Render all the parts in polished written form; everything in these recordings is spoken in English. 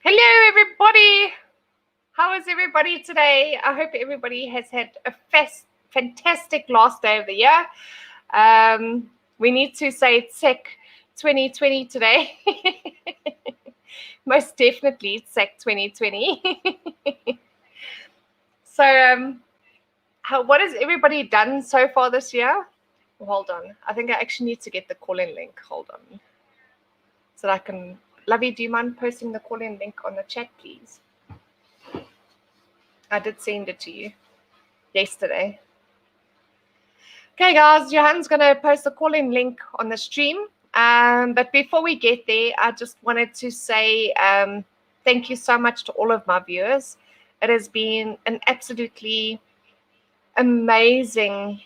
Hello, everybody. How is everybody today? I hope everybody has had a fantastic last day of the year. We need to say it's SEC 2020 today. Most definitely it's SEC 2020. So, what has everybody done so far this year? Hold on. I think I actually need to get the call-in link. Hold on. So that I can... Lovey, do you mind posting the call-in link on the chat, please? I did send it to you yesterday. Okay, guys, Johan's going to post the call-in link on the stream. But before we get there, I just wanted to say thank you so much to all of my viewers. It has been an absolutely amazing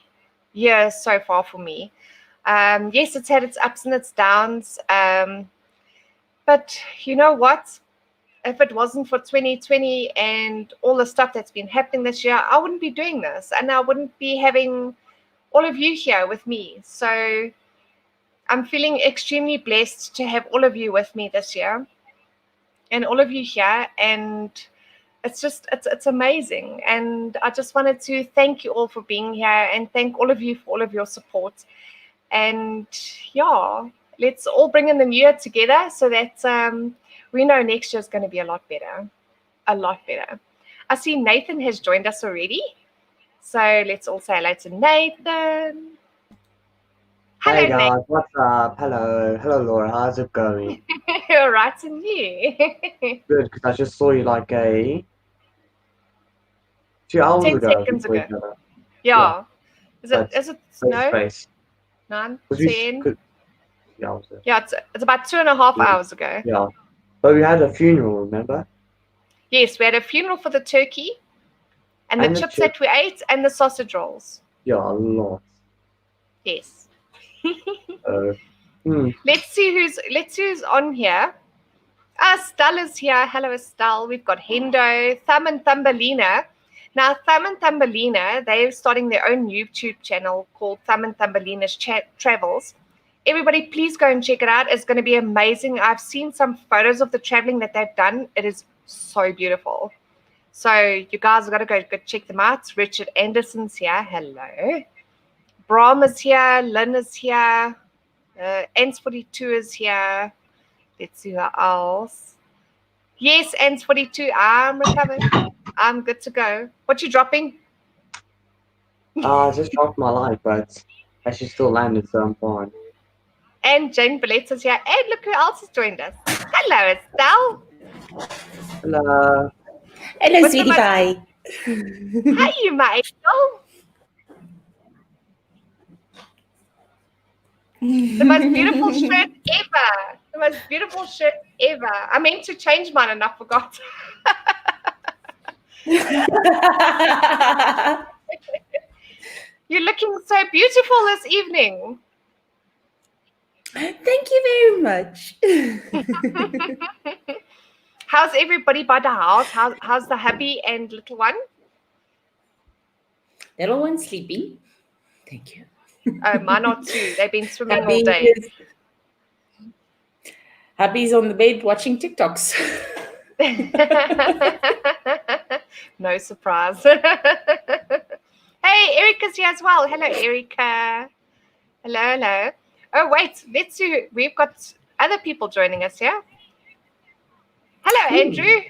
year so far for me. Yes, it's had its ups and its downs. But you know what? If it wasn't for 2020 and all the stuff that's been happening this year, I wouldn't be doing this and I wouldn't be having all of you here with me. So I'm feeling extremely blessed to have all of you with me this year and all of you here. And it's amazing. And I just wanted to thank you all for being here and thank all of you for all of your support. And yeah, let's all bring in the new year together so that we know next year is going to be a lot better. A lot better. I see Nathan has joined us already. So let's all say hello to Nathan. Hello, hey guys, Nathan. What's up? Hello. Hello, Laura. How's it going? All right, and you? Good, because I just saw you like 2 hours 10 ago. seconds ago. Yeah. Is it no? 9, 10? Yeah, it's about 2.5 hours ago. Yeah. But we had a funeral, remember? Yes, we had a funeral for the turkey and the chips that we ate and the sausage rolls. Yeah, a lot. Yes. Let's see who's on here. Estelle is here. Hello, Estelle. We've got Hendo, Thumb and Thumbelina. Now, Thumb and Thumbelina, they're starting their own YouTube channel called Thumb and Thumbelina's Travels. Everybody, please go and check it out. It's going to be amazing. I've seen some photos of the traveling that they've done. It is so beautiful. So you guys have got to go check them out. Richard Anderson's here. Hello. Brahm is here. Lynn is here. Ans42 is here. Let's see who else. Yes, Ans42. I'm recovered. I'm good to go. What you dropping? I just dropped my life, but actually still landed, so I'm fine. And Jane Balletta's here. And look who else has joined us. Hello, Estelle. Hello. Hello, sweetie pie. Hi, you my angel. The most beautiful shirt ever. The most beautiful shirt ever. I meant to change mine and I forgot. You're looking so beautiful this evening. Thank you very much. How's everybody by the house? How's the hubby and little one? Little one's sleeping. Thank you. Oh, mine are too. They've been swimming all day. Hubby's on the bed watching TikToks. No surprise. Hey, Erica's here as well. Hello, Erica. Hello. Oh, wait. Let's see. We've got other people joining us here. Hello, Andrew.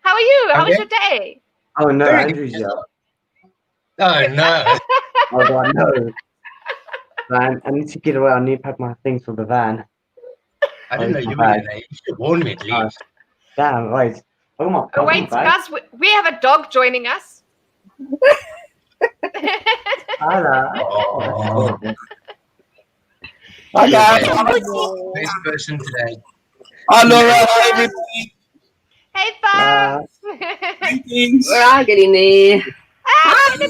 How are you? How was your day? Oh, no, Andrew's here. Oh, no. Oh, God, no. Man, I need to get away. I need to pack my things for the van. I didn't know you were in there. You should have warned me at least. Damn, right. Oh, wait, guys, we have a dog joining us. Hello. Oh. Hi, guys. Best person today. Hello, everybody. Hey, Fab. Where are you getting there? Hello.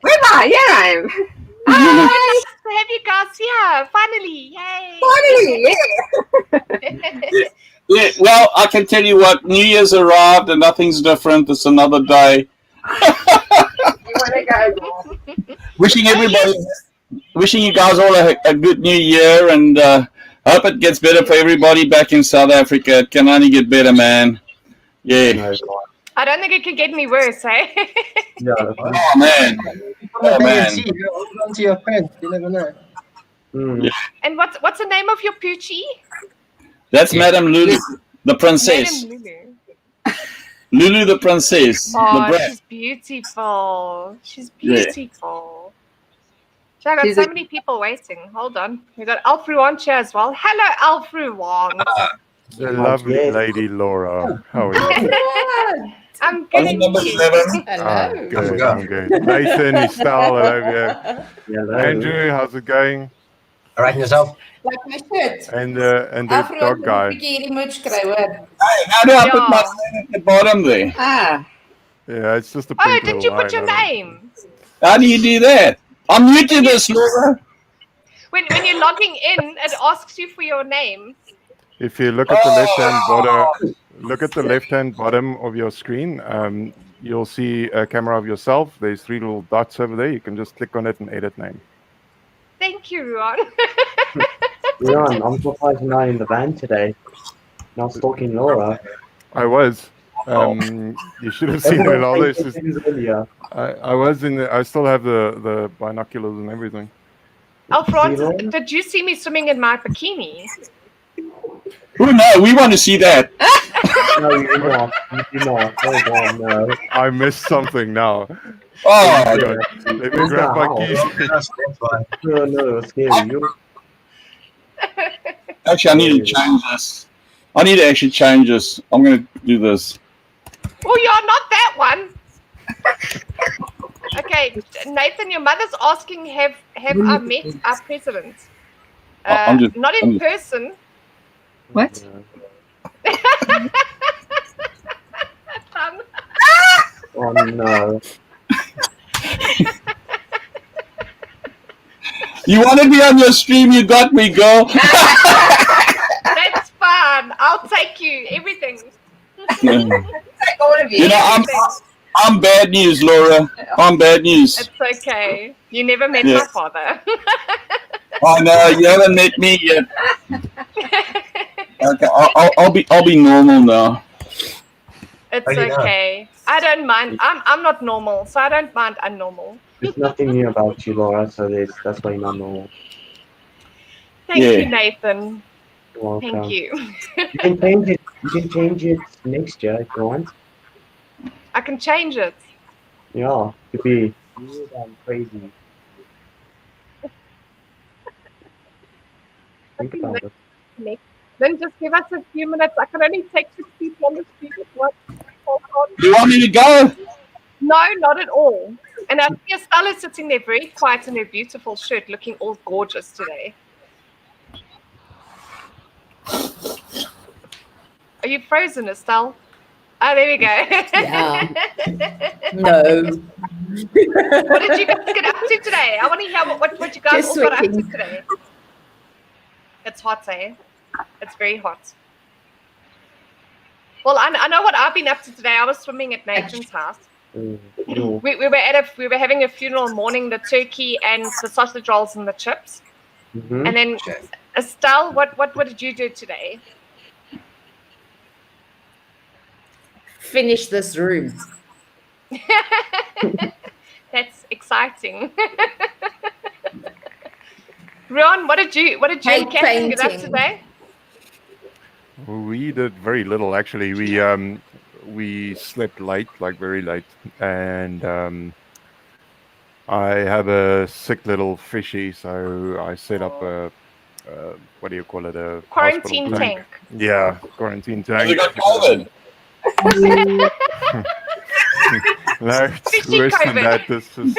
Where am I? Here I am. Nice to have you guys here. Finally. Yay. Finally, yeah. Yeah, well, I can tell you what, New Year's arrived and nothing's different. It's another day. You want to go? Wishing everybody wishing you guys all a good new year, and hope it gets better for everybody back in South Africa. It can only get better, man. Yeah. No, I don't think it can get any worse, eh? yeah. Oh man. Oh man. See, hold on to your friends. You never know. Mm. And what's the name of your poochie? That's Madame Lulu, the princess. Madam Lulu. Lulu the princess. The Oh, brat. she's beautiful. She's Yeah. beautiful. I got She's so a- many people waiting. Hold on. We got Alfruan here as well. Hello, Alfruan. The lovely yes. lady Laura. How are you? I'm good and Number you. 7. Hello. Good, I'm good. Nathan, Estelle, hello here. Hello. Andrew, how's it going? All right, yourself. Like my shirt. And the dog guy. Hierdie merch kry hoor. How do I put my Yeah. name at the bottom there? Ah, Yeah, it's just a Oh, pink did little you put your line, I don't- name? How do you do that? I'm new to this, Laura. When you're logging in, it asks you for your name. If you look at the left-hand bottom, look at the left-hand bottom of your screen. You'll see a camera of yourself. There's 3 little dots over there. You can just click on it and edit name. Thank you, Ruan. Leon, I'm surprised you're not in the van today. Not stalking Laura. I was. You should have seen Ronaldo. It's just- Earlier. I was in. I still have the binoculars and everything. Alfred, did you see me swimming in my bikini? Oh no, we want to see that. No, you do not. You do not. Hold on, no. I missed something now. Oh, my God. Let me grab my keys. That's fine. No, no, scary. You. actually, I need to change this. I need to actually change this. I'm going to do this. Oh, you're not that one. Okay, Nathan, your mother's asking, have I met our president? Not in person. what? Oh no. You want to be on your stream? You got me, girl. That's fun. I'll take you. Everything. All of you. You know, I'm bad news, Laura. I'm bad news. It's okay. You never met Yeah. my father. Oh no, you haven't met me yet. Okay, I'll be normal now. It's How do you know? okay. I don't mind. I'm not normal, so I don't mind unnormal. There's nothing new about you, Laura, so that's why you're not normal. Thank Yeah. you, Nathan. You're welcome. Thank you. You can change it. You can change it next year if you want. I can change it. Yeah, to be weird and crazy. Think about it. Then just give us a few minutes. I can only take 6 people on the street at once. Hold on. You want me to go? No, not at all. And I see Estella sitting there very quiet in her beautiful shirt, looking all gorgeous today. Are you frozen, Estelle? Oh, there we go. Yeah. No. What did you guys get up to today? I want to hear what you guys Just all got up to sweating. today. It's hot, eh? It's very hot. Well, I know what I've been up to today. I was swimming at Nathan's house. You. We were having a funeral morning, the turkey and the sausage rolls and the chips. Mm-hmm. And then Estelle, what did you do today? Finish this room. That's exciting. Ron, what did you and Paint Catherine get up painting. today? We did very little actually. We slept late, like very late, and I have a sick little fishy, so I set up a what do you call it? A Quarantine hospital tank. Yeah, quarantine tank. You got COVID. No, it's Fishy worse than COVID. that. This is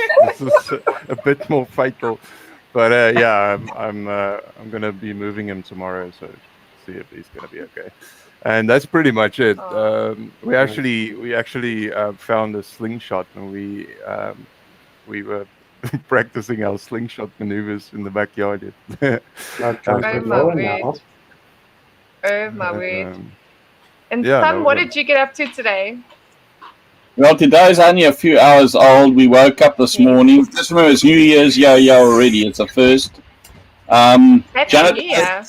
a bit more fatal. But yeah, I'm gonna be moving him tomorrow, so see if he's gonna be okay. And that's pretty much it. Oh. We actually found a slingshot, and we were practicing our slingshot maneuvers in the backyard. Not Oh, transferred my Laura word. now. Oh my word. Um, And yeah, Sam, no, what no. did you get up to today? Well, today is only a few hours old. We woke up this morning. Just remember, it's New Year's. Yeah, already. It's the first. Happy Janet, New Year.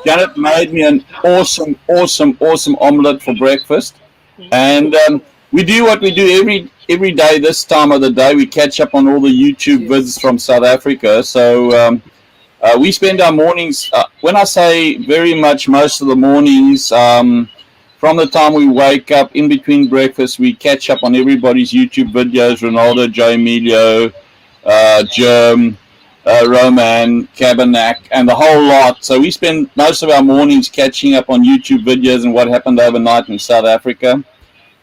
Janet made me an awesome omelette for breakfast, and we do what we do every day. This time of the day, we catch up on all the YouTube vids from South Africa. So we spend our mornings. When I say very much, most of the mornings. From the time we wake up, in between breakfast, we catch up on everybody's YouTube videos. Ronaldo, Joe Emilio, Germ, Roman, Kabernak, and the whole lot. So we spend most of our mornings catching up on YouTube videos and what happened overnight in South Africa.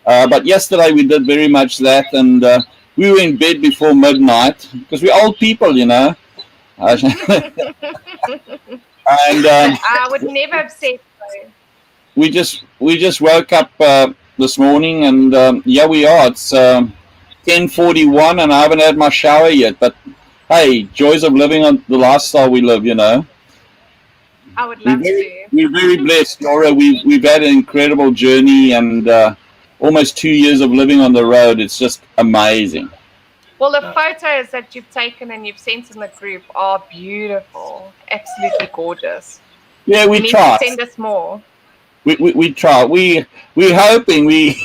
But yesterday we did very much that, and we were in bed before midnight because we're old people, you know. And I would never have said so. we just woke up this morning, and yeah, we are. It's 10:41, and I haven't had my shower yet. But hey, joys of living on the lifestyle we live, you know. I would love to. We're very blessed, Laura. We've had an incredible journey, and almost 2 years of living on the road. It's just amazing. Well, the photos that you've taken and you've sent in the group are beautiful, absolutely gorgeous. Yeah, we You need try. to send us more. We try. We're hoping we've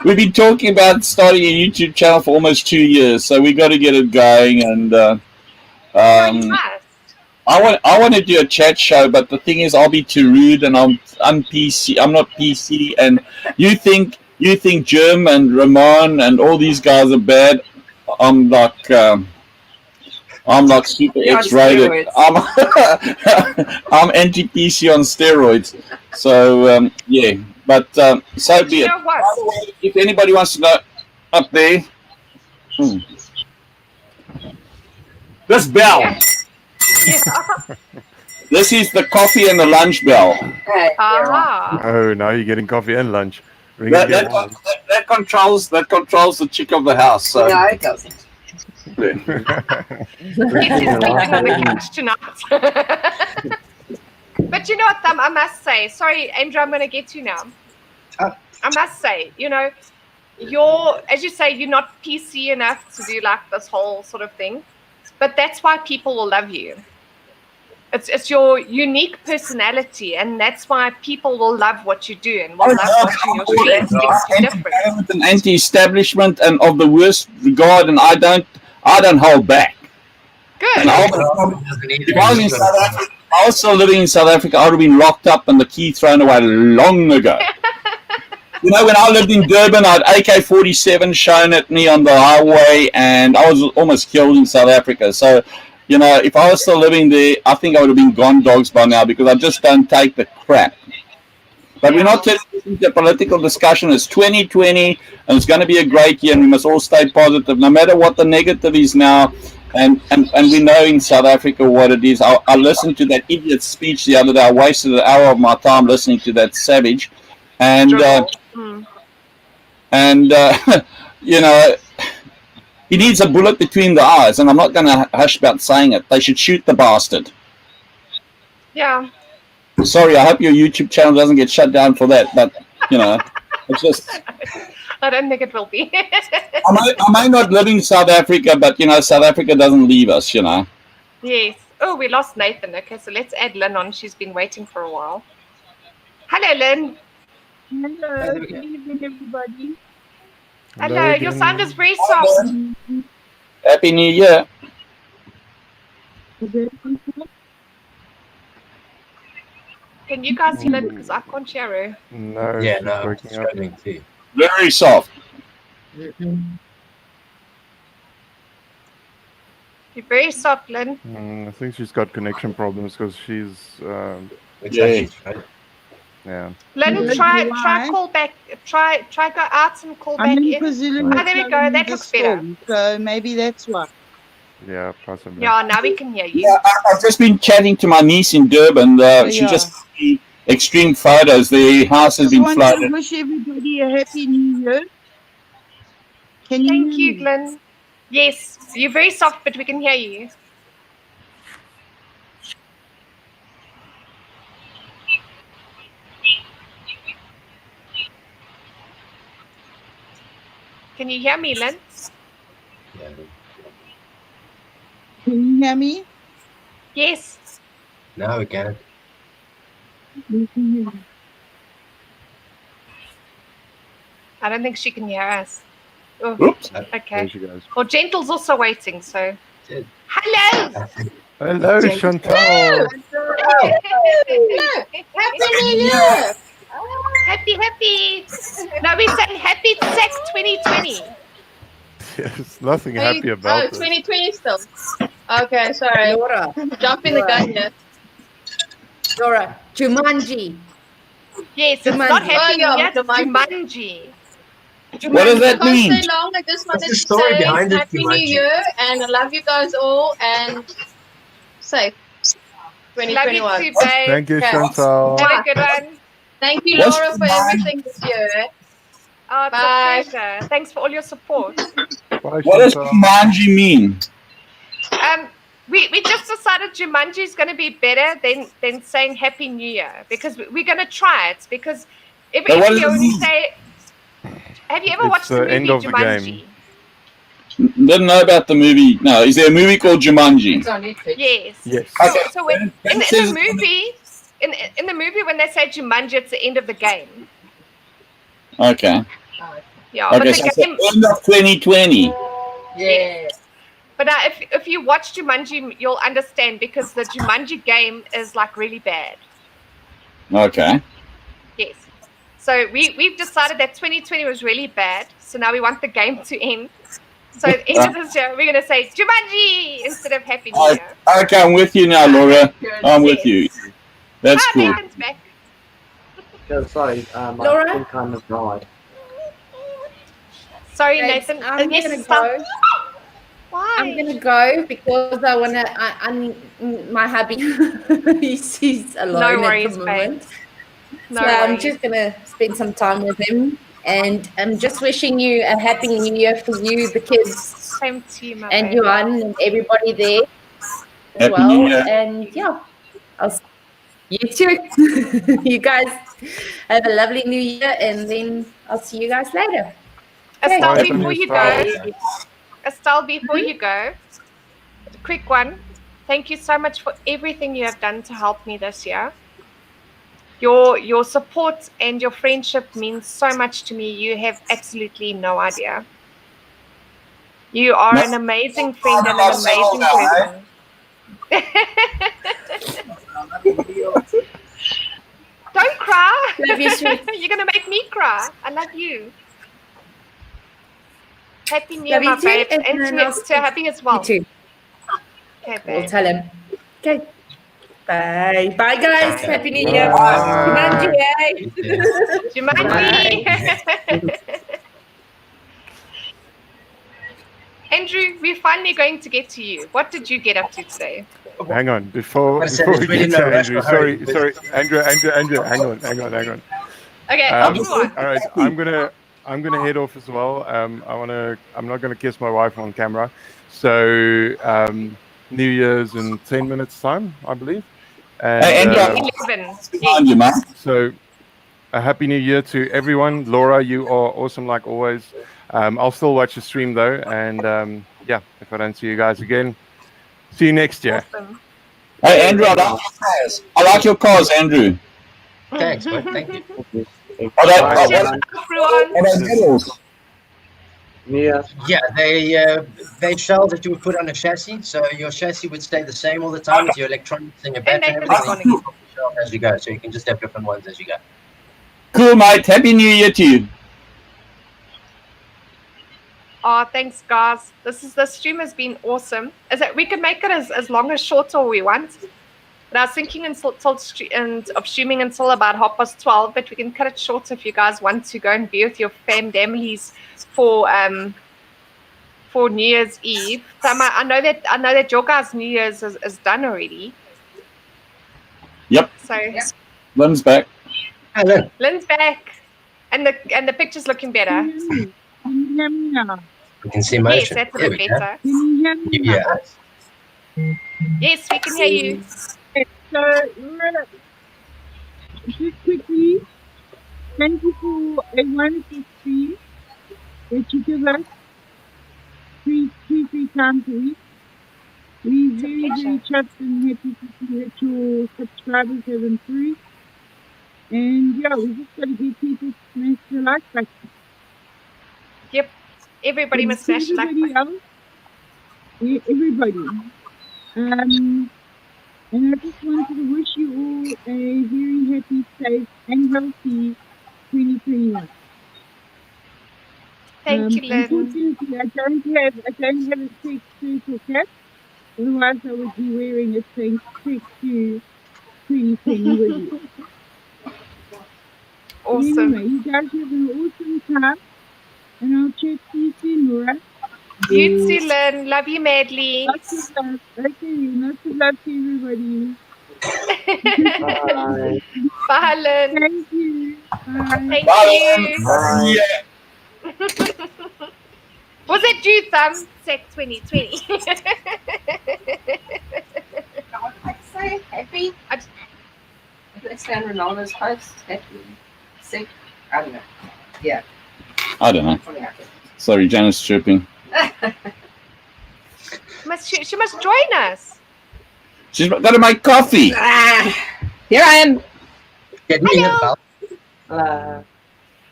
been talking about starting a YouTube channel for almost 2 years, so we got to get it going. And You must. I want to do a chat show, but the thing is, I'll be too rude, and I'm PC. I'm not PC, and you think Germ and Ramon and all these guys are bad. I'm like super X-rated. I'm anti-PC on steroids. So yeah, but so be You it. know what? By the way, if anybody wants to know, up there, this bell. Yeah. This is the coffee and the lunch bell. Ah. Oh, now you're getting coffee and lunch. Ring That, again. that controls the chick of the house. So. No, it doesn't. Yes, he's sleeping on the couch tonight. But you know what, I must say, sorry, Andrew, I'm going to get you now. I must say, you know, as you say, you're not PC enough to do like this whole sort of thing, but that's why people will love you. It's your unique personality, and that's why people will love what you do and will love watching your streams. It's different. With an anti-establishment and of the worst regard, and I don't hold back. Good. And if I was in South Africa, I was still living in South Africa, I would have been locked up and the key thrown away long ago. You know, when I lived in Durban, I had AK-47 shown at me on the highway, and I was almost killed in South Africa. So, you know, if I was still living there, I think I would have been gone dogs by now, because I just don't take the crap. But we're not turning this into a political discussion. It's 2020, and it's going to be a great year, and we must all stay positive, no matter what the negative is now. And we know in South Africa what it is. I listened to that idiot speech the other day. I wasted an hour of my time listening to that savage. And, you know, he needs a bullet between the eyes, and I'm not going to hush about saying it. They should shoot the bastard. Yeah. Sorry, I hope your YouTube channel doesn't get shut down for that, but, you know, it's just... I don't think it will be. I may not live in South Africa, but, you know, South Africa doesn't leave us, you know. Yes. Oh, we lost Nathan. Okay, so let's add Lynn on. She's been waiting for a while. Hello, Lynn. Hello, good evening, everybody. Hello, your sound is very soft. Happy New Year. Can you guys hear it? Because I can't hear her. No, Yeah, she's no, I'm breaking up. struggling too. Very soft. You're very soft, Lynn. I think she's got connection problems because she's, Exactly. Right. yeah. Lynn, Hello, try July. call back. Try go out and call I'm back in in. Brazil. Oh, there we go. That looks better. So maybe that's why. Yeah, possibly. Yeah, now we can hear you. Yeah, I've just been chatting to my niece in Durban. She Yeah. just sent me extreme photos. The house has Just been want to flooded. wish everybody a happy new year. Can you Thank hear you, me? Glenn. Yes, you're very soft, but we can hear you. Can you hear me, Lynn? Yeah. Can you hear me? Yes. Now we can. We can hear you. I don't think she can hear us. Oh, Oops. okay. There she goes. Well, Gentle's also waiting, so. Good. Hello! Hello, Chantal. Happy New Year! Happy. No, we're saying happy SAC 2020. There's nothing Are you- happy about this. 2020 still. Okay, sorry. Laura, Jumping the gun here. Laura, Jumanji. Yes, it's not Jumanji. happy Oh, yeah, New Year, it's Jumanji. Jumanji. What does I that can't mean? stay long. I just wanted the to story say behind it, Happy New Jumanji? Year and I love you guys all and safe. Love you 2021. too, babe. Thank you, Okay. Chantal. Have a good one. Thank you, What's Laura, for Jumanji? everything this year. Oh, it's Bye. a pleasure. Thanks for all your support. Bye, What does Chantal. Jumanji mean? We just decided Jumanji is going to be better than saying Happy New Year because we're going to try it. Because if But what you does it only mean? say, have you ever It's watched the the movie end of the Jumanji? game. Didn't know about the movie. No, is there a movie called Jumanji? It's on Netflix. Yes. Yes. Okay. So when, in the Says- movie, in the movie when they say Jumanji, it's the end of the game. Okay. Yeah, but Okay, the so it's the game. end of 2020. Yeah. But if you watch Jumanji, you'll understand because the Jumanji game is like really bad. Okay. Yes. So we've decided that 2020 was really bad. So now we want the game to end. So at the end of this year, we're going to say Jumanji instead of Happy New Year. Okay, I'm with you now, Laura. I'm with you. That's Ah, cool. Nathan's back. Yeah, sorry, my Laura? thing kind of died. Sorry, Thanks. Nathan. I'm Yes, gonna stop. go. Why? I'm gonna go because I wanna. I'm my hubby. he's alone worries, at the babe. moment. No So I'm worries. just gonna spend some time with him, and I'm just wishing you a happy New Year for you, the kids, Same to you, my and babe. Johan, and everybody there as Happy well. New Year. And yeah, you too. You guys have a lovely New Year, and then I'll see you guys later. Estelle, Bye, before you Estelle. go, Estelle, before you go, a quick one. Thank you so much for everything you have done to help me this year. Your support and your friendship means so much to me. You have absolutely no idea. You are an amazing friend and an amazing person. Don't cry. Love you, sweet. You're gonna make me cry. I love you. Happy New Year, Love you my too, babes. and And then to I'll to happy as well. You too. Okay, We'll babe. tell him. Okay. Bye. Bye, guys. Okay. Happy New Year. Bye. Jumanji, eh? Jumanji. Andrew, we're finally going to get to you. What did you get up to today? Hang on, before I said we there's really get to no rush Andrew. to hurry. Sorry, Andrew. Hang on. Okay, Um, go on. All right, I'm gonna head off as well. I'm not gonna kiss my wife on camera. So New Year's in 10 minutes time, I believe. And Hey, Andrew. 11. Behind you, man. so a happy New Year to everyone. Laura, you are awesome like always. I'll still watch the stream though, and yeah, if I don't see you guys again, see you next year. Awesome. Hey, Andrew, I like your cars. I like your cars, Andrew. Thanks, bud. Thank you. Are they, Bye. are, Cheers, what, everyone. are they medals? Mia, Yeah, they shells that you would put on a chassis, so your chassis would stay the same all the time with your electronics and your And battery and Nathan's everything. gone You can put the shelf as you go, so you can just have different ones as you go. Cool, mate. Happy New Year to you. Oh, thanks, guys. The stream has been awesome. Is it? We could make it as long or short as we want. But I was thinking of streaming until about 12:30, but we can cut it short if you guys want to go and be with your families for New Year's Eve. So I know that your guys' New Year's is done already. Yep. So Lynn's back. Hello. Lynn's back, and the picture's looking better. Can you hear me now? We can see Yes, motion. that's a There bit we go. better. Can you hear me New now? Year. Yes, we can hear you. So, just quickly, thank you for a wonderful stream. that you give us three times a week. We're very chuffed and happy to see that your subscribers have improved. And yeah, we just got to get people to smash the like button. Yep. Everybody must smash the like Everybody button. else, yeah, everybody. And I just wanted to wish you all a very happy, safe, and healthy 2021. Thank you, Lynn. Unfortunately, I don't have a sex circle cap. Otherwise, I would be wearing a sex to 2020 with you. Awesome. Anyway, you guys have an awesome time, and I'll chat to you soon, Laura. You too, Lynn. Love you madly. Lots of love. Okay, lots of love to everybody. Bye. Bye, Lynn. Thank you. Bye. Thank Bye, you. Bye. Yeah. Was it you, Thumb? Sec 2020. I'd say happy. Let's stand Ronaldo's host. Happy. Sick. I don't know. Yeah. I don't know. Something like that. Sorry, Janice chirping. She must join us. She's got to make coffee. Here I am. Get me a bell.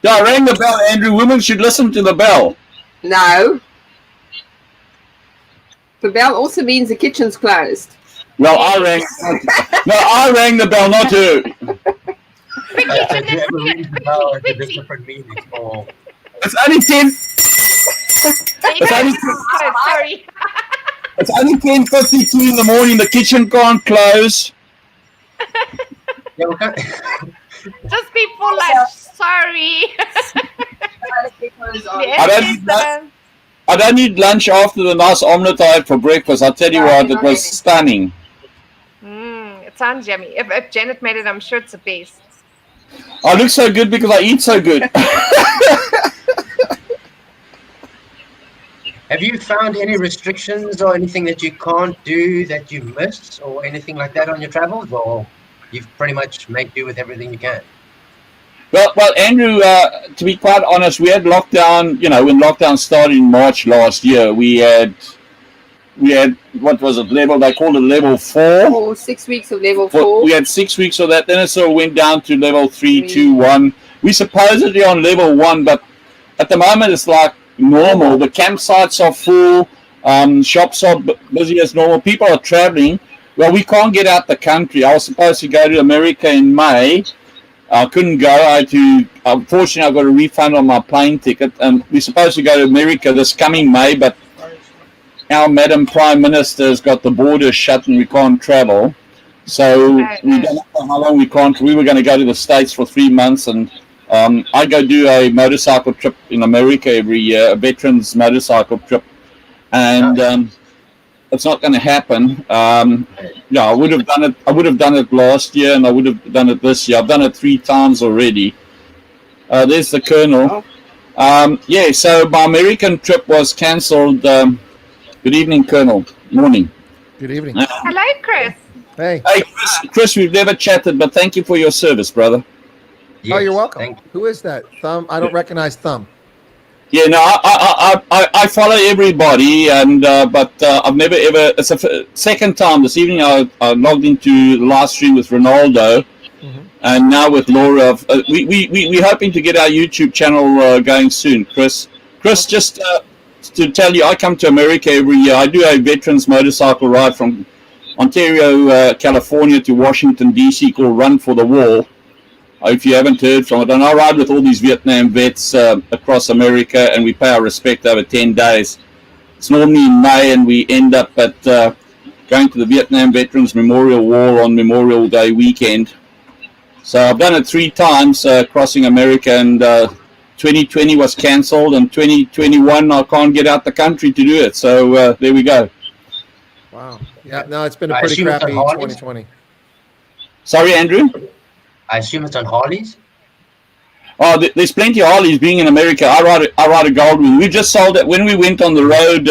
Yeah, I rang the bell, Andrew. Women should listen to the bell. No. The bell also means the kitchen's closed. Well, I rang. No, I rang the bell, not her. If you ever ring the bell at a different meaning. Oh. It's only 10. It's only, Sorry. it's only 10:52 in the morning. The kitchen can't close. Yeah, we can't. Just before lunch. Sorry. I don't need lunch after the nice omelette I had for breakfast. I'll tell you what, it was stunning. It sounds yummy. If Janet made it, I'm sure it's the best. I look so good because I eat so good. Have you found any restrictions or anything that you can't do that you miss or anything like that on your travels, or you've pretty much made do with everything you can? Well, Andrew, to be quite honest, we had lockdown, when lockdown started in March last year, we had, what was it, they called it level 4. Oh, 6 weeks of level 4. We had 6 weeks of that, then it sort of went down to level 3, 2, 1. We supposedly on level 1, but at the moment it's like normal. The campsites are full, shops are busy as normal, people are traveling. Well, we can't get out the country. I was supposed to go to America in May. I couldn't go. Unfortunately, I got a refund on my plane ticket, and we're supposed to go to America this coming May, but our Madam Prime Minister has got the borders shut and we can't travel. So we don't know how long we can't. We were going to go to the States for 3 months, and I go do a motorcycle trip in America every year, a veterans motorcycle trip, and it's not going to happen. I would have done it. I would have done it last year, and I would have done it this year. I've done it 3 times already. There's the Colonel. So my American trip was cancelled. Good evening, Colonel. Morning. Good evening. Hello, Chris. Hey. Hey, Chris, we've never chatted, but thank you for your service, brother. Yes, oh, you're welcome. thank you. Who is that? Thumb? I don't recognize Thumb. Yeah, no, I follow everybody, and but I've never ever. It's the second time this evening. I logged into the live stream with Ronaldo, and now with Laura. We're hoping to get our YouTube channel going soon, Chris. Chris, just to tell you, I come to America every year. I do a veterans motorcycle ride from Ontario, California to Washington D.C. called Run for the Wall. If you haven't heard from it, and I ride with all these Vietnam vets across America, and we pay our respect over 10 days. It's normally in May, and we end up at going to the Vietnam Veterans Memorial Wall on Memorial Day weekend. So I've done it 3 times crossing America, and 2020 was cancelled, and 2021 I can't get out the country to do it. So there we go. Wow. Yeah, no, it's been a pretty crappy 2020. Sorry, Andrew? I assume it's on Harleys? Oh, there's plenty of Harleys being in America. I ride a Goldwing. We just sold it when we went on the road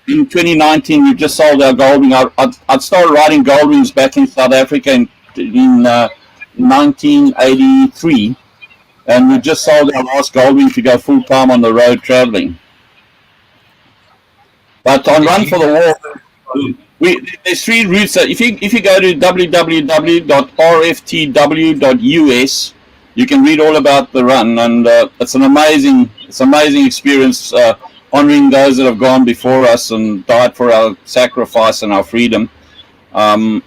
in 2019. We just sold our Goldwing. I started riding Goldwings back in South Africa in 1983, and we just sold our last Goldwing to go full time on the road traveling. But on Run for the Wall, there's 3 routes. If you go to www.rftw.us, you can read all about the run, and it's an amazing experience, honoring those that have gone before us and died for our sacrifice and our freedom. And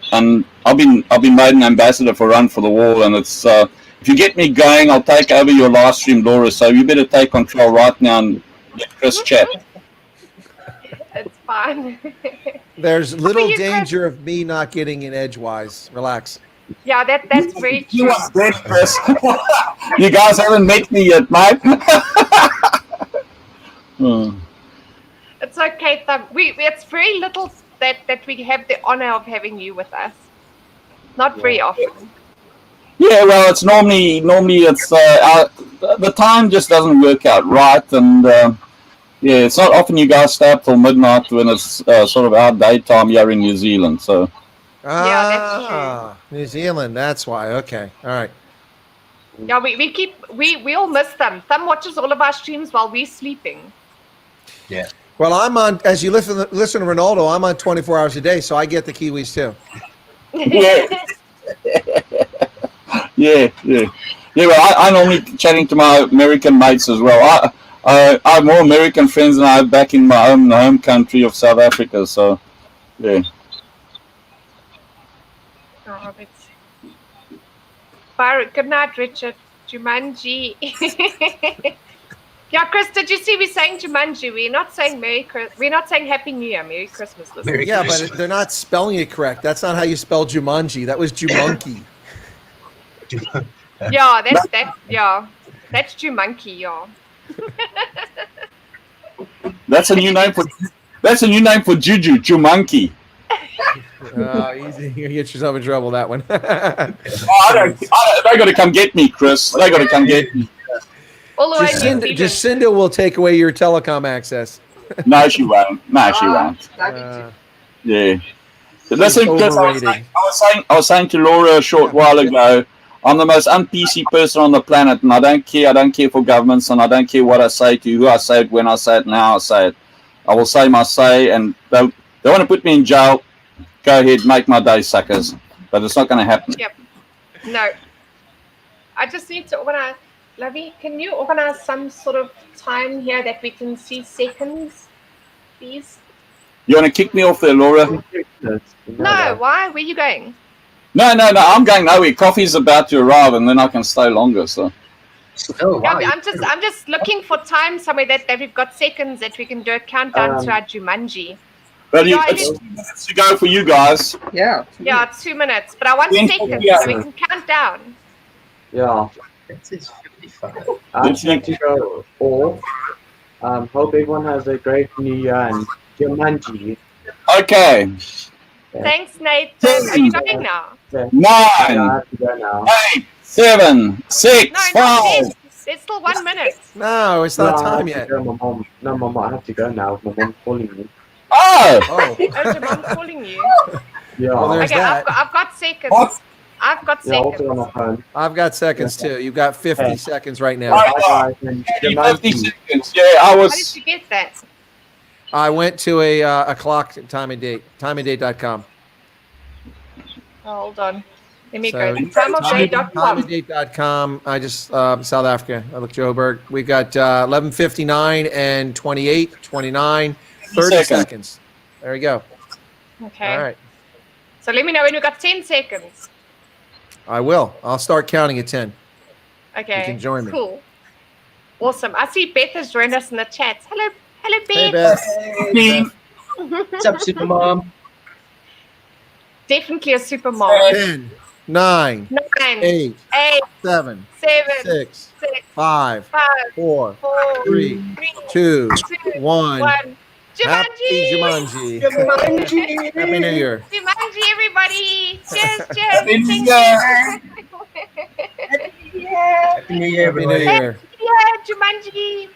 I've been made an ambassador for Run for the Wall, and it's if you get me going, I'll take over your live stream, Laura. So you better take control right now and let Chris chat. It's fine. There's little danger of me not getting in edgewise. Relax. Yeah, that's very true. You are dead, Chris. You guys haven't met me yet, mate. It's okay. It's very little that we have the honor of having you with us. Not very often. Yeah, well, it's normally it's the time just doesn't work out right, and yeah, it's not often you guys stay up till midnight when it's sort of our daytime here in New Zealand. So Yeah, that's true. New Zealand. That's why. Okay. All right. Yeah, we all miss them. Thumb watches all of our streams while we're sleeping. Yeah. Well, I'm on. As you listen to Ronaldo, I'm on 24 hours a day, so I get the Kiwis too. yeah, yeah. Well, I normally chatting to my American mates as well. I have more American friends than I have back in my home country of South Africa. So, yeah. Oh, good night, Richard. Jumanji. Yeah, Chris, did you see we're saying Jumanji? We're not saying we're not saying Happy New Year, Merry Christmas. Yeah, but they're not spelling it correct. That's not how you spell Jumanji. That was Jumonkey. Yeah, that's Jumonkey, yeah. That's a new name for Juju, Jumonkey. Easy. You get yourself in trouble, that one. They got to come get me, Chris. They got to come get me. All the way Jacinda will take away your telecom access. No, she won't. No, she won't. Yeah. So listen, Chris, I was saying to Laura a short while ago, I'm the most un-PC person on the planet, and I don't care. I don't care for governments, and I don't care what I say to who I say it, when I say it, and how I say it. I will say my say, and they want to put me in jail. Go ahead, make my day, suckers. But it's not going to happen. Yep. No. I just need to organize. Lovey, can you organize some sort of time here that we can see seconds, please? You want to kick me off there, Laura? No, why? Where are you going? No, I'm going nowhere. Coffee's about to arrive, and then I can stay longer. So. Oh, wow. I'm just looking for time somewhere that we've got seconds that we can do a countdown to our Jumanji. Well, it's 2 minutes to go for you guys. Yeah. Yeah, 2 minutes, but I want seconds so we can count down. Yeah. It's 55. I'm going to go off. Hope everyone has a great New Year and Jumanji. Okay. Thanks, Nathan. Are you going now? 9, I have to go now. 8, 7, 6, No, 5. there's still 1 minute. No, it's not time I yet. have to go, Mom. No, Mom, I have to go now. My mom's calling me. Oh! Oh, your mom's calling you. Yeah. Well, there's Okay, that. I've got seconds. What? I've got Yeah, also on seconds. my phone. I've got seconds too. You've got 50 seconds right now. Bye, guys, and 50 Jumanji. seconds. Yeah, I How was. did you get that? I went to a clock, time and date, timeanddate.com. Oh, hold on. Let me So, go. Timeofday.com. Timeanddate.com. I just, South Africa. I look Joburg. We got 11:59 and 28, 29, 30 seconds. There we go. Okay. All right. So let me know when we've got 10 seconds. I will. I'll start counting at 10. Okay. You can join me. Cool. Awesome. I see Beth has joined us in the chat. Hello, Hey, Beth. Beth. What's up, Supermom? Definitely a super mom. 10, 9, 9, 8, 8, 7, 7, 6, 6, 5, 5, 4, 4, 3, 2, 1. Happy Jumanji. Jumanji. Happy New Year. Jumanji, everybody. Cheers, cheers. Happy New Thank Year. you. Happy New Year, Happy New everybody. Year. Yeah, Jumanji.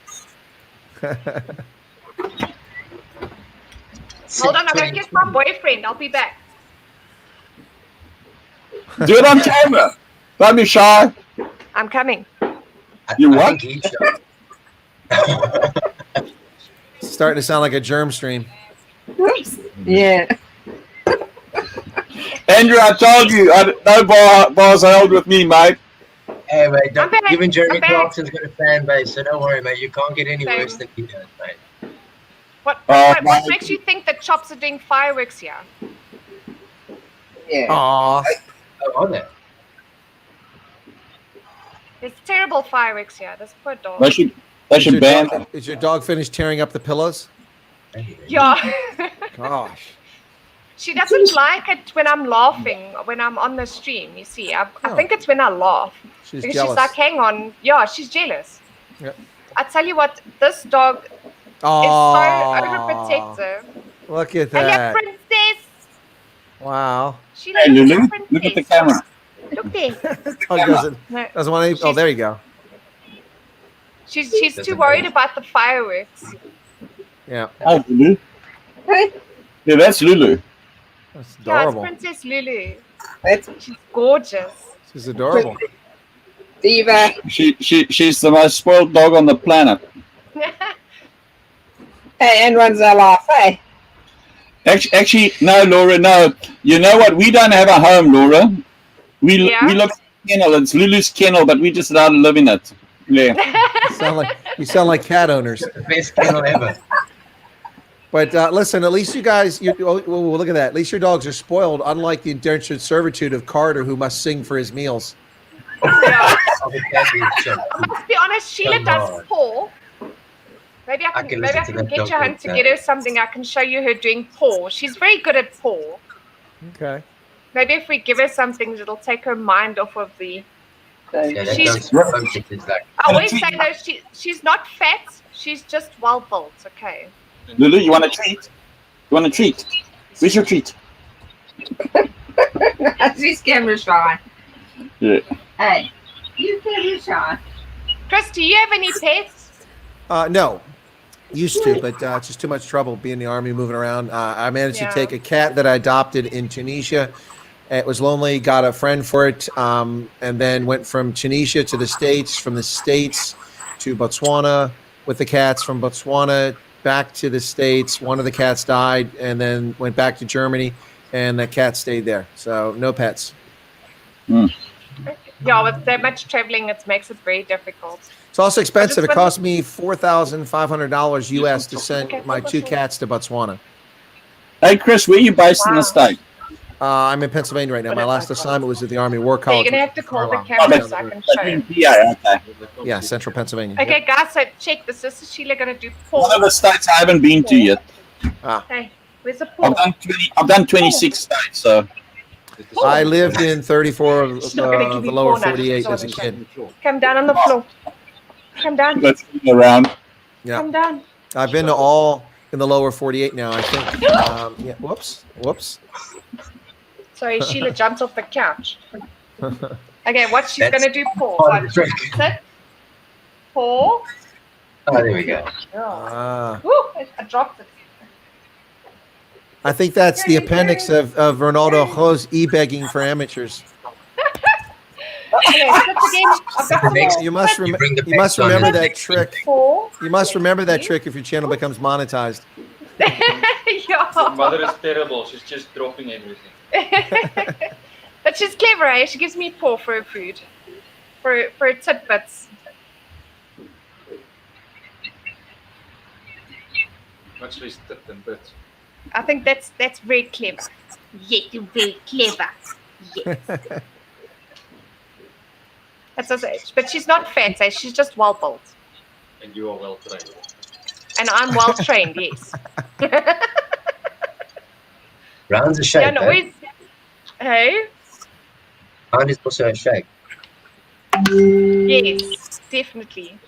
Hold on, I'm going to kiss my boyfriend. I'll be back. Do it on camera. Don't be shy. I'm coming. You I what? think he shot. It's starting to sound like a germ stream. Whoops. Yeah. Andrew, I told you, no bars held with me, mate. Hey, mate, I'm back. even Jeremy I'm back. Clarkson's got a fan base, so don't worry, mate. You can't get any worse Same. than he does, mate. What Oh, makes you think that Chops are doing fireworks here? Yeah. Aw. Oh, are they? There's terrible fireworks here. This poor dog. They should ban them. Is your dog finished tearing up the pillows? Yeah. Gosh. She doesn't like it when I'm laughing, when I'm on the stream, you see. I Oh. think it's when I laugh. She's Because jealous. she's like, hang on. Yeah, she's jealous. Yep. I tell you what, this dog is so Aw. overprotective. Look at Hello, that. princess. Wow. She Hey, loves Lulu, her princess. look at the camera. Look there. Dog doesn't No, want any. Oh, there you go. she's too worried about the fireworks. Yeah. Oh, Lulu. Hey, Yeah, that's Lulu. That's Yeah, it's adorable. Princess Lulu. that's She's gorgeous. She's adorable. Diva. She's the most spoiled dog on the planet. Hey, and runs our life, hey? Actually, no, Laura, no. You know what? We don't have a home, Laura. We Yeah? look at the kennel. It's Lulu's kennel, but we just allowed to live in it. Yeah. You sound like cat owners. The best kennel ever. But listen, at least you guys, look at that. At least your dogs are spoiled, unlike the indentured servitude of Carter, who must sing for his meals. Yeah. I'll be happy to show. To be honest, Sheila Come does on. paw. Maybe I can can listen to that get dog you home like to that. get her something. I can show you her doing paw. She's very good at paw. Okay. Maybe if we give her something, it'll take her mind off of the. Yeah, that She's- dog's perfect. It's like, I always say though, she's not fat. She's just well built. Okay. Lulu, you want a treat? You want a treat? Where's your treat? She's camera shy. Yeah. Hey, you camera shy. Chris, do you have any pets? No. Used to, but it's just too much trouble being in the army, moving around. I managed Yeah. to take a cat that I adopted in Tunisia. It was lonely, got a friend for it, and then went from Tunisia to the States, from the States to Botswana with the cats, from Botswana back to the States. One of the cats died, and then went back to Germany, and the cat stayed there. So no pets. Yeah, with that much traveling, it makes it very difficult. It's also expensive. It went- cost me $4,500 US to send Okay, my two cats to Botswana. Hey, Chris, where are you based in Wow. the state? I'm in Pennsylvania right now. My last assignment was at the Army War So College. you're gonna have to call the Carlisle. camera so I can show you. Yeah, okay. Yeah, Central Pennsylvania. Okay, guys, so check this. This is Sheila gonna do One of paw. the states I haven't been to yet. Hey, where's the I've paw? done 26 states, so. I lived in 34 of She's not gonna give the me lower four now, 48 she's as a on the kid. Come down on the floor. Come down. Let's get around. Yeah, Come down. I've been to all in the lower 48 now. I think. Yeah. Whoops. Sorry, Sheila jumped off the couch. Okay, what she's That's gonna do paw. part of the Watch. trick. Sit. Paw. Oh, there we go. Yeah. Woo, I dropped it. I think that's the appendix of Ronaldo Jo's e-begging for amateurs. Okay, sit again. I've got Next, some You must You bring the you must pets on remember the that next trick. paw. You must remember that trick if your channel becomes monetized. Your Yeah. mother is terrible. She's just dropping everything. But she's clever, eh? She gives me paw for her food. For her tidbits. Much less tip than bits. I think that's very clever. Yeah, you're very clever. Yes. That's also, but she's not fat, eh? She's just well built. And you are well trained. And I'm well trained, yes. Round's a shape. Yeah, and always, hey? Round is also a shape. Yes, definitely.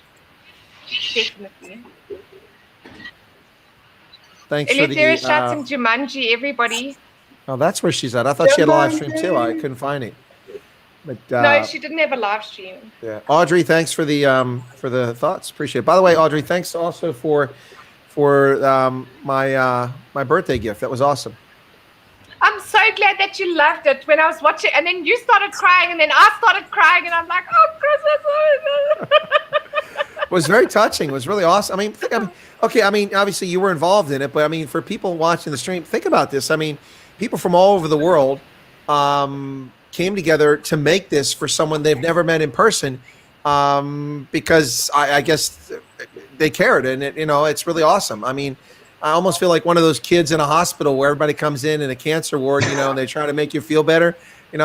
Definitely. Thanks for Eleuthera the. shouting Jumanji, everybody. Oh, that's where she's at. I thought she had a live stream too. I couldn't find it. But No, she didn't have a live stream. yeah, Audrey, thanks for the thoughts. Appreciate it. By the way, Audrey, thanks also for my birthday gift. That was awesome. I'm so glad that you loved it when I was watching, and then you started crying, and then I started crying, and I'm like, oh, Chris, that's so was very touching. It was really awesome. Okay, obviously you were involved in it, but I mean, for people watching the stream, think about this. I mean, people from all over the world came together to make this for someone they've never met in person, because I guess they cared, and it's really awesome. I mean, I almost feel like one of those kids in a hospital where everybody comes in a cancer ward, and they try to make you feel better. I'm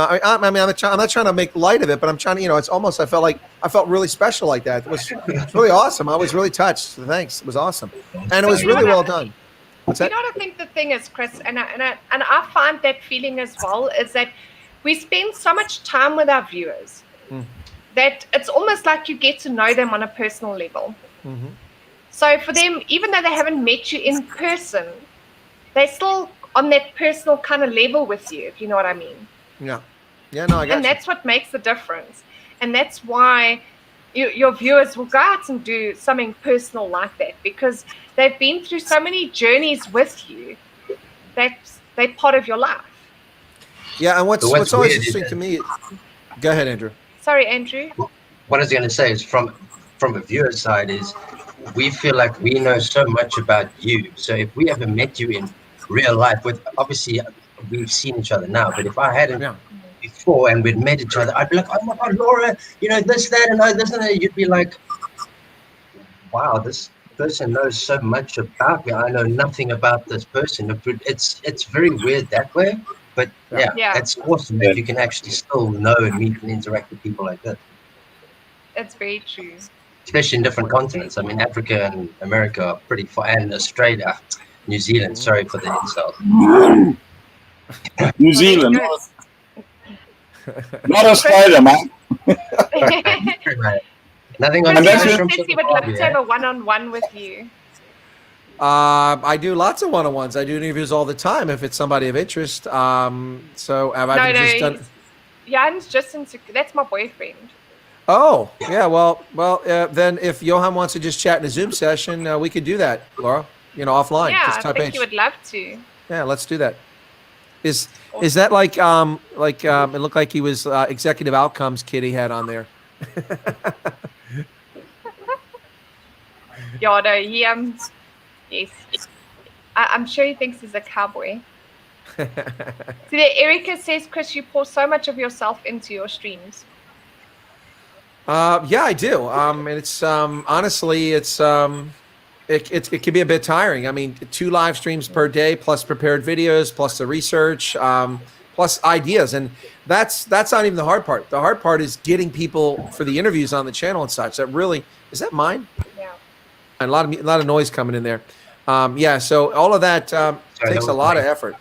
not trying to make light of it, but I'm trying to, it's almost, I felt really special like that. It's really awesome. I was really touched. So thanks. It was awesome. And it was really well done. What's that? I think the thing is, Chris, and I find that feeling as well, is that we spend so much time with our viewers that it's almost like you get to know them on a personal level. Mm-hmm. So for them, even though they haven't met you in person, they're still on that personal kind of level with you, if you know what I mean. Yeah. Yeah, no, I got And that's what makes the difference. And that's why your viewers will go out and do something personal like that, because they've been through so many journeys with you that they're part of your life. Yeah, and what's always interesting to me. Go ahead, Andrew. Sorry, Andrew. What I was going to say is from a viewer's side is we feel like we know so much about you. So if we ever met you in real life, obviously we've seen each other now, but if I hadn't before and we'd met each other, I'd be like, oh my God, Laura, this, that, and this and that. You'd be like, wow, this person knows so much about me. I know nothing about this person. It's very weird that way. But yeah, it's awesome that you can actually still know and meet and interact with people like that. That's very true. Especially in different continents. I mean, Africa and America are pretty far, and Australia, New Zealand. Sorry for the insult. New Zealand, not Australia, man. Nothing on He would love to have a one-on-one with you. I do lots of one-on-ones. I do interviews all the time if it's somebody of interest. So have I just done? Jan's just that's my boyfriend. Oh, yeah. Well. Then if Johan wants to just chat in a Zoom session, we could do that, Laura. Offline. Yeah, just type I think he would love to. Yeah, let's do that. Is that like it looked like he was executive outcomes kid he had on there? Yeah, no, yes. I'm sure he thinks he's a cowboy. So there, Erica says, Chris, you pour so much of yourself into your streams. Yeah, I do. And it's honestly, it can be a bit tiring. I mean, 2 live streams per day, plus prepared videos, plus the research, plus ideas, and that's not even the hard part. The hard part is getting people for the interviews on the channel and such. That really is that mine? Yeah. And a lot of noise coming in there. Yeah, so all of that takes a lot of effort.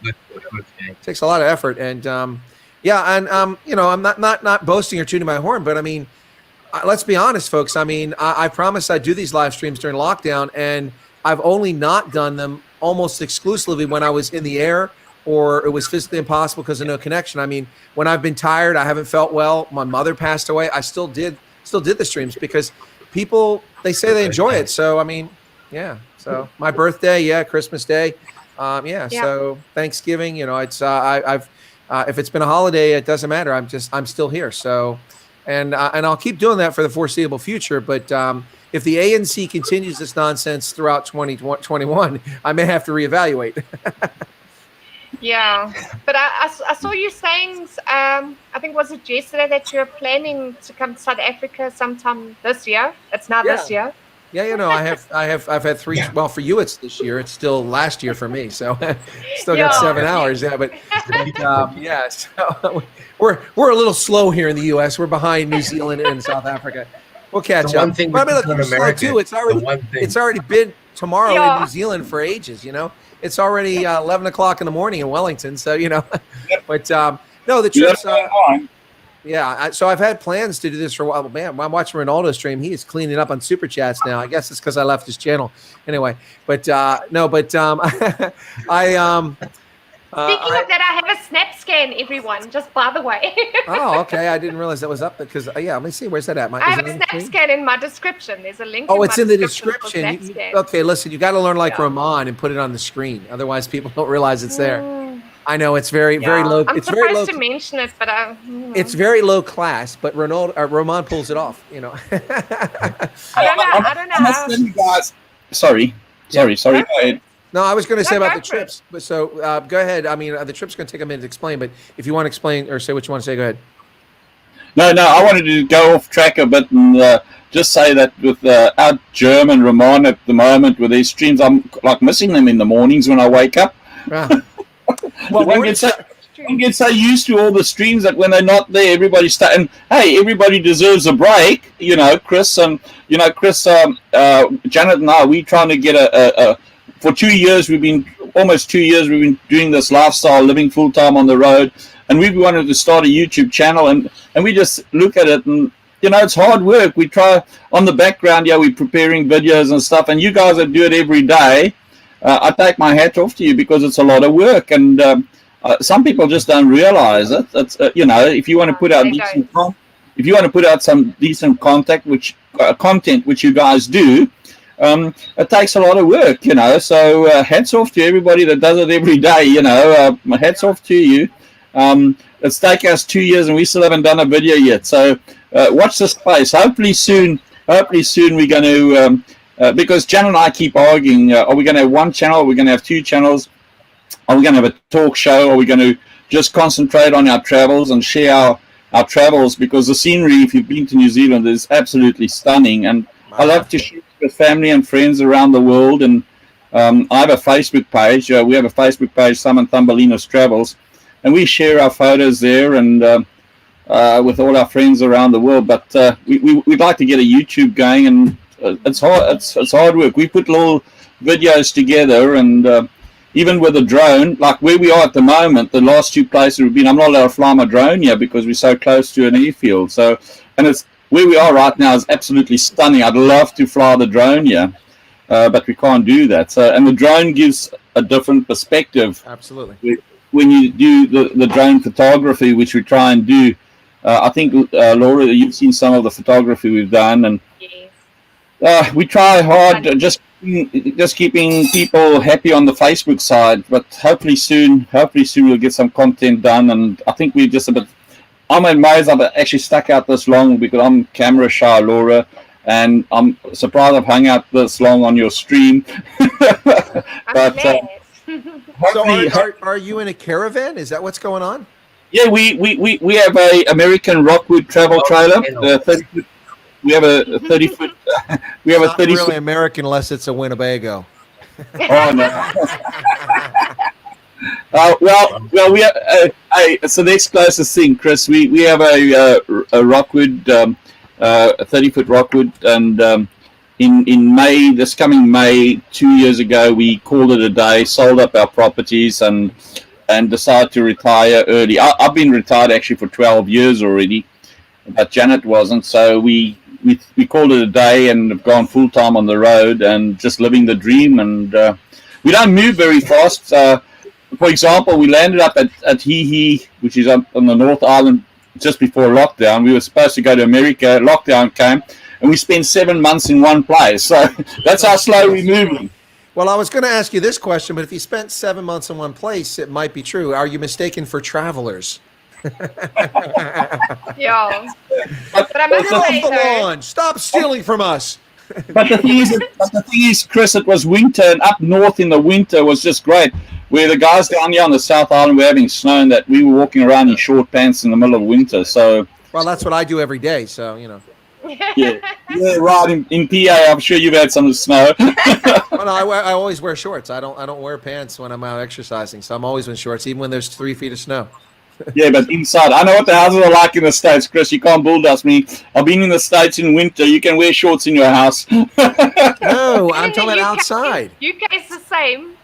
Takes a lot of effort, and I'm not boasting or tooting my horn, but I mean, let's be honest, folks. I mean, I promised I'd do these live streams during lockdown, and I've only not done them almost exclusively when I was in the air or it was physically impossible because of no connection. I mean, when I've been tired, I haven't felt well, my mother passed away, I still did the streams because people, they say they enjoy it. So, I mean, yeah. So my birthday, Christmas Day, so Thanksgiving, it's if it's been a holiday, it doesn't matter. I'm still here. So, and I'll keep doing that for the foreseeable future. But if the ANC continues this nonsense throughout 2021, I may have to reevaluate. Yeah, but I saw you saying, I think was it yesterday, that you're planning to come to South Africa sometime this year. It's not this year. Yeah, I've had 3. Well, for you it's this year. It's still last year for me. So still got 7 hours. Yeah, but so we're a little slow here in the U.S. We're behind New Zealand and South Africa. We'll catch up. One thing but I mean, look, in slow America, too. It's already been tomorrow in New Zealand for ages. It's already 11 o'clock in the morning in Wellington. So but no, the trip's. Yeah, so I've had plans to do this for a while. Man, I'm watching Ronaldo stream. He is cleaning up on Super Chats now. I guess it's because I left his channel. Anyway, but I Speaking of that, I have a snap scan, everyone, just by the way. Oh, okay. I didn't realize that was up because, let me see. Where's that at? I have a snap scan in my description. There's a link. Oh, it's in the description. Okay, listen, you got to learn like Roman and put it on the screen. Otherwise, people don't realize it's there. I know it's very low. I'm It's very low. supposed to mention it, but It's very low class, but Roman pulls it off. You know. I don't know. I must tell you guys. Sorry. Go ahead. No, I was going to say No, about go the for it. trips, but so go ahead. I mean, the trip's going to take a minute to explain, but if you want to explain or say what you want to say, go ahead. No, I wanted to go off track a bit and just say that with our German Roman at the moment with these streams, I'm like missing them in the mornings when I wake up. Well, One gets so used to all the streams that when they're not there, everybody's starting. Hey, everybody deserves a break. You know, Chris and Janet and I, we're trying to get a for 2 years. Almost 2 years. We've been doing this lifestyle, living full time on the road, and we wanted to start a YouTube channel, and we just look at it and. You know, it's hard work. We try on the background, we're preparing videos and stuff, and you guys that do it every day, I take my hat off to you because it's a lot of work, and some people just don't realize it. It's, if you want to put out some decent content, which you guys do, it takes a lot of work, you know. So hats off to everybody that does it every day. You know, hats off to you. It's taken us 2 years and we still haven't done a video yet. So watch this space. Hopefully soon we're going to, because Jan and I keep arguing, are we going to have one channel? Are we going to have two channels? Are we going to have a talk show? Are we going to just concentrate on our travels and share our travels? Because the scenery, if you've been to New Zealand, is absolutely stunning. And I love to share with family and friends around the world. And I have a Facebook page. We have a Facebook page, Simon Thumbelina's Travels. And we share our photos there and with all our friends around the world. But we'd like to get a YouTube going, and it's hard. It's hard work. We put little videos together, and even with a drone, like where we are at the moment, the last two places we've been, I'm not allowed to fly my drone here because we're so close to an airfield. So, and it's where we are right now is absolutely stunning. I'd love to fly the drone here, but we can't do that. So, and the drone gives a different perspective. Absolutely. When you do the drone photography, which we try and do, I think, Laura, you've seen some of the photography we've done, and we try hard, just keeping people happy on the Facebook side. But hopefully soon we'll get some content done. And I think we're just a bit. I'm amazed I've actually stuck out this long because I'm camera shy, Laura, and I'm surprised I've hung out this long on your stream. But. So are you in a caravan? Is that what's going on? Yeah, we have a American Rockwood travel trailer. 30 foot, we have a 30 foot. We have It's a 30 not really foot. American unless it's a Winnebago. Oh no. Well, we have it's the next closest thing, Chris. We have a Rockwood, a 30-foot Rockwood, and in May, this coming May, 2 years ago, we called it a day, sold up our properties, and decided to retire early. I've been retired actually for 12 years already, but Janet wasn't. So we called it a day and have gone full time on the road and just living the dream. And we don't move very fast. For example, we landed up at Hee, which is up on the North Island just before lockdown. We were supposed to go to America. Lockdown came. And we spent 7 months in one place. So that's how slow we're moving. Well, I was going to ask you this question, but if you spent 7 months in one place, it might be true. Are you mistaken for travelers? Yeah. But I must say, though, stop stealing from us. But the thing is, Chris, it was winter, and up north in the winter was just great. Where the guys down here on the South Island were having snow, and that we were walking around in short pants in the middle of winter. So, well, that's what I do every day. So you know. Yeah, right. In PA, I'm sure you've had some snow. Well, no, I always wear shorts. I don't wear pants when I'm out exercising. So I'm always in shorts, even when there's 3 feet of snow. Yeah, but inside, I know what the houses are like in the States, Chris. You can't bulldust me. I've been in the States in winter. You can wear shorts in your house. No, I'm talking about outside. UK's the same.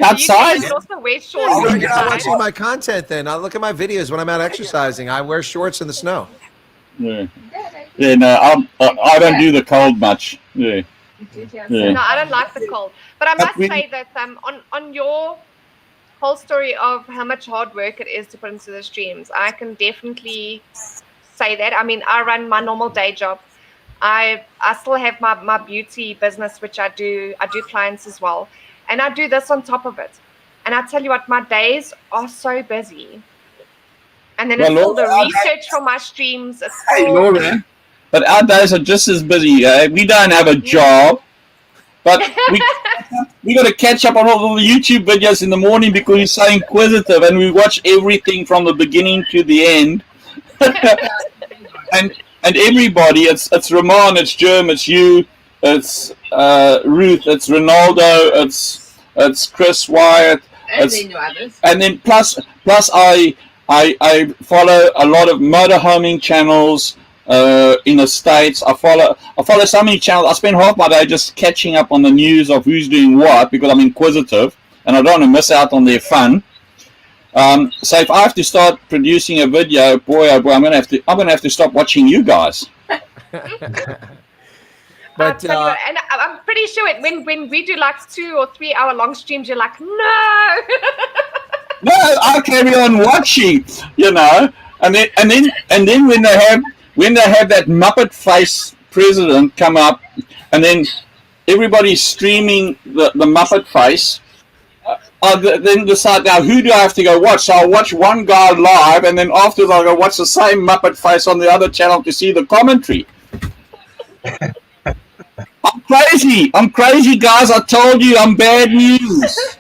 Outside? You can also wear shorts. You're not watching my content then. I look at my videos when I'm out exercising. I wear shorts in the snow. Yeah. Yeah, no, I don't do the cold much. Yeah. No, I don't like the cold. But I must say that on your whole story of how much hard work it is to put into the streams, I can definitely say that. I mean, I run my normal day job. I still have my beauty business, which I do clients as well. And I do this on top of it. And I tell you what, my days are so busy. And then Well, it's still the Laura, research for my streams. It's Hey, still, Laura. But our days are just as busy. We don't have a job, but we got to catch up on all the YouTube videos in the morning because we're so inquisitive and we watch everything from the beginning to the end. and everybody, it's Ramon, it's Germ, it's you, it's Ruth, it's Ronaldo, it's Chris Wyatt, and then plus I follow a lot of motorhoming channels in the States. I follow so many channels. I spend half my day just catching up on the news of who's doing what because I'm inquisitive and I don't want to miss out on their fun. So if I have to start producing a video, boy oh boy, I'm gonna have to stop watching you guys. I'll tell you what, and I'm pretty sure when we do like 2 or 3 hour long streams, you're like, no. No, I carry on watching, and then when they have that Muppet face president come up, and then everybody's streaming the Muppet face. I then decide now who do I have to go watch. So I'll watch one guy live, and then afterwards I'll go watch the same Muppet face on the other channel to see the commentary. I'm crazy, guys. I told you I'm bad news.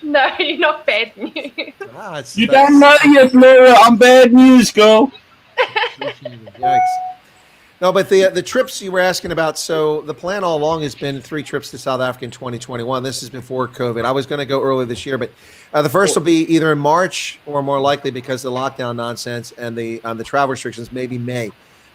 No, you're not bad news. You don't know yet, Laura. I'm bad news, girl. Yikes. No, but the trips you were asking about, so the plan all along has been 3 trips to South Africa in 2021. This is before COVID. I was going to go early this year, but the first will be either in March or more likely because of the lockdown nonsense and the travel restrictions, maybe May.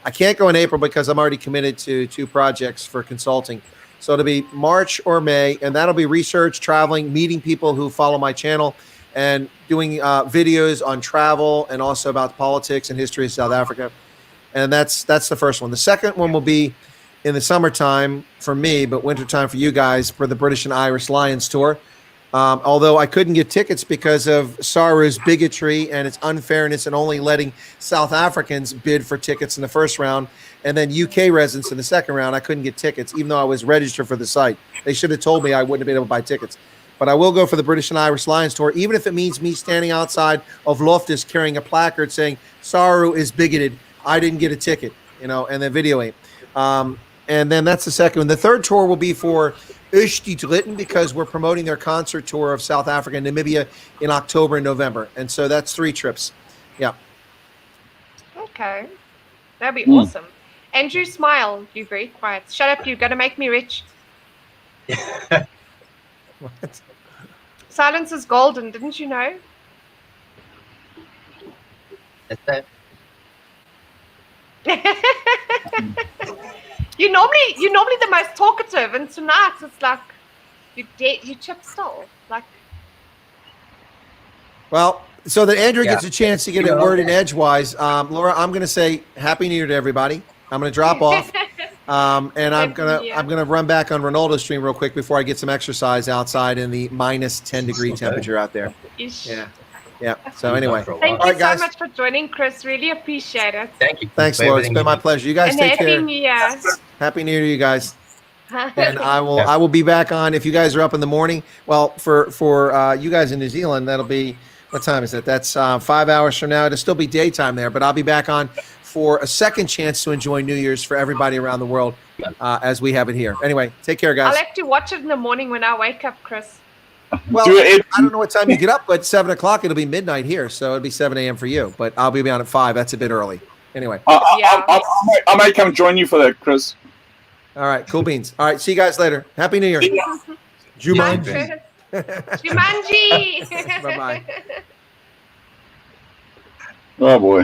I can't go in April because I'm already committed to 2 projects for consulting. So it'll be March or May, and that'll be research, traveling, meeting people who follow my channel, and doing videos on travel and also about politics and history of South Africa. And that's the first one. The second one will be in the summertime for me, but wintertime for you guys for the British and Irish Lions tour. Although I couldn't get tickets because of Saru's bigotry and its unfairness and only letting South Africans bid for tickets in the first round and then UK residents in the second round. I couldn't get tickets, even though I was registered for the site. They should have told me I wouldn't have been able to buy tickets. But I will go for the British and Irish Lions tour, even if it means me standing outside of Loftus carrying a placard saying Saru is bigoted. I didn't get a ticket, and then videoing. And then that's the second one. The third tour will be for Dritten because we're promoting their concert tour of South Africa and Namibia in October and November. And so that's 3 trips. Yeah. Okay. That'd be awesome. Andrew, smile. You're very quiet. Shut up. You're going to make me rich. What? Silence is golden. Didn't you know? That's that. You're normally the most talkative, and tonight it's like you chip still. Like, well, so that Andrew gets a chance to get a word in edgewise. Laura, I'm going to say Happy New Year to everybody. I'm going to drop off, and I'm gonna run back on Ronaldo's stream real quick before I get some exercise outside in the minus 10-degree temperature out there. Yeah. So anyway, thank you so much for joining, Chris. Really appreciate it. Thank you. Thanks, Laura. It's been my pleasure. You guys take care. Happy New Year. Happy New Year to you guys. And I will be back on if you guys are up in the morning. Well, for you guys in New Zealand, that'll be, what time is it? That's 5 hours from now. It'll still be daytime there, but I'll be back on for a second chance to enjoy New Year's for everybody around the world as we have it here. Anyway, take care, guys. I'll have to watch it in the morning when I wake up, Chris. Well, I don't know what time you get up, but 7 o'clock, it'll be midnight here. So it'll be 7 a.m. for you, but I'll be on at 5. That's a bit early. Anyway. I might come join you for that, Chris. All right. Cool beans. All right. See you guys later. Happy New Year. Jumanji. Jumanji. Bye-bye. Oh, boy.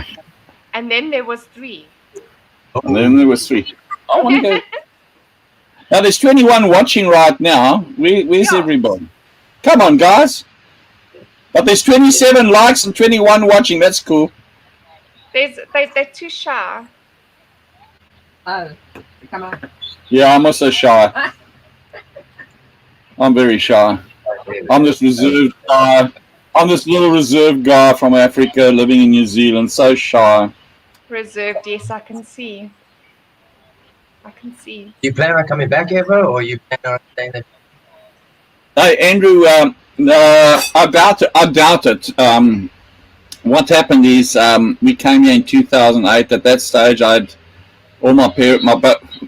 And then there was 3. And then there was 3. I want to go. Now, there's 21 watching right now. Where's everybody? Come on, guys. But there's 27 likes and 21 watching. That's cool. They're too shy. Oh, come on. Yeah, I'm also shy. I'm very shy. I'm this reserved guy. I'm this little reserved guy from Africa living in New Zealand. So shy. Reserved, yes, I can see. You plan on coming back ever, or you plan on staying there? Hey, Andrew, I doubt it. What happened is we came here in 2008. At that stage, I'd all my parents, well,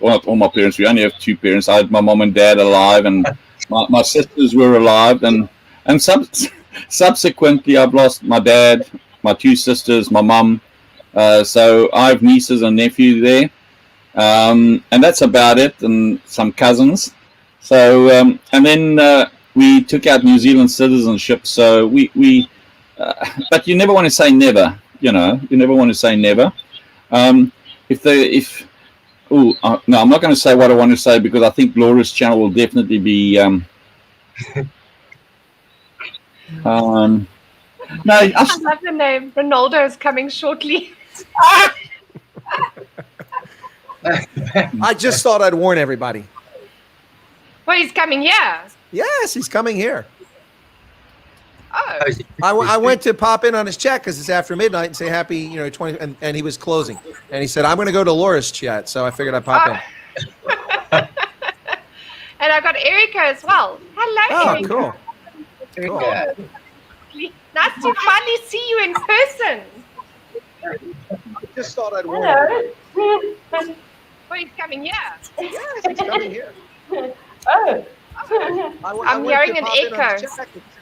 not all my parents. We only have two parents. I had my mom and dad alive, and my sisters were alive, and subsequently, I've lost my dad, my two sisters, my mum. So I have nieces and nephews there, and that's about it, and some cousins. So and then we took out New Zealand citizenship. So we but you never want to say never. You know, you never want to say never. No, I'm not going to say what I want to say because I think Laura's channel will definitely be. No, I love the name. Ronaldo is coming shortly. I just thought I'd warn everybody. Well, he's coming here. Yes, he's coming here. Oh. I went to pop in on his chat because it's after midnight and say happy, 20, and he was closing. And he said, I'm going to go to Laura's chat. So I figured I'd pop in. And I got Erica as well. Hello, Erica. Cool. Cool. Nice to finally see you in person. I just thought I'd warn you. Well, he's coming here. Yes, he's coming here. Oh. I'm hearing an echo.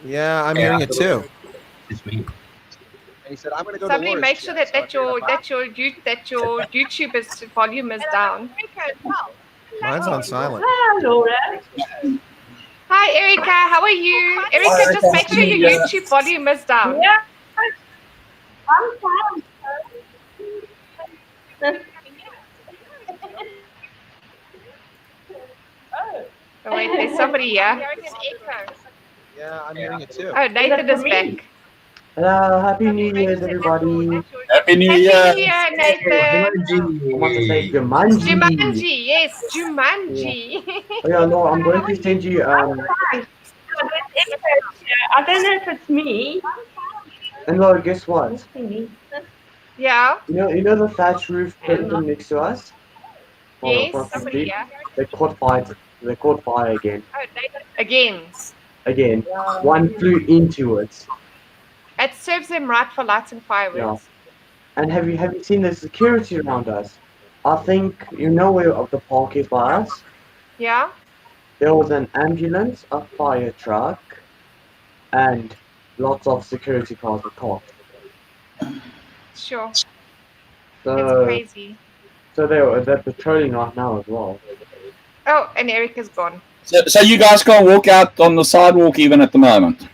Yeah, I'm hearing it too. It's me. And he said, "I'm going to go." Somebody to make sure that your YouTube's volume is down. Mine's on silent. Hi, Erica. How are you? Erica, just make sure your YouTube volume is down. Yeah. I'm fine. Oh, wait, there's somebody here. Yeah, I'm hearing it too. Oh, Nathan is back. Hello, Happy New Year's, everybody. Happy New Happy Year. New Year, Nathan. I want to say Jumanji. Jumanji, yes, Jumanji. Oh, yeah, Laura, I'm going to send you. I don't know if it's me. And Laura, guess what? Yeah. You know the thatch roof building next to us? Yes, Across the somebody street? here. They caught fire. They caught fire again. Oh, Nathan. Again. Again. One flew into it. It serves them right for lighting fireworks. Yeah. And have you seen the security around us? I think you know where the park is by us. Yeah. There was an ambulance, a fire truck, and lots of security cars were parked. Sure. It's So, crazy. so they're patrolling right now as well. Oh, and Erica's gone. So you guys can't walk out on the sidewalk even at the moment.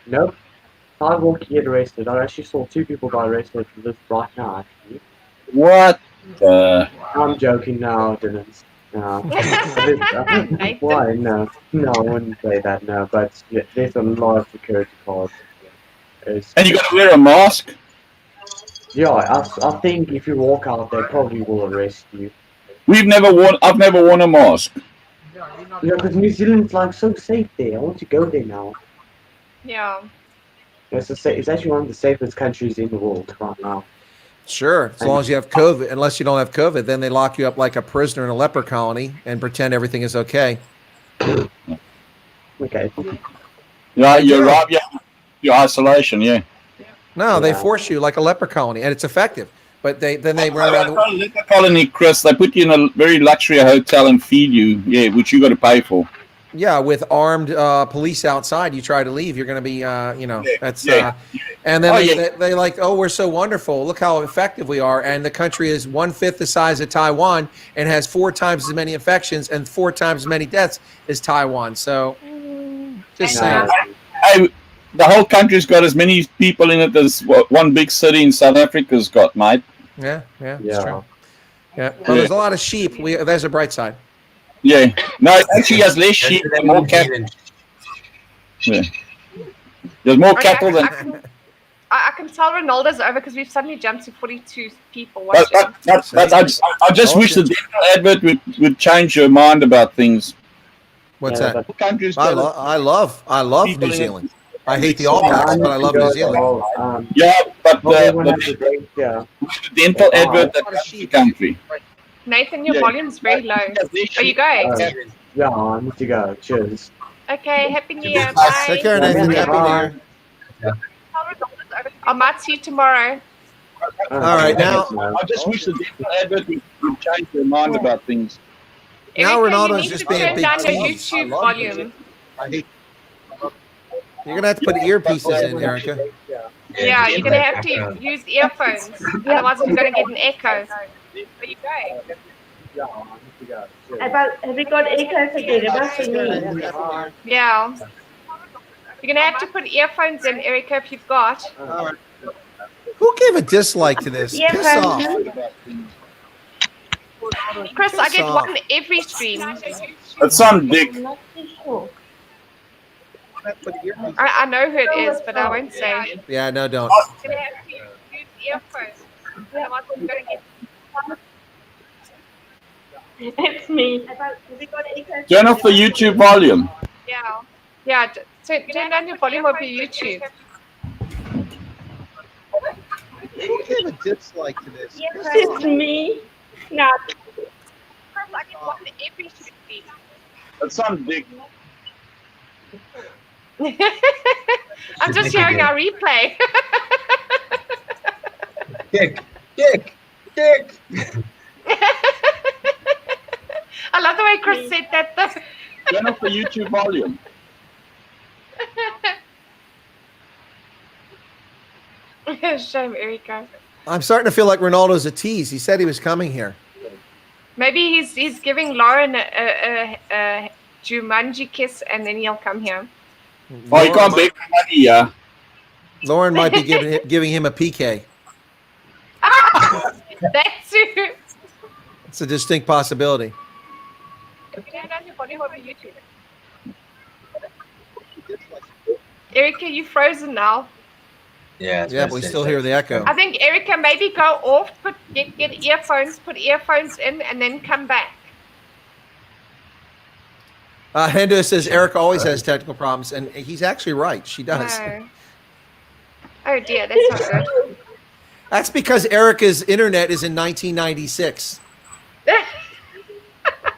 Nope. Sidewalk get arrested. I actually saw 2 people got arrested for this right now. Actually, What? I'm joking. No, I didn't. No. Why? No, I wouldn't say that. No, but there's a lot of security cars. And you got to wear a mask. Yeah, I think if you walk out, they probably will arrest you. I've never worn a mask. Yeah, because New Zealand's like so safe there. I want to go there now. Yeah. It's actually one of the safest countries in the world right now. Sure, as long as you have COVID. Unless you don't have COVID, then they lock you up like a prisoner in a leper colony and pretend everything is okay. Okay. Yeah, you're right. Yeah, your isolation. Yeah. No, they force you like a leper colony, and it's effective. But they run around. Leper colony, Chris. They put you in a very luxury hotel and feed you. Yeah, which you got to pay for. Yeah, with armed police outside, you try to leave, you're going to be, that's, and then they like, oh, we're so wonderful. Look how effective we are. And the country is 1/5 the size of Taiwan and has 4 times as many infections and 4 times as many deaths as Taiwan. So just saying. Hey, the whole country's got as many people in it as one big city in South Africa's got, mate. Yeah, it's true. Yeah, well, there's a lot of sheep. There's a bright side. Yeah. No, it actually has less sheep and more cattle. Yeah. There's more cattle than. I can tell Ronaldo's over because we've suddenly jumped to 42 people watching. I just wish the dental advert would change your mind about things. What's that? I love New Zealand. I hate the All Blacks, but I love New Zealand. But the dental advert that's the country. Nathan, your volume's very low. Are you going? Yeah, I need to go. Cheers. Okay, Happy New Year. Take care, Bye. Nathan. Happy New Year. I might see you tomorrow. All right, now I just wish the advert would change their mind about things. Now Erica, you Ronaldo's need just to being a turn big down your tease. YouTube volume. You're gonna have to put earpieces in, Erica. Yeah, you're gonna have to use earphones. Otherwise, it's gonna get an echo. Where are you going? Have we got echoes again? It must be me. Yeah. You're gonna have to put earphones in, Erica, if you've got. Who gave a dislike to this? Yeah, Piss off. Chris, I Piss get off. one every stream. That's some dick. I'm not too sure. I know who it is, but I won't say. Yeah, no, don't. You're gonna have to use earphones. Otherwise, it's gonna get. It's me. Have we got echoes? Turn off the YouTube volume. Yeah. Yeah. Turn down your volume of your YouTube. Who gave a dislike to this? It's me. No. Chris, I get one every stream. That's some dick. I'm just hearing our replay. Dick. I love the way Chris said that though. Turn off the YouTube volume. Shame, Erica. I'm starting to feel like Ronaldo's a tease. He said he was coming here. Maybe he's giving Lauren a Jumanji kiss and then he'll come here. Oh, you can't beg for money, yeah. Lauren might be giving him a PK. That's it. It's a distinct possibility. Erica, you frozen now. Yeah. Yeah, but we still hear the echo. I think Erica, maybe go off, get earphones, put earphones in, and then come back. Hendo says Erica always has technical problems, and he's actually right. She does. No. Oh dear, that's not good. That's because Erica's internet is in 1996.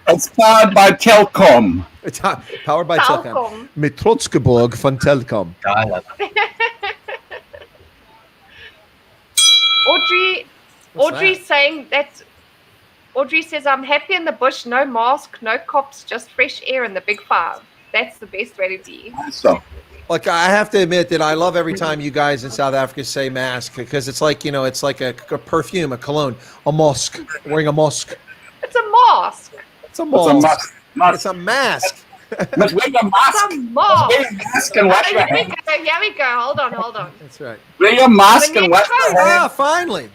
It's powered by Telkom. It's powered by Telkom. Telkom. Met Trotsgeborg van Telkom. Audrey's saying that. Audrey says, I'm happy in the bush, no mask, no cops, just fresh air in the big five. That's the best way to be. So, Look, I have to admit that I love every time you guys in South Africa say mask because it's like, it's like a perfume, a cologne, a mosque, wearing a mosque. It's a mask. It's a mask. It's a mask. It's a mask. Must wear your mask. It's a mask. Wear your mask and wash your hands. Here we go. Hold on. That's right. Wear your mask The and wash next your one. hands. Ah, finally.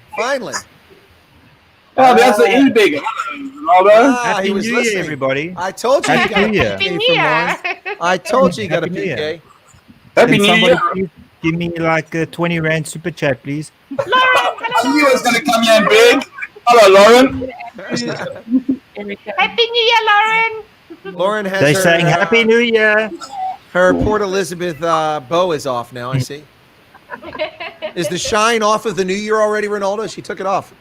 Oh, there's the e-big. Ronaldo. He Happy was New Year, listening. everybody. I told you you Happy got a New Year. Happy PK New from Year. Lauren. I told you you got a Happy New Year. PK. Happy Can New somebody Year. please give me like a 20 Rand super chat, please? I knew he was going to come here and big. Hello, Lauren. Happy New Year, Lauren. Lauren has They're her, saying Happy New Year. her Port Elizabeth bow is off now, I see. Is the shine off of the new year already, Ronaldo? She took it off.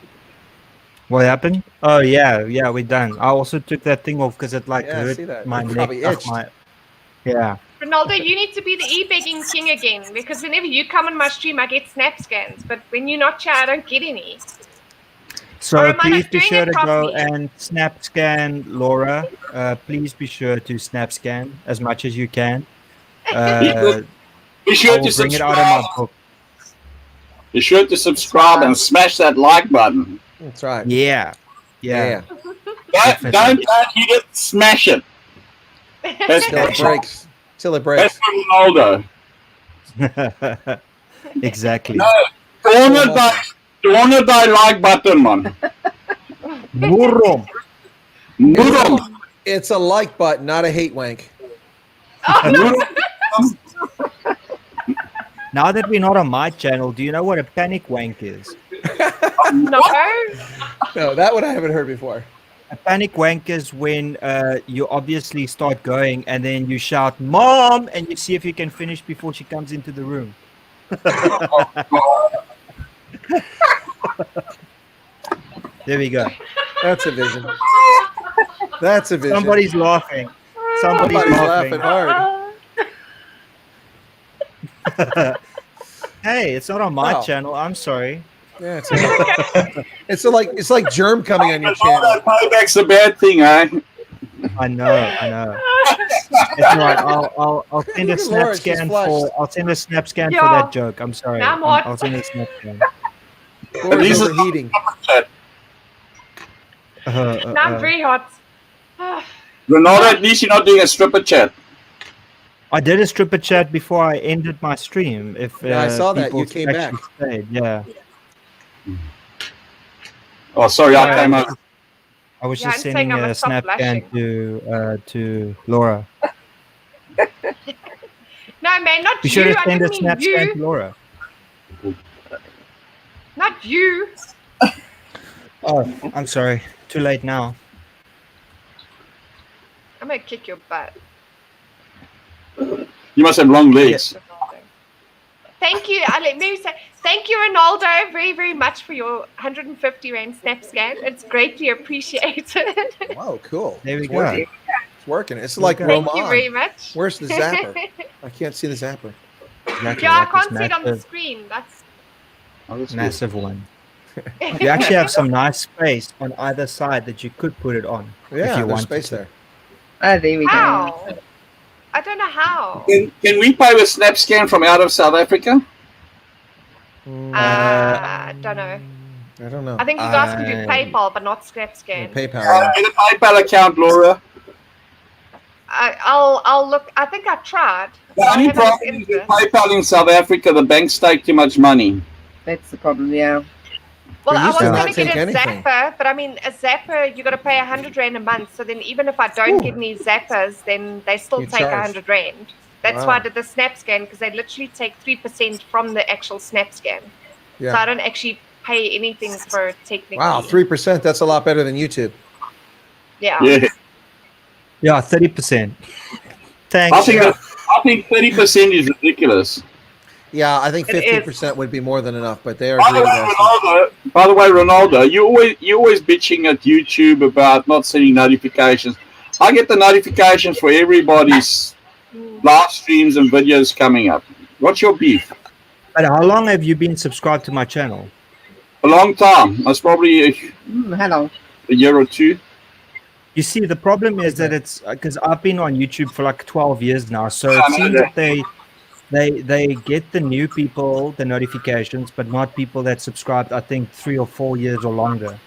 What happened? Oh, yeah, we're done. I also took that thing off because it Yeah, I hurt see that. my It neck. probably itched. Yeah. Ronaldo, you need to be the e-begging king again because whenever you come on my stream, I get snap scans. But when you're not here, I don't get any. Or So am I please not be doing sure it to go properly? and snap scan Laura. Please be sure to snap scan as much as you can. Be I sure will to bring it out of subscribe. my book. Be sure to subscribe and smash that like button. That's right. Yeah. Don't hit it, smash it. That's Till it breaks. Till it breaks. That's Ronaldo. Exactly. No, Toon die like button, man. Boerom. Boerom. It's a like button, not a hate wank. Now that we're not on my channel, do you know what a panic wank is? No. No, that one I haven't heard before. A panic wank is when you obviously start going and then you shout, Mom! And you see if you can finish before she comes into the room. There we go. That's a vision. That's a vision. Somebody's laughing. Somebody's Somebody's laughing. laughing hard. Hey, it's not on my Oh. channel. I'm sorry. Yeah, it's like germ coming on your channel. Payback's a bad thing, eh? I know. It's all right. I'll send a Look at snap Laura, she's scan flushed. for. I'll send a snap scan for Yeah. that joke. I'm sorry. Now I'm hot. I'll send a snap scan. Laura's These are- overheating. Now I'm very hot. Ronaldo, at least you're not doing a stripper chat. I did a stripper chat before I ended my stream. If Yeah, I saw that. You people came actually back. stayed, yeah. Oh, sorry, I came out. I was Yeah, just I'm saying sending I a must stop snap scan to Laura. No, man, not You you. should have I sent a didn't mean snap scan you. to Laura. Not you. Oh, I'm sorry. Too late now. I'm gonna kick your butt. You must have long legs. Thank you. Let me say thank you, Ronaldo, very, very much for your 150 Rand snap scan. It's greatly appreciated. Wow, cool. There we It's go. working. It's working. It's like go. Thank Roman. you very much. Where's the zapper? I can't see the zapper. Exactly, Yeah, I like this can't see it on the massive, screen. That's massive one. You actually have some nice space on either side that you could put it on. Yeah, if you there's want space to. there. Oh, there we go. how. I don't know how. Can we pay with snap scan from out of South Africa? I don't know. I don't know. I think you guys can do I- PayPal, but not snap scan. PayPal. Yeah. Get a PayPal account, Laura. I'll look. I think I tried. The I'll only have a look problem is into with it. PayPal in South Africa, the banks take too much money. That's the problem, yeah. Well, They I used was to going not to get take a anything. zapper, but I mean, a zapper, you got to pay 100 Rand a month. So then even if I don't get any zappers, then they still You take charge. 100 Rand. That's Wow. why I did the snap scan, because they literally take 3% from the actual snap scan. So I Yeah. don't actually pay anything for it technically. Wow, 3%. That's a lot better than YouTube. Yeah. Yeah, Yeah, 30%. I Thanks. think 30% is ridiculous. Yeah, I think It is. 50% would be more than enough, but they are By the, greedy way, bastards. Ronaldo, you always bitching at YouTube about not sending notifications. I get the notifications for everybody's live streams and videos coming up. What's your beef? But how long have you been subscribed to my channel? A long time. That's probably How long? a year or two. You see, the problem is that it's because I've been on YouTube for like 12 years now. So I it know seems that. that they get the new people the notifications, but not people that subscribed, I think, 3 or 4 years or longer.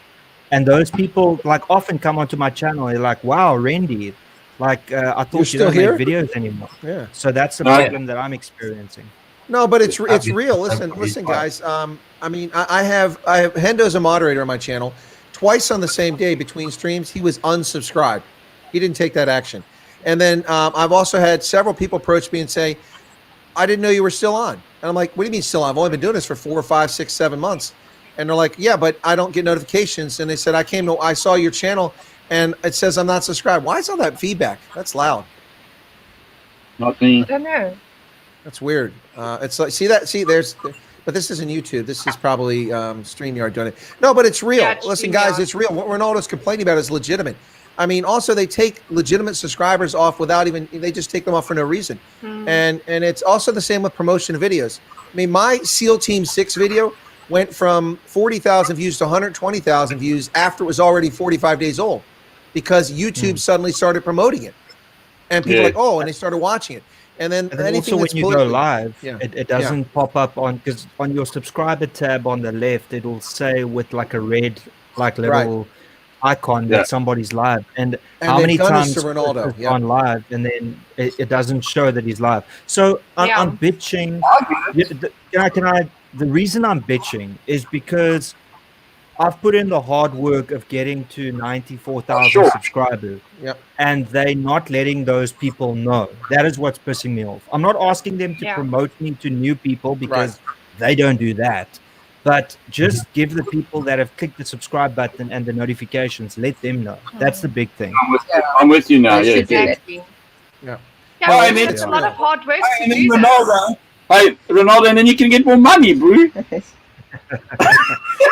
And those people like often come onto my channel. They're like, "Wow, Randy, like I You're thought you still don't here? make videos anymore." Yeah. So that's the Right. problem that I'm experiencing. No, but it's I've been- real. I've Listen, been listen, fine. guys. I mean, I have Hendo's a moderator on my channel. Twice on the same day between streams, he was unsubscribed. He didn't take that action. And then I've also had several people approach me and say, "I didn't know you were still on." And I'm like, "What do you mean still on? I've only been doing this for 4 or 5, 6, 7 months." And they're like, "Yeah, but I don't get notifications." And they said, I saw your channel and it says I'm not subscribed. Why is all that feedback? That's loud. Not me. I don't know. That's weird. It's like, but this isn't YouTube. This is probably StreamYard doing it. No, but it's real. Yeah, it's Listen, guys, StreamYard. it's real. What Ronaldo's complaining about is legitimate. I mean, also they take legitimate subscribers off without even, they just take them off for no reason. And it's also the same with promotion videos. I mean, my SEAL Team 6 video went from 40,000 views to 120,000 views after it was already 45 days old because YouTube suddenly started promoting it. And people Yeah. were like, oh, and they started watching it. And then And then anything also when that's you go politically- live, Yeah. it doesn't pop up on because on your subscriber tab on the left, it'll say with like a red like little icon Yeah. that somebody's live. And And how they've many done this times to Ronaldo, Chris is yeah. on live and then it doesn't show that he's live. So Yeah. I'm bitching. The reason I'm bitching is because I've put in the hard work of getting to 94,000 Sure. subscribers. Yep. And they not letting those people know. That is what's pissing me off. I'm not asking them to Yeah. promote me to new people because they don't do that. But just give the people that have clicked the subscribe button and the notifications, let them know. That's the big thing. I'm with you now. They Yeah. should do that. Exactly. Yeah. Yeah, Well, well, I mean, it's a lot of hard work to And then do this. Ronaldo. Hey, Ronaldo, and then you can get more money, bro.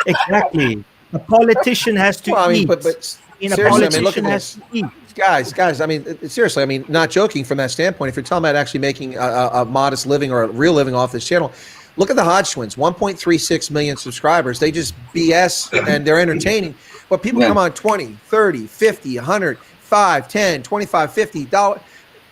Exactly. A politician has to Well, I mean, eat. but mean, a Seriously, I mean, look at politician has this. to eat. Guys, I mean, seriously, I mean, not joking from that standpoint. If you're talking about actually making a modest living or a real living off this channel, look at the Hodge twins, 1.36 million subscribers. They just BS and they're entertaining. But people come on 20, 30, 50, 100, 5, 10, 25, $50.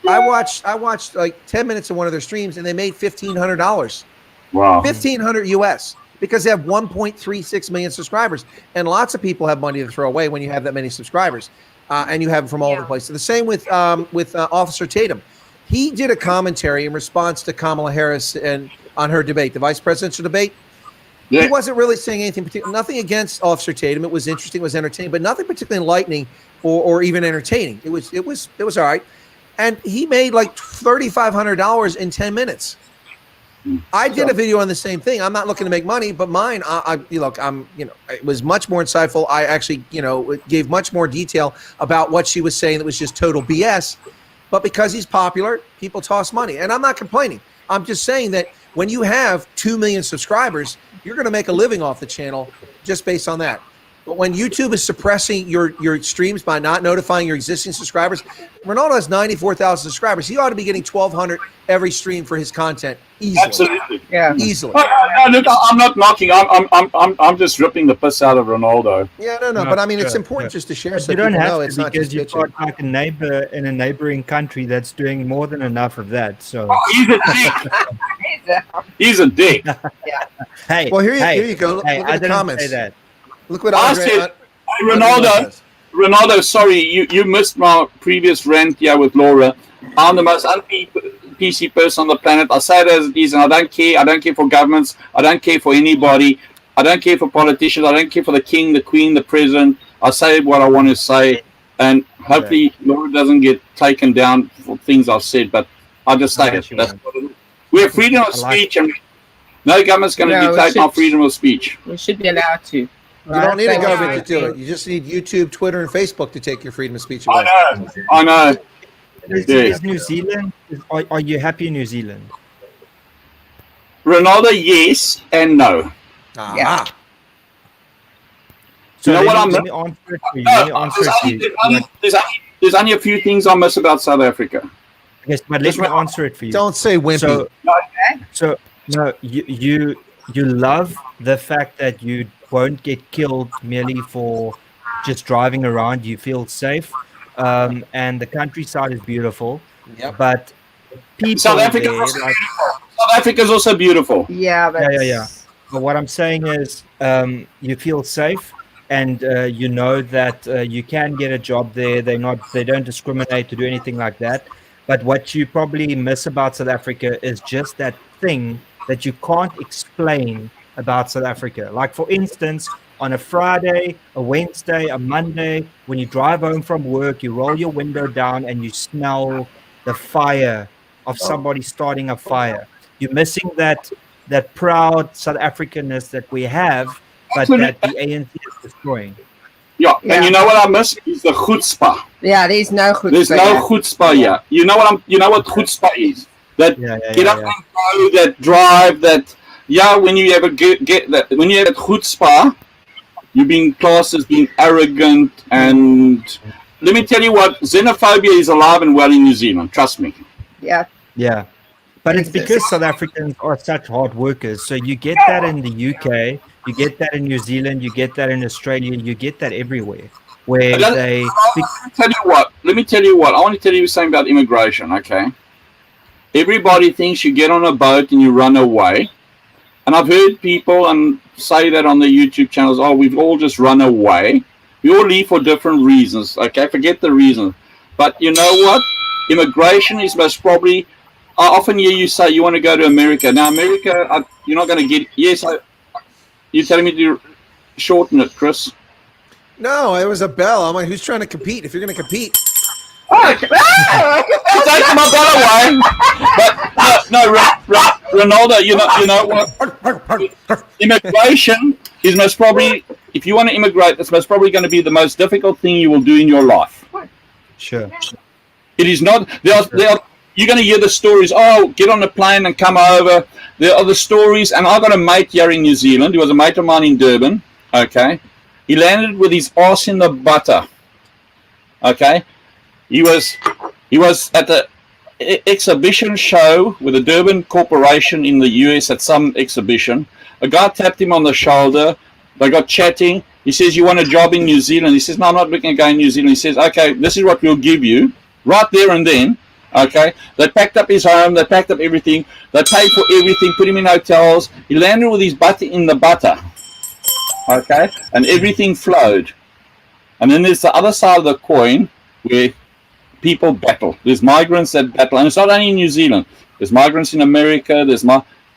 I watched like 10 minutes of one of their streams and they made $1,500. Wow. $1,500 US because they have 1.36 million subscribers. And lots of people have money to throw away when you have that many subscribers. And you have them from all over the place. So the same with Officer Tatum. He did a commentary in response to Kamala Harris and on her debate, the vice presidential debate. Yeah. He wasn't really saying anything particular, nothing against Officer Tatum. It was interesting, it was entertaining, but nothing particularly enlightening or even entertaining. It was all right. And he made like $3,500 in 10 minutes. I did a video on the same thing. I'm not looking to make money, but mine, it was much more insightful. I actually, gave much more detail about what she was saying that was just total BS. But because he's popular, people toss money. And I'm not complaining. I'm just saying that when you have 2 million subscribers, you're going to make a living off the channel just based on that. But when YouTube is suppressing your streams by not notifying your existing subscribers, Ronaldo has 94,000 subscribers. He ought to be getting 1,200 every stream for his content easily. Absolutely. Yeah. Easily. No, look, I'm not knocking. I'm just ripping the piss out of Ronaldo. Yeah, no. But I mean, it's important just to share so You don't people have know to it's not because just you've bitching. got like a neighbor in a neighboring country that's doing more than enough of that. So He's a dick. He's a dick. hey, Well, here hey, you go. Look hey, at I the didn't comments. say that. Look what I Andre, said, Andre says. Ronaldo, sorry, you missed my previous rant here with Laura. I'm the most un-PC person on the planet. I say it as it is, and I don't care. I don't care for governments. I don't care for anybody. I don't care for politicians. I don't care for the king, the queen, the president. I say what I want to say, and hopefully Laura doesn't get taken down for things I've said, but I just say it. That's what it is. We have freedom of speech, and no government's going to dictate our freedom of speech. We should be allowed to. You don't need a government to do it. You just need YouTube, Twitter, and Facebook to take your freedom of speech away. I know. Is New Zealand? Are you happy in New Zealand? Ronaldo, yes and no. Yeah. So You know what I'm- let me answer it for you. Let me answer it for you. There's only a few things I miss about South Africa. Yes, but let me answer it for you. Don't say wimpy. So no, you love the fact that you won't get killed merely for just driving around. You feel safe, and the countryside is beautiful. Yep. But people South Africa there, also like, South Africa's also beautiful. Yeah, but yeah. But what I'm saying is, you feel safe, and you know that you can get a job there. They don't discriminate to do anything like that. But what you probably miss about South Africa is just that thing that you can't explain about South Africa. Like, for instance, on a Friday, a Wednesday, a Monday, when you drive home from work, you roll your window down and you smell the fire of somebody starting a fire. You're missing that proud South Africanness that we have, but that the ANC is destroying. Yeah, and you know what I miss is the chutzpah. yeah, there's no chutzpah. There's no chutzpah here. You know what chutzpah is? That get up and go, that drive, that when you ever get that, when you have that chutzpah, you're being classed as being arrogant. And let me tell you what, xenophobia is alive and well in New Zealand. Trust me. Yeah. Yeah. But it's because South Africans are such hard workers. So you get that in the UK, you get that in New Zealand, you get that in Australia, you get that everywhere. Where Let me tell you what. I want to tell you something about immigration, okay? Everybody thinks you get on a boat and you run away. And I've heard people say that on the YouTube channels, we've all just run away. We all leave for different reasons, okay? Forget the reason. But you know what? Immigration is most probably... I often hear you say you want to go to America. Now, America, you're not going to get... Yes, you're telling me to shorten it, Chris? No, it was a bell. I'm like, who's trying to compete? If you're going to compete... Take my bell away. But Ronaldo, you know what? Immigration is most probably, if you want to immigrate, that's most probably going to be the most difficult thing you will do in your life. Sure. It is not. You're going to hear the stories. Get on a plane and come over. There are the stories, and I got a mate here in New Zealand. He was a mate of mine in Durban. Okay, he landed with his arse in the butter. Okay, he was at the exhibition show with the Durban Corporation in the US at some exhibition. A guy tapped him on the shoulder. They got chatting. He says, "You want a job in New Zealand?" He says, "No, I'm not looking at going to New Zealand." He says, "Okay, this is what we'll give you." Right there and then, okay, they packed up his home, they packed up everything, they paid for everything, put him in hotels. He landed with his butt in the butter, okay, and everything flowed. And then there's the other side of the coin where people battle. There's migrants that battle, and it's not only in New Zealand. There's migrants in America.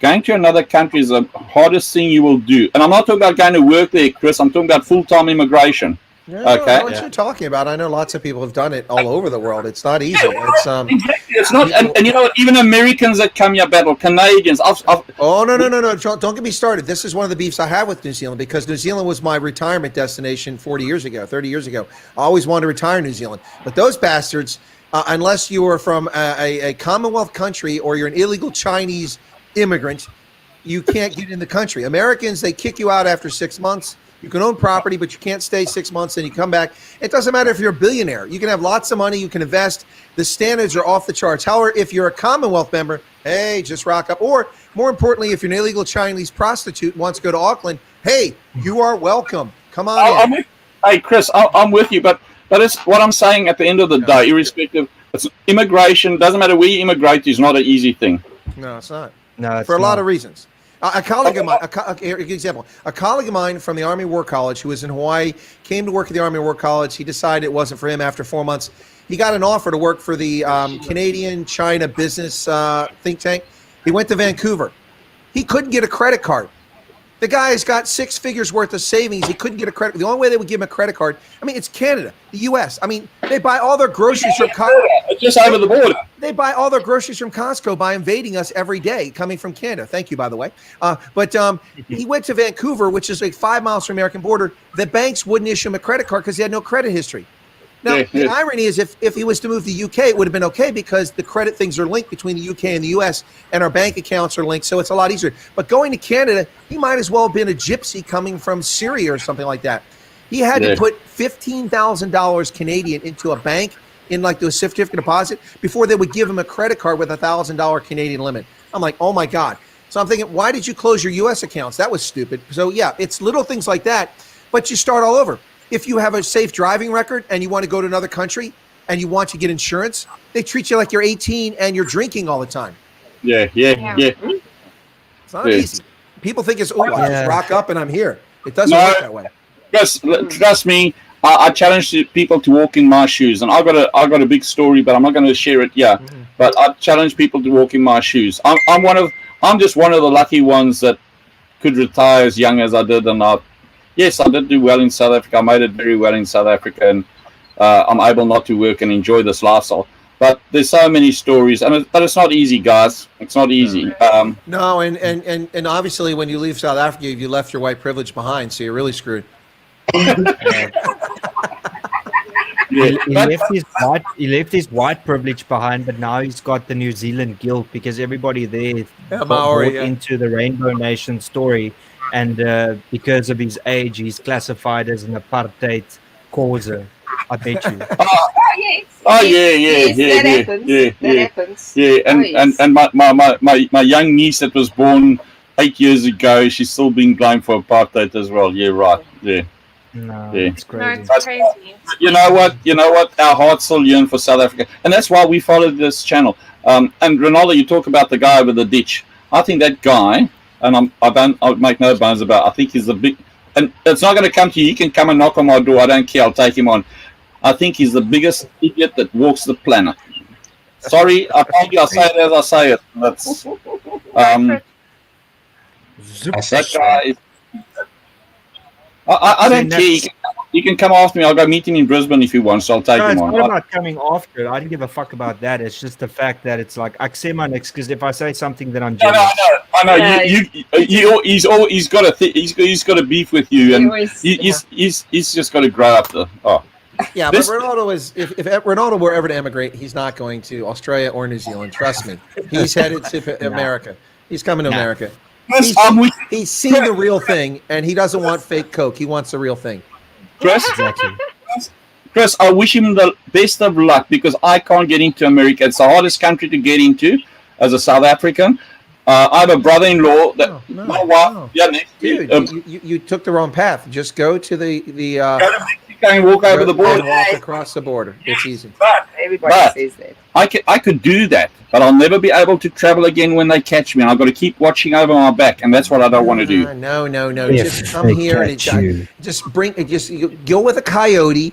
Going to another country is the hardest thing you will do. And I'm not talking about going to work there, Chris. I'm talking about full-time immigration. No, Okay. I know what you're talking about. I know lots of people have done it all over the world. It's not easy. It's Exactly. It's not, and you know what? Even Americans that come here battle, Canadians. Oh no! Don't get me started. This is one of the beefs I have with New Zealand because New Zealand was my retirement destination 40 years ago, 30 years ago. I always wanted to retire in New Zealand, but those bastards, unless you are from a Commonwealth country or you're an illegal Chinese immigrant, you can't get in the country. Americans, they kick you out after 6 months. You can own property, but you can't stay 6 months and you come back. It doesn't matter if you're a billionaire. You can have lots of money. You can invest. The standards are off the charts. However, if you're a Commonwealth member, hey, just rock up. Or more importantly, if you're an illegal Chinese prostitute and wants to go to Auckland, hey, you are welcome. Come on in. Hey, Chris, I'm with you, but it's what I'm saying at the end of the day, irrespective. It's immigration. Doesn't matter where you immigrate, is not an easy thing. No, it's not. No, it's For a lot not. of reasons. A colleague of mine, example, a colleague of mine from the Army War College who was in Hawaii came to work at the Army War College. He decided it wasn't for him after 4 months. He got an offer to work for the Canadian-China business think tank. He went to Vancouver. He couldn't get a credit card. The guy's got 6 figures worth of savings. He couldn't get a credit. The only way they would give him a credit card, I mean, it's Canada, the U.S. I mean, they buy all their groceries from Costco. It's just over the border. They buy all their groceries from Costco by invading us every day, coming from Canada. Thank you, by the way. But he went to Vancouver, which is like 5 miles from the American border. The banks wouldn't issue him a credit card because he had no credit history. Now, the irony is if he was to move to the UK, it would have been okay because the credit things are linked between the UK and the US, and our bank accounts are linked, so it's a lot easier. But going to Canada, he might as well have been a gypsy coming from Syria or something like that. He had to put $15,000 Canadian into a bank in like the certificate deposit before they would give him a credit card with $1,000 Canadian limit. I'm like, oh my God. So I'm thinking, why did you close your US accounts? That was stupid. So yeah, it's little things like that, but you start all over. If you have a safe driving record and you want to go to another country and you want to get insurance, they treat you like you're 18 and you're drinking all the time. Yeah. It's not easy. People think it's, I just rock up and I'm here. It doesn't work that way. Trust me, I challenge people to walk in my shoes, and I got a big story, but I'm not going to share it. Yeah, but I challenge people to walk in my shoes. I'm just one of the lucky ones that could retire as young as I did, and yes, I did do well in South Africa. I made it very well in South Africa, and I'm able not to work and enjoy this lifestyle. But there's so many stories, but it's not easy, guys. It's not easy. No, and obviously when you leave South Africa, you left your white privilege behind, so you're really screwed. He left his white privilege behind, but now he's got the New Zealand guilt because everybody there bought into the Rainbow Nation story. And because of his age, he's classified as an apartheid causer. I bet you. That happens. And my young niece that was born 8 years ago, she's still being blamed for apartheid as well. Yeah, right. Yeah. No, it's crazy. No, it's crazy. You know what? Our hearts still yearn for South Africa, and that's why we followed this channel. And Ronaldo, you talk about the guy over the ditch. I think that guy. And I'll make no bones about it. I think he's the big, and it's not going to come to you. He can come and knock on my door. I don't care. I'll take him on. I think he's the biggest idiot that walks the planet. Sorry, I told you. I say it as I say it. That's that guy. I don't care. You can come after me. I'll go meet him in Brisbane if he wants. So I'll take him on. It's not about coming after it. I don't give a fuck about that. It's just the fact that it's like accept my next, because if I say something, then I'm jealous. I know. He's got a beef with you, and he's just got to grow up. Yeah, but Ronaldo is. If Ronaldo were ever to emigrate, he's not going to Australia or New Zealand. Trust me. He's headed to America. He's coming to America. He's seen the real thing, and he doesn't want fake Coke. He wants the real thing. Chris, Chris, I wish him the best of luck because I can't get into America. It's the hardest country to get into as a South African. I have a brother-in-law that my wife. Yeah, next Dude, you took the wrong path. Just go to the go to Mexico and walk over the border. And walk across the border. It's easy. Everybody says that. I could do that, but I'll never be able to travel again when they catch me. And I've got to keep watching over my back, and that's what I don't want to do. No. If Just come they here and catch you. you go with a coyote,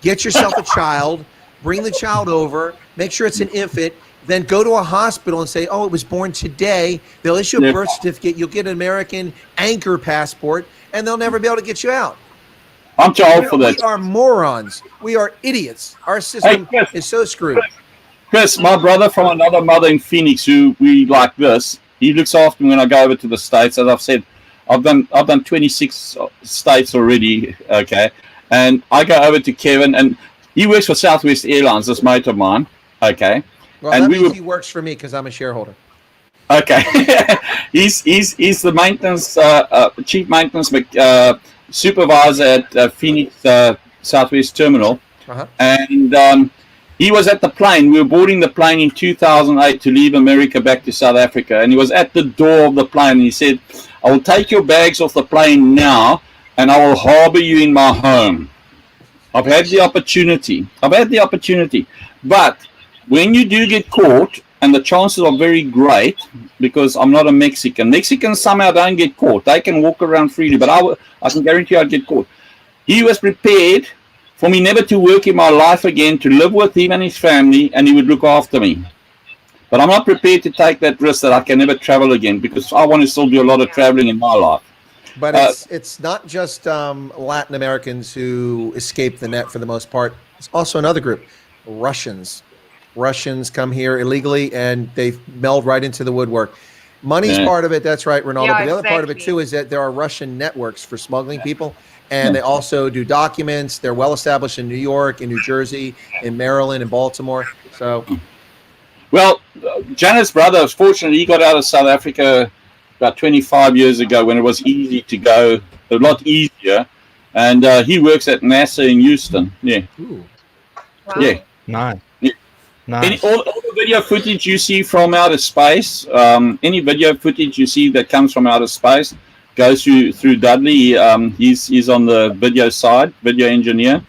get yourself a child, bring the child over, make sure it's an infant, then go to a hospital and say, oh, it was born today. They'll issue a birth certificate. You'll get an American anchor passport, and they'll never be able to get you out. I'm too old for that. We are morons. We are idiots. Our system is so screwed. Chris, my brother from another mother in Phoenix, who we like this, he looks after me when I go over to the States. As I've said, I've done 26 states already, okay? And I go over to Kevin, and he works for Southwest Airlines, this mate of mine, okay? Well, and that means he works for me because I'm a shareholder. Okay. he's the maintenance, chief maintenance supervisor at Phoenix Southwest Terminal. And he was at the plane. We were boarding the plane in 2008 to leave America back to South Africa. And he was at the door of the plane. And he said, I will take your bags off the plane now, and I will harbor you in my home. I've had the opportunity. But when you do get caught, and the chances are very great because I'm not a Mexican. Mexicans somehow don't get caught. They can walk around freely, but I can guarantee you I'd get caught. He was prepared for me never to work in my life again, to live with him and his family, and he would look after me. But I'm not prepared to take that risk that I can never travel again because I want to still do a lot of traveling in my life. But it's not just Latin Americans who escape the net for the most part. It's also another group, Russians. Russians come here illegally and they meld right into the woodwork. Money's part of it. That's right, Ronaldo. Yeah, but the other part of it too is that there are Russian networks for smuggling people, and they also do documents. They're well established in New York, in New Jersey, in Maryland, in Baltimore. So, well, Janet's brother, fortunately, he got out of South Africa about 25 years ago when it was easy to go, a lot easier, and he works at NASA in Houston. Yeah. Ooh. Wow. Yeah. Nice. Yeah. Nice. All the video footage you see from outer space, any video footage you see that comes from outer space goes through Dudley. He's on the video side, video engineer,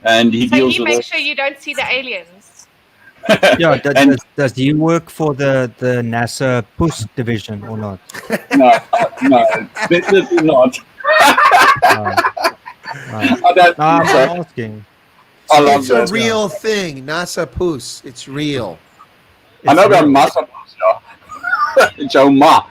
and he So deals he with makes sure you don't see the aliens. Yeah, does he work for the NASA PUS division or not? No, definitely not. I don't I'm think so. asking. I love it's that. a real thing. NASA PUS. It's real. I know about real. Masa Joe Ma.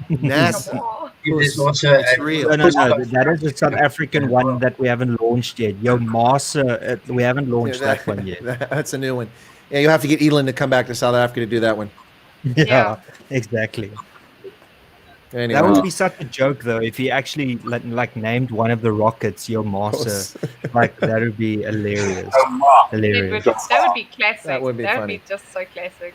NASA. There's also It's real. No, that is a South African one that we haven't launched yet. Yo, Masa, we haven't launched that one yet. That's a new one. Yeah, you'll have to get Elon to come back to South Africa to do that one. Yeah, exactly. Anyway. That would be such a joke, though, if he actually like named one of the rockets Yo Masa. Like that would be hilarious. Hilarious. That would be classic. That would be funny. Just so classic.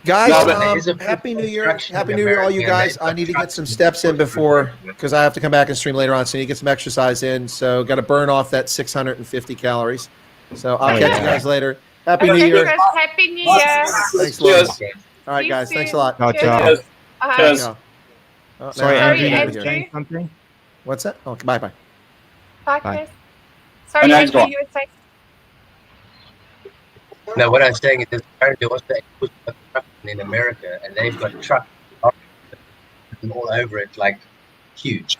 Guys, No, but Happy New Year. Happy New Year, all you guys. I need to get some steps in before, because I have to come back and stream later on, so I need to get some exercise in. So got to burn off that 650 calories. So I'll catch you guys later. Happy New Okay, Year. Chris, Happy New Year. Thanks, Laura. Cheers. All right, See you guys. Thanks a soon. lot. Ciao, Cheers. ciao. Cheers. Cheers. Oh, now Sorry, I'm Andrew, getting you out were of here. saying something? What's that? Okay, bye. Bye, Bye. Chris. Sorry, And Andrew, Angela. you were saying. Now, what I'm saying is there's apparently also a push truck in America, and they've got trucks all over it, like huge.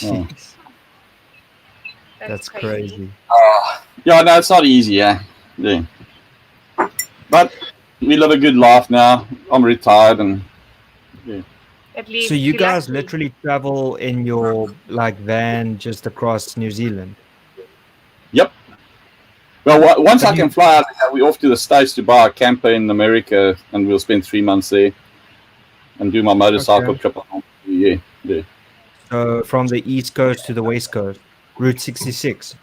Oh. That's crazy. Yeah, no, it's not easy, yeah. But we live a good life now. I'm retired and At least So you guys lucky. literally travel in your like van just across New Zealand? yep. Well, once I can fly out, we're off to the States to buy a camper in America, and we'll spend 3 months there and do my motorcycle Okay. trip along. Yeah. So from the East Coast to the West Coast, Route 66.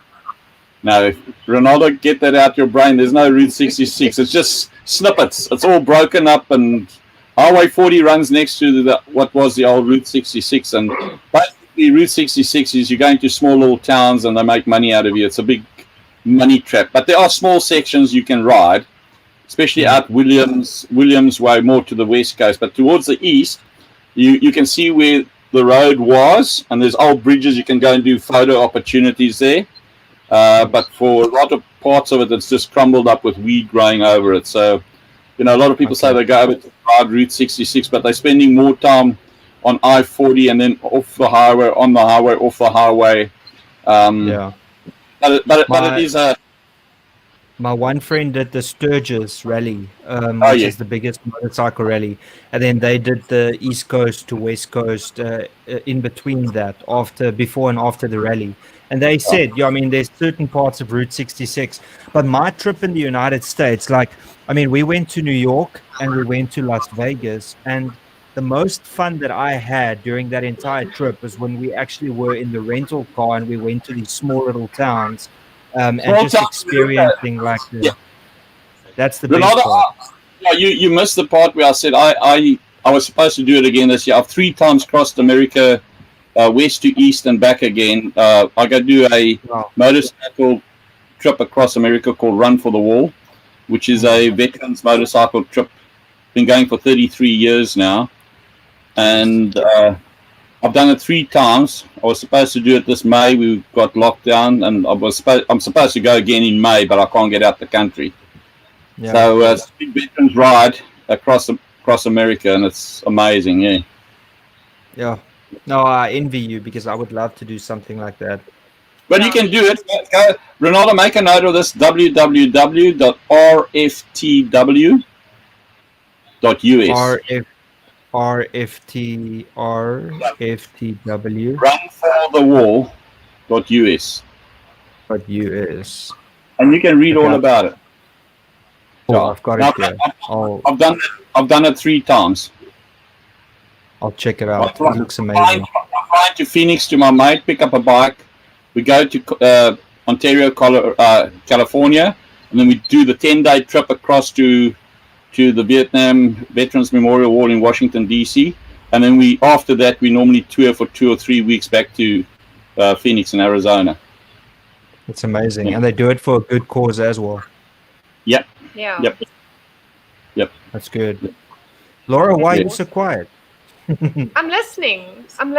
Now, Ronaldo, get that out your brain. There's no Route 66. It's just snippets. It's all broken up, and Highway 40 runs next to what was the old Route 66, and basically basically Route 66 is you're going to small little towns and they make money out of you. It's a big money trap. But there are small sections you can ride, especially out Williams Way, more to the west coast. But towards the east, you can see where the road was, and there's old bridges. You can go and do photo opportunities there. But for a lot of parts of it, it's just crumbled up with weed growing over it. So, a lot of people say they go over to ride Route 66, but they're spending more time on I-40 and then off the highway, on the highway, off the highway. But it is a... My one friend did the Sturgis rally, which is the biggest motorcycle rally, and then they did the East Coast to West Coast in between that, before and after the rally. And they said, there's certain parts of Route 66, but my trip in the United States, we went to New York and we went to Las Vegas, and the most fun that I had during that entire trip was when we actually were in the rental car and we went to these small little towns. And just experiencing that's the best part. You missed the part where I said I was supposed to do it again this year. I've 3 times crossed America, west to east and back again. I got to do a motorcycle trip across America called Run for the Wall, which is a veterans motorcycle trip. Been going for 33 years now, and I've done it 3 times. I was supposed to do it this May. We got locked down, and I'm supposed to go again in May, but I can't get out the country. Yeah. So it's a big veterans ride across America, and it's amazing. Yeah. Yeah. No, I envy you because I would love to do something like that. But you can do it. Go, Ronaldo, make a note of this: www.rftw.us. RFTW. Runforthewall.us. .us. And you can read all about it. Oh, I've got it here. I've done it 3 times. I'll check it out. It looks amazing. I'm flying to Phoenix to my mate, pick up a bike. We go to Ontario, California, and then we do the 10-day trip across to the Vietnam Veterans Memorial Wall in Washington, D.C. And then after that, we normally tour for 2 or 3 weeks back to Phoenix in Arizona. It's amazing. Yeah. And they do it for a good cause as well. Yep. Yeah. Yep. That's good. Laura, why are you so quiet? I'm listening. I'm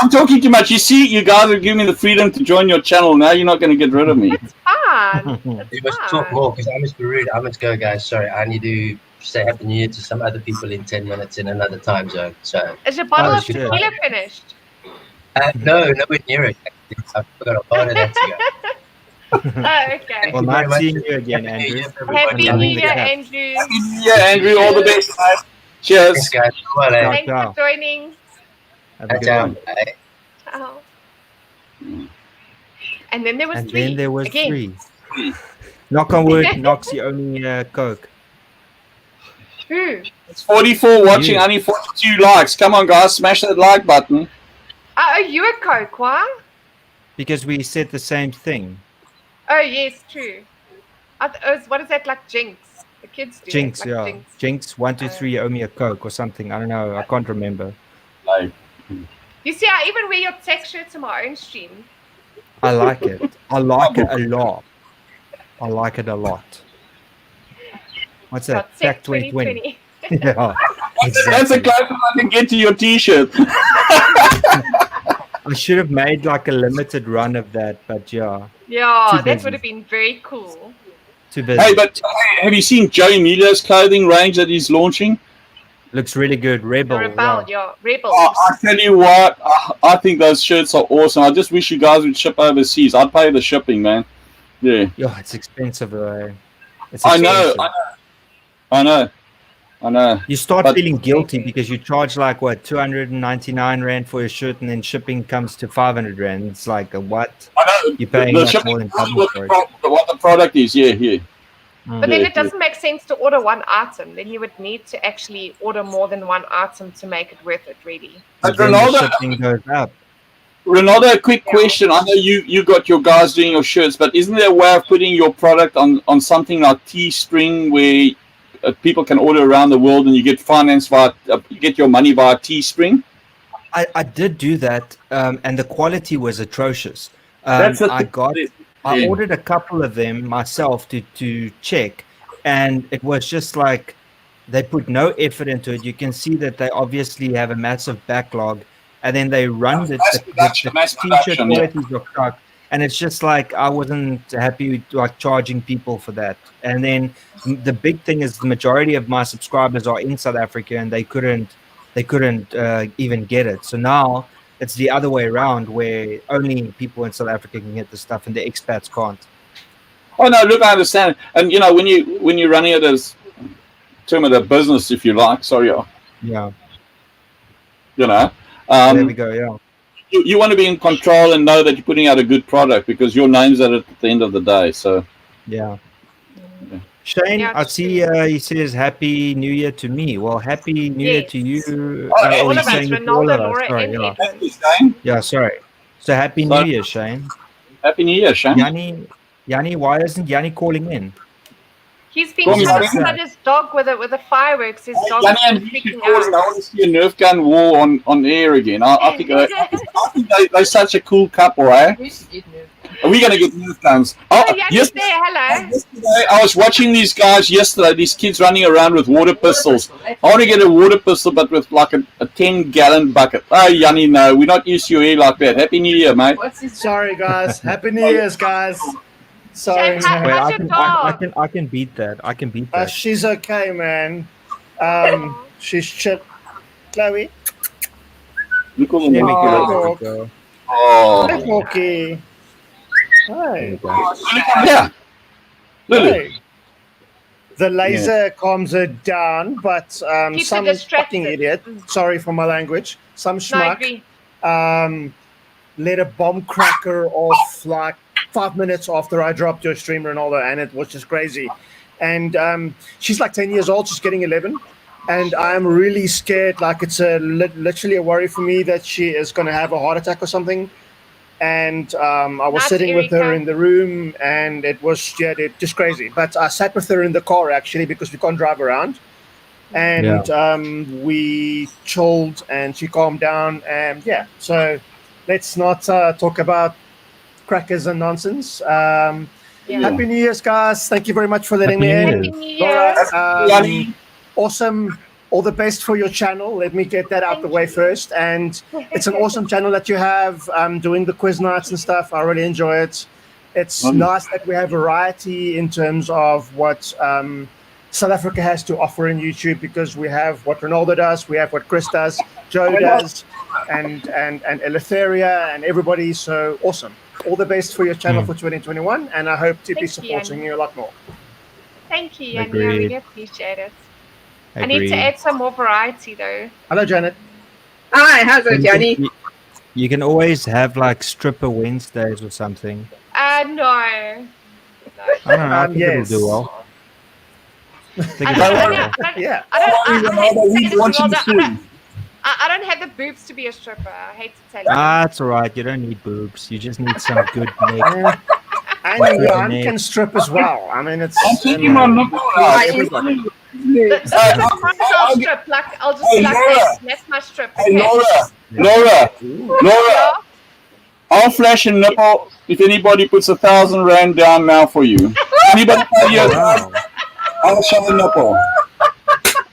talking too much. You see, you guys are giving me the freedom to join your channel. Now you're not going to get rid of me. It's fun. You must talk more because I must be rude. I must go, guys. Sorry, I need to say Happy New Year to some other people in 10 minutes in another time zone. So is your bottle of tequila finished? No, nowhere near it. I've got a bottle of that to go. Okay. Well, nice seeing you again, Andrew. Happy New Year, Andrew. Happy New Year, Andrew. All the best, guys. Cheers. Thanks, guys. Thanks for joining. Have a good one. Ciao. And then there was and 3. Then there was again. 3. Knock on wood, Noxie only Coke. Who? It's 44 watching, only 42 likes. Come on, guys, smash that like button. Are you a Coke? Why? Because we said the same thing. Oh, yes, true. What is that, like Jinx? The kids do. Jinx, like yeah. Jinx, 1, 2, 3, owe me a Coke or something. I don't know. I can't remember. You see, I even wear your tech shirt to my own stream. I like it. I like it a lot. I like it a lot. What's that? Tech 2020. Yeah, exactly. That's a close I can get to your T-shirt. I should have made like a limited run of that, but yeah. Yeah, that would have been very cool. Too busy. Hey, but have you seen Joe Emilio's clothing range that he's launching? Looks really good. Rebel. Rebel. Oh, I tell you what, I think those shirts are awesome. I just wish you guys would ship overseas. I'd pay the shipping, man. Yeah. Yeah, it's expensive though. It's expensive. I know. You start feeling guilty because you charge like what 299 rand for a shirt, and then shipping comes to 500 rand. It's like what? I know. You're paying much more than double for it. What the product is, yeah. But then it doesn't make sense to order one item. Then you would need to actually order more than one item to make it worth it, really. But shipping goes up. Ronaldo, a quick question. I know you got your guys doing your shirts, but isn't there a way of putting your product on something like Teespring where people can order around the world and you get financed you get your money via Teespring? I did do that, and the quality was atrocious. That's the I thing. I ordered a couple of them myself to check, and it was just like they put no effort into it. You can see that they obviously have a massive backlog, and then they run the Mass t-shirt production, yeah. qualities of truck, and it's just like I wasn't happy with like charging people for that. And then the big thing is the majority of my subscribers are in South Africa, and they couldn't even get it. So now it's the other way around, where only people in South Africa can get the stuff, and the expats can't. Oh no, look, I understand. And when you're running it as term of the business, if you like, sorry, Yeah. There we go. Yeah. You want to be in control and know that you're putting out a good product because your name's at it at the end of the day. So yeah. Shane, I see he says Happy New Year to me. Well, Happy New Year to you. All of us, saying it to all Ronaldo, of us. Laura, Sorry, and yeah. Edwin. Yeah, sorry. So Happy New Year, Shane. Happy New Year, Shane. Yanni, why isn't Yanni calling in? He's been trying to flood his dog with the fireworks. His dog is freaking I want to see a Nerf gun war on air again. I think they're such a cool couple, eh? Are we going to get Nerf guns? Yesterday, hello. Yesterday, I was watching these guys yesterday, these kids running around with water pistols. I want to get a water pistol, but with like a 10-gallon bucket. Oh, Yanni, no, we're not used to your hair like that. Happy New Year, mate. Sorry, guys. Happy New Year's, guys. Sorry. Wait, I can beat that. I can beat that. She's okay, man. She's chill. Chloe. Look at the Hey, Porky. Hi. Yeah. Hey. The laser calms her down, but some fucking idiot, sorry for my language, some schmuck let a bomb cracker off like 5 minutes after I dropped your stream, Ronaldo, and it was just crazy. And she's like 10 years old, she's getting 11, and I'm really scared. Like it's literally a worry for me that she is going to have a heart attack or something. And I was sitting with her in the room, and it was just crazy. But I sat with her in the car actually because we can't drive around, and we chilled, and she calmed down, and so let's not talk about crackers and nonsense. Happy New Year's, guys. Thank you very much for letting me in. Happy New Year. Laura, awesome. All the best for your channel. Let me get that out the way first. And it's an awesome channel that you have, doing the quiz nights and stuff. I really enjoy it. It's nice that we have variety in terms of what South Africa has to offer in YouTube, because we have what Ronaldo does, we have what Chris does, Joe does, and Eleutheria and everybody. So awesome. All the best for your channel for 2021, and I hope to be supporting you a lot more. Thank you, Yanni. I really appreciate it. I need to add some more variety, though. Hello, Janet. Hi, how's it, Yanni? You can always have like stripper Wednesdays or something. No. I don't know. I think it'll do well. I don't have the boobs to be a stripper. I hate to tell you. That's all right. You don't need boobs. You just need some good neck. And Jan can strip as well. I mean, it's. I'm thinking my knuckle out. I'll strip. I'll just like that. That's my strip. Hey, Laura. I'll flash a nipple if anybody puts 1,000 rand down now for you. Anybody pay you? I'll show a nipple.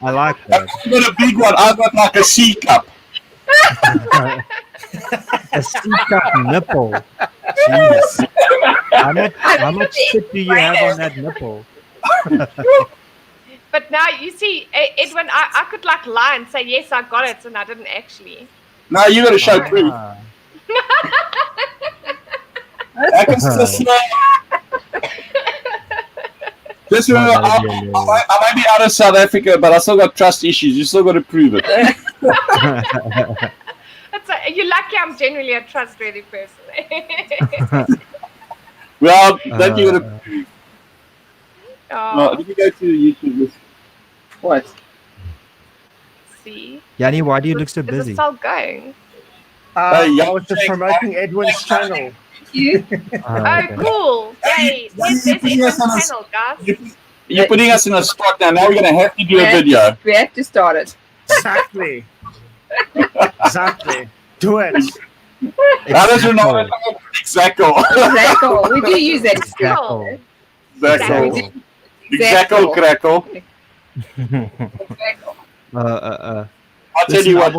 I like that. I've got a big one. I've got like a C cup. A C cup nipple. Jeez. How much shit do you have on that nipple? But now you see, Edwin, I could like lie and say yes, I got it, and I didn't actually. No, you got to show proof. I can just Just remember, I might be out of South Africa, but I still got trust issues. You still got to prove it. You're lucky I'm generally a trustworthy person. Well, that you got to prove. Oh. Let me go to YouTube. What? See? Yanni, why do you look so Is busy? it still going? I was just promoting Edwin's channel. Okay. Oh, cool. Yay. There's Edwin's channel, guys. You're putting us in a spot now. Now we're going to have to do a video. We have to start it. Exactly. Exactly. Do it. That is Ronaldo. Exactly. Exactly. We do use that still. Exactly. Exactly. Crackle. I'll tell Listen, you what.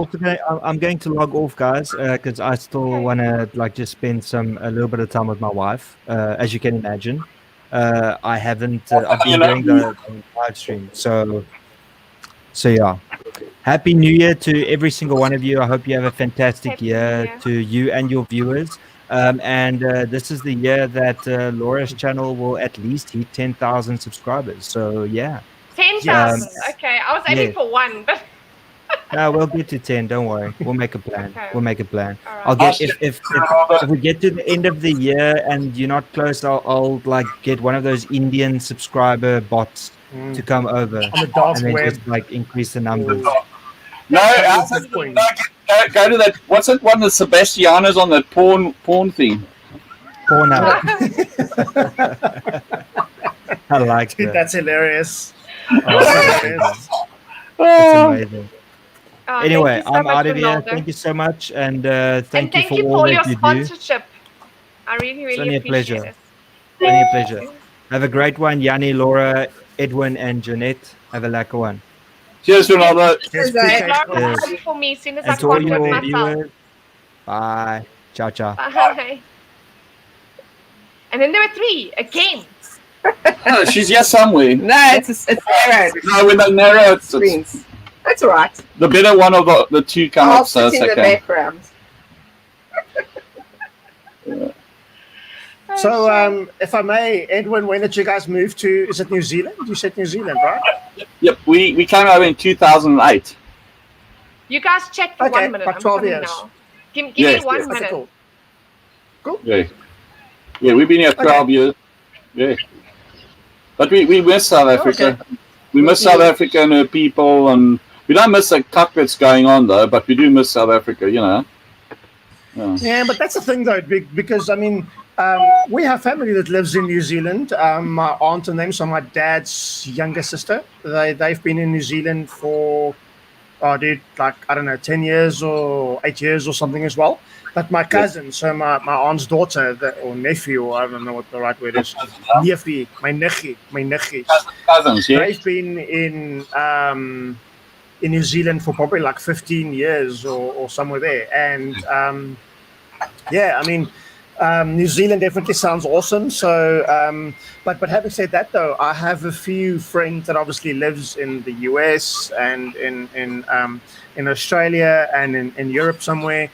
I'm going to log off, guys, because I still want to just spend a little bit of time with my wife. As you can imagine, I haven't. I've been doing the live stream, so yeah. Happy New Year to every single one of you. I hope you have a fantastic year to you and your viewers. And this is the year that Laura's channel will at least hit 10,000 subscribers. So yeah. 10,000. Okay, I was aiming for 1, but. No, we'll get to 10. Don't worry. We'll make a plan. Okay. We'll make a plan. All I'll right. get if we get to the end of the year and you're not close, I'll get one of those Indian subscriber bots to come over On the dark and then web. just increase the numbers. No, go to that. What's that one that Sebastiana's on, that porn thing? Porn out. I like Dude, that. that's hilarious. That's hilarious. amazing. Anyway, thank you so I'm much, out of here. Ronaldo. Thank you so much, and And thank you thank for you all for your that you do. sponsorship. I really, It's really only a appreciate pleasure. it. Only a pleasure. Have a great one, Yanni, Laura, Edwin, and Jeanette. Have a lekker one. Cheers, Ronaldo. Cheers, Laura, come for me as soon as I And to all can't with your myself. viewers, bye. Ciao, ciao. Bye. And then there were 3 again. Oh, she's here somewhere. No, it's narrowed. No, when they narrow it, Screens. That's all right. the better one of the two come I'll up, so sit it's in the okay. background. So, if I may, Edwin, when did you guys move to? Is it New Zealand? You said New Zealand, right? Yep, we came over in 2008. You guys chat for Okay, 1 minute. about I'm 12 coming years. now. Give Yes, me 1 yes. Okay, minute. cool. Yeah, we've been here 12 years. Yeah, but we miss South Africa. Okay. We miss South Africa and her people, and we don't miss the cuck that's going on though. But we do miss South Africa, you know. Yeah. Yeah, but that's the thing though, because I mean, we have family that lives in New Zealand. My aunt and them, so my dad's younger sister, they've been in New Zealand for, I don't know, 10 years or 8 years or something as well. But my cousin, so my aunt's daughter, or nephew, or I don't know what the right word is, nephew, my nechi. Cousins, yeah. They've been in New Zealand for probably 15 years or somewhere there. And yeah, I mean, New Zealand definitely sounds awesome. So, but having said that, though, I have a few friends that obviously lives in the US and in Australia and in Europe somewhere.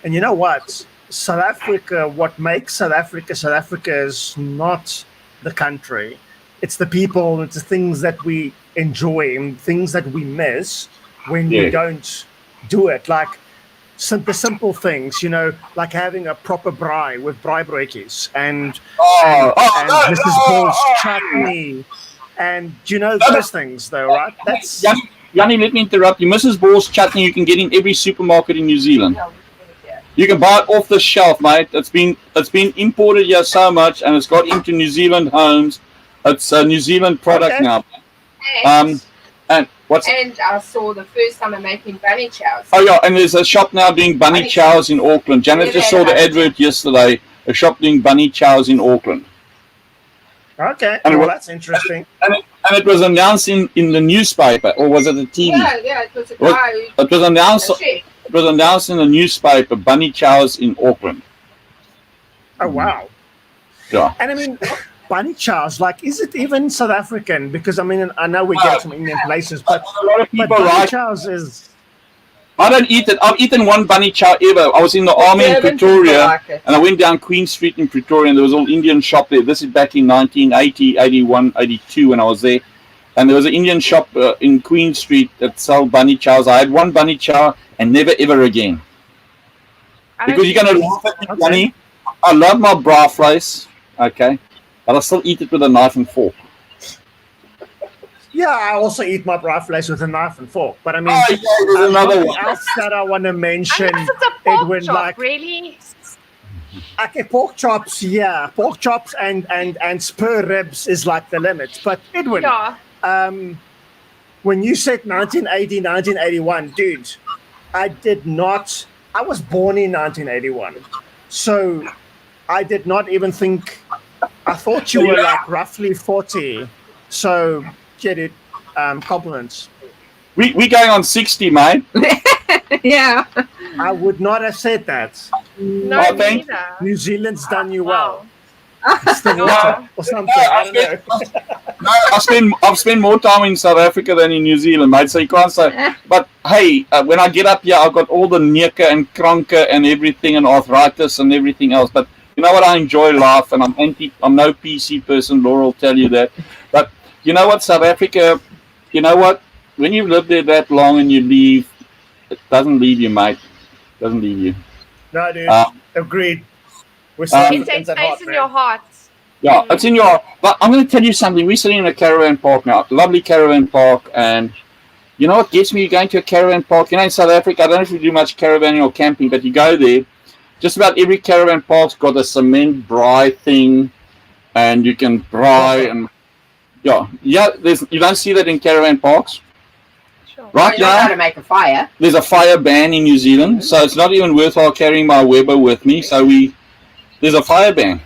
And you know what? South Africa, what makes South Africa is not the country. It's the people, it's the things that we enjoy and things that we miss when we don't do it. Like the simple things, you know, like having a proper braai with braai broodjies and Mrs. Ball's chutney. And you know those things though, right? That's Yanni, let me interrupt you. Mrs. Ball's chutney you can get in every supermarket in New Zealand. You can buy it off the shelf, mate. It's been imported here so much, and it's got into New Zealand homes. It's a New Zealand product now. And what's? And I saw the first time I'm making bunny chows. Oh yeah, and there's a shop now doing bunny chows in Auckland. Janet just saw the advert yesterday. A shop doing bunny chows in Auckland. Okay, And well, that's interesting. And it was announced in the newspaper, or was it the TV? Yeah, it was a guy. It was announced. A chef. It was announced in the newspaper. Bunny chows in Auckland. Oh wow! Yeah. And I mean, bunny chows. Is it even South African? Because I mean, I know we get some Indian places, but a lot of people bunny chows is. I don't eat it. I've eaten one bunny chow ever. I was in the army in Pretoria, and I went down Queen Street in Pretoria, and there was an Indian shop there. This is back in 1980, 81, 82 when I was there. And there was an Indian shop in Queen Street that sold bunny chows. I had one bunny chow and never ever again. Because you're going to laugh at me, Bunny. I love my bra flies, okay, but I still eat it with a knife and fork. Yeah, I also eat my braai vleis with a knife and fork. But I mean, there's another one. else that I want to mention, Unless it's a pork Edwin, chop, really? Okay, pork chops, yeah. Pork chops and spur ribs is like the limit. But Edwin, when you said 1980, 1981, dude, I did not. I was born in 1981, so I did not even think. I thought you were like roughly 40. So get it. Compliments. We going on 60, mate. Yeah. I would not have said that. No, Oh, me thank- neither. New Zealand's done you Wow. well. It's the water or something. I don't know. No, I've spent more time in South Africa than in New Zealand, mate. So you can't say. But hey, when I get up here, I've got all the nika and kranke and everything, and arthritis and everything else. But you know what? I enjoy life, and I'm no PC person. Laura will tell you that. But you know what? South Africa. You know what? When you've lived there that long and you leave, it doesn't leave you, mate. It doesn't leave you. No, dude. Agreed. We're It South stays Africans at heart, in man. your heart. Yeah, it's in your. But I'm going to tell you something. We're sitting in a caravan park now, lovely caravan park, and you know what gets me? You're going to a caravan park. You know, in South Africa, I don't know if you do much caravanning or camping, but you go there. Just about every caravan park's got a cement braai thing, and you can braai and yeah. You don't see that in caravan parks. Sure. Right You know how now, to make a fire. there's a fire ban in New Zealand, so it's not even worthwhile carrying my Weber with me. So there's a fire ban.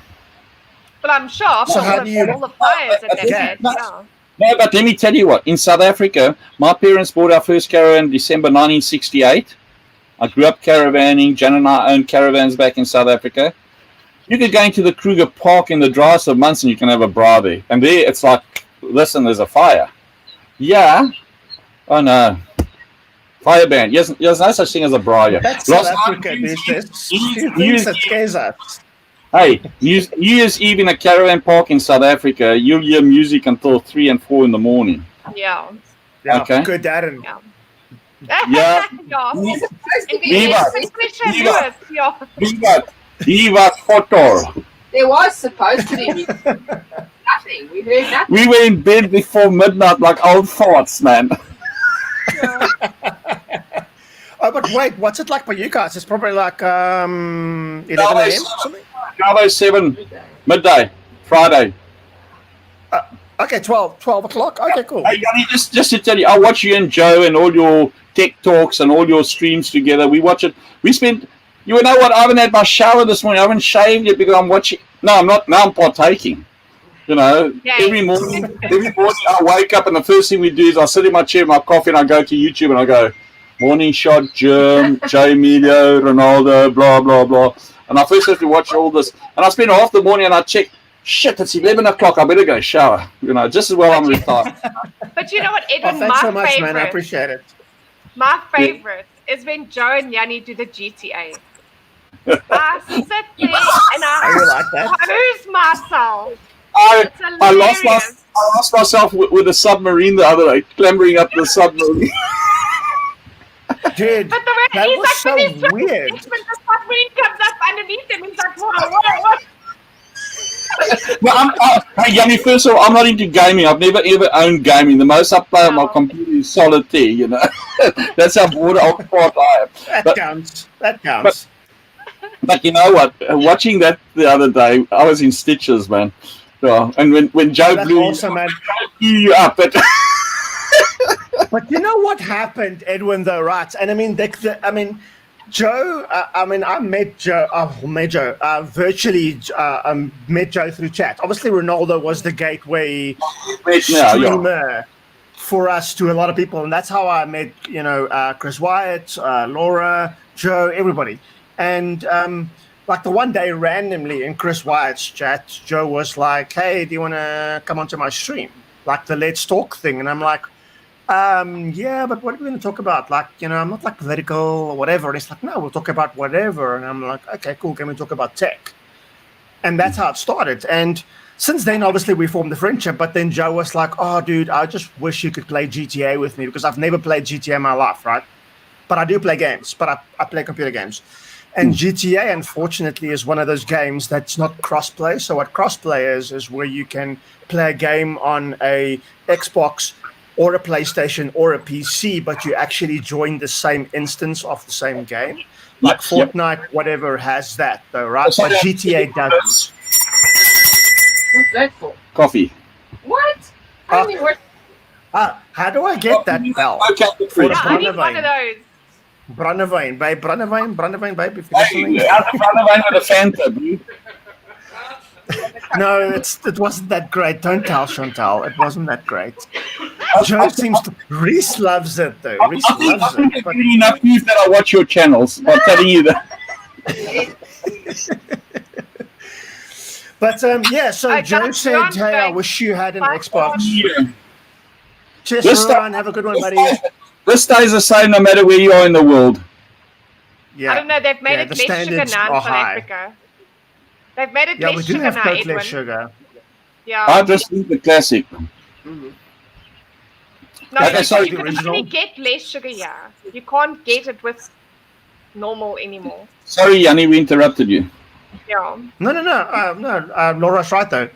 But I'm sure after So all, how the, do you- all the fires that they've Yeah. had. Yeah. No, but let me tell you what. In South Africa, my parents bought our first caravan in December 1968. I grew up caravanning. Jan and I owned caravans back in South Africa. You could go into the Kruger Park in the driest of months and you can have a bra there. And there it's like, listen, there's a fire. Yeah. Oh, no. Fire ban. Yes, there's no such thing as a bra here. That's Last South night, Africa, New dude. Year's- There's New things Year's that scares us. Hey, New Year's Eve in a caravan park in South Africa, you'll hear music until 3 and 4 in the morning. Yeah. Yeah, Okay. good Darren. Yeah. Yeah. Ja. It's supposed to be Viva. Especially Viva. Lewis. Ja. Viva Kotor. There was supposed to be nothing. We heard nothing. We were in bed before midnight like old farts, man. Oh, but wait, what's it like for you guys? It's probably like 11 a.m. or something? Bravo 7, midday, Friday. Okay, 12 o'clock. Okay, cool. Hey, Yanni, just to tell you, I watch you and Joe and all your tech talks and all your streams together. We watch it. We spent, you know what, I haven't had my shower this morning. I haven't shaved yet because I'm watching. No, I'm not. Now I'm partaking. You know, every morning I wake up and the first thing we do is I sit in my chair with my coffee and I go to YouTube and I go, morning shot, Jay Emilio, Ronaldo, blah, blah, blah. And I first have to watch all this. And I spend half the morning and I check, shit, it's 11 o'clock. I better go shower. You know, just as well I'm retired. But you know what, Oh, Edwin, thanks my so much, favorite, man. I appreciate it. my favorite is when Joe and Yanni do the GTA. I sit there and I really like that. lose myself. I lost myself with a submarine the other day, clambering up the submarine. Dude, But the way that he's was like, so when he's weird. when the submarine comes up underneath him, he's like, whoa. Well, hey, Yanni, first of all, I'm not into gaming. I've never ever owned gaming. The most I play on my computer is solitaire, you know. That's how bored I am. That counts. That counts. But you know what? Watching that the other day, I was in stitches, man. Yeah. And when Joe That's blew awesome, man. you up, But you know what happened, Edwin, though, right? And I mean, Joe, I met Joe, virtually met Joe through chat. Obviously, Ronaldo was the gateway streamer for us to a lot of people. And that's how I met, Chris Wyatt, Laura, Joe, everybody. And like the one day randomly in Chris Wyatt's chat, Joe was like, hey, do you want to come onto my stream? Like the Let's Talk thing. And I'm like, yeah, but what are we going to talk about? Like, I'm not like political or whatever. And it's like, no, we'll talk about whatever. And I'm like, okay, cool. Can we talk about tech? And that's how it started. And since then, obviously, we formed a friendship. But then Joe was like, oh, dude, I just wish you could play GTA with me because I've never played GTA in my life, right? But I do play games, but I play computer games. And GTA, unfortunately, is one of those games that's not crossplay. So what crossplay is where you can play a game on a Xbox or a PlayStation or a PC, but you actually join the same instance of the same game. Like Fortnite, whatever, has that, though, right? But GTA doesn't. What's that for? Coffee. What? I mean, what? How do I get that bell? Okay, For the I need one of Bonnevein? those. Brandewijn, babe. Brandewijn, babe. If you're listening. Brandewijn with a Fanta, bro. No, it wasn't that great. Don't tell Chantal. It wasn't that great. Joe seems to. Reese loves it though. Reese loves it. But enough news that I watch your channels. I'm telling you that. But yeah, so Joe said, "Hey, I wish you had an Xbox." Yeah. Cheers, Ron. Have a good one, buddy. This stays the same no matter where you are in the world. Yeah. I don't know. They've made it the less sugar standards now in are South high. Africa. They've made it Yeah, we less do sugar have now, Coke Edwin. less sugar. Yeah. I just think the classic. No, Okay, you sorry, can the only get less sugar, yeah. You can't get it with normal anymore. Sorry, Yanni, we interrupted you. Yeah. No. Laura's right though.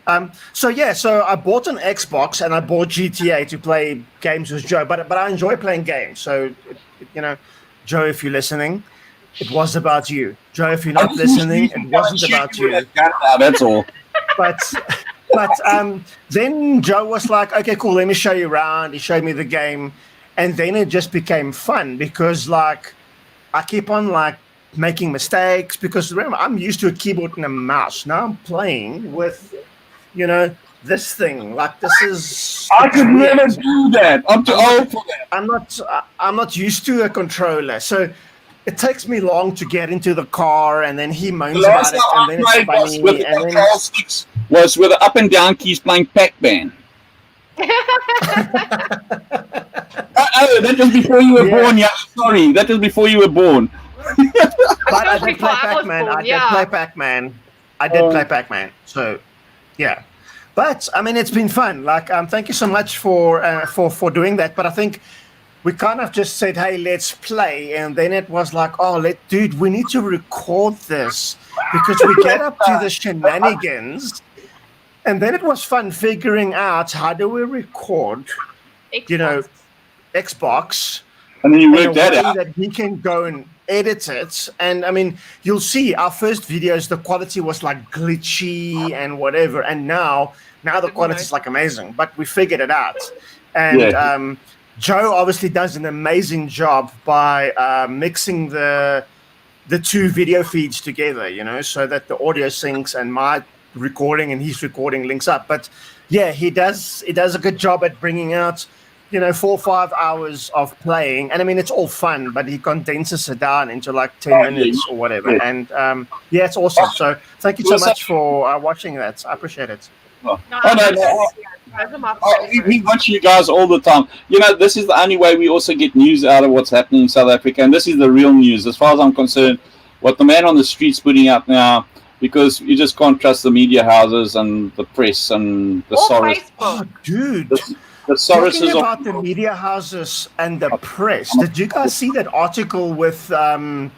So I bought an Xbox and I bought GTA to play games with Joe, but I enjoy playing games. So Joe, if you're listening, it was about you. Joe, if you're not listening, it wasn't about you. That's all. But then Joe was like, "Okay, cool. Let me show you around." He showed me the game, and then it just became fun because like I keep on like making mistakes because remember I'm used to a keyboard and a mouse. Now I'm playing with, this thing. Like this is. I could never do that. I'm too old for that. I'm not used to a controller, so. It takes me long to get into the car, and then he moans about it, and then it's funny. With the control sticks was with the up and down keys playing Pac-Man. That was before you were born. Yeah, sorry, that was before you were born. But I did play Pac-Man. I did play Pac-Man. So, yeah. But I mean, it's been fun. Like, thank you so much for doing that. But I think. We kind of just said, "Hey, let's play," and then it was like, "Oh, dude, we need to record this because we get up to the shenanigans." And then it was fun figuring out how do we record, Xbox, and then you worked that out. That he can go and edit it. And I mean, you'll see our first videos, the quality was like glitchy and whatever, and now the quality is like amazing. But we figured it out, and Joe obviously does an amazing job by mixing the two video feeds together, so that the audio syncs and my recording and his recording links up. But yeah, he does a good job at bringing out, 4 or 5 hours of playing. And I mean, it's all fun, but he condenses it down into like 10 minutes or whatever. And it's awesome. So thank you so much for watching that. I appreciate it. We watch you guys all the time. This is the only way we also get news out of what's happening in South Africa, and this is the real news, as far as I'm concerned. What the man on the street's putting out now, because you just can't trust the media houses and the press and the Soros. Oh, dude. The Soros talking about the media houses and the press. Did you guys see that article with the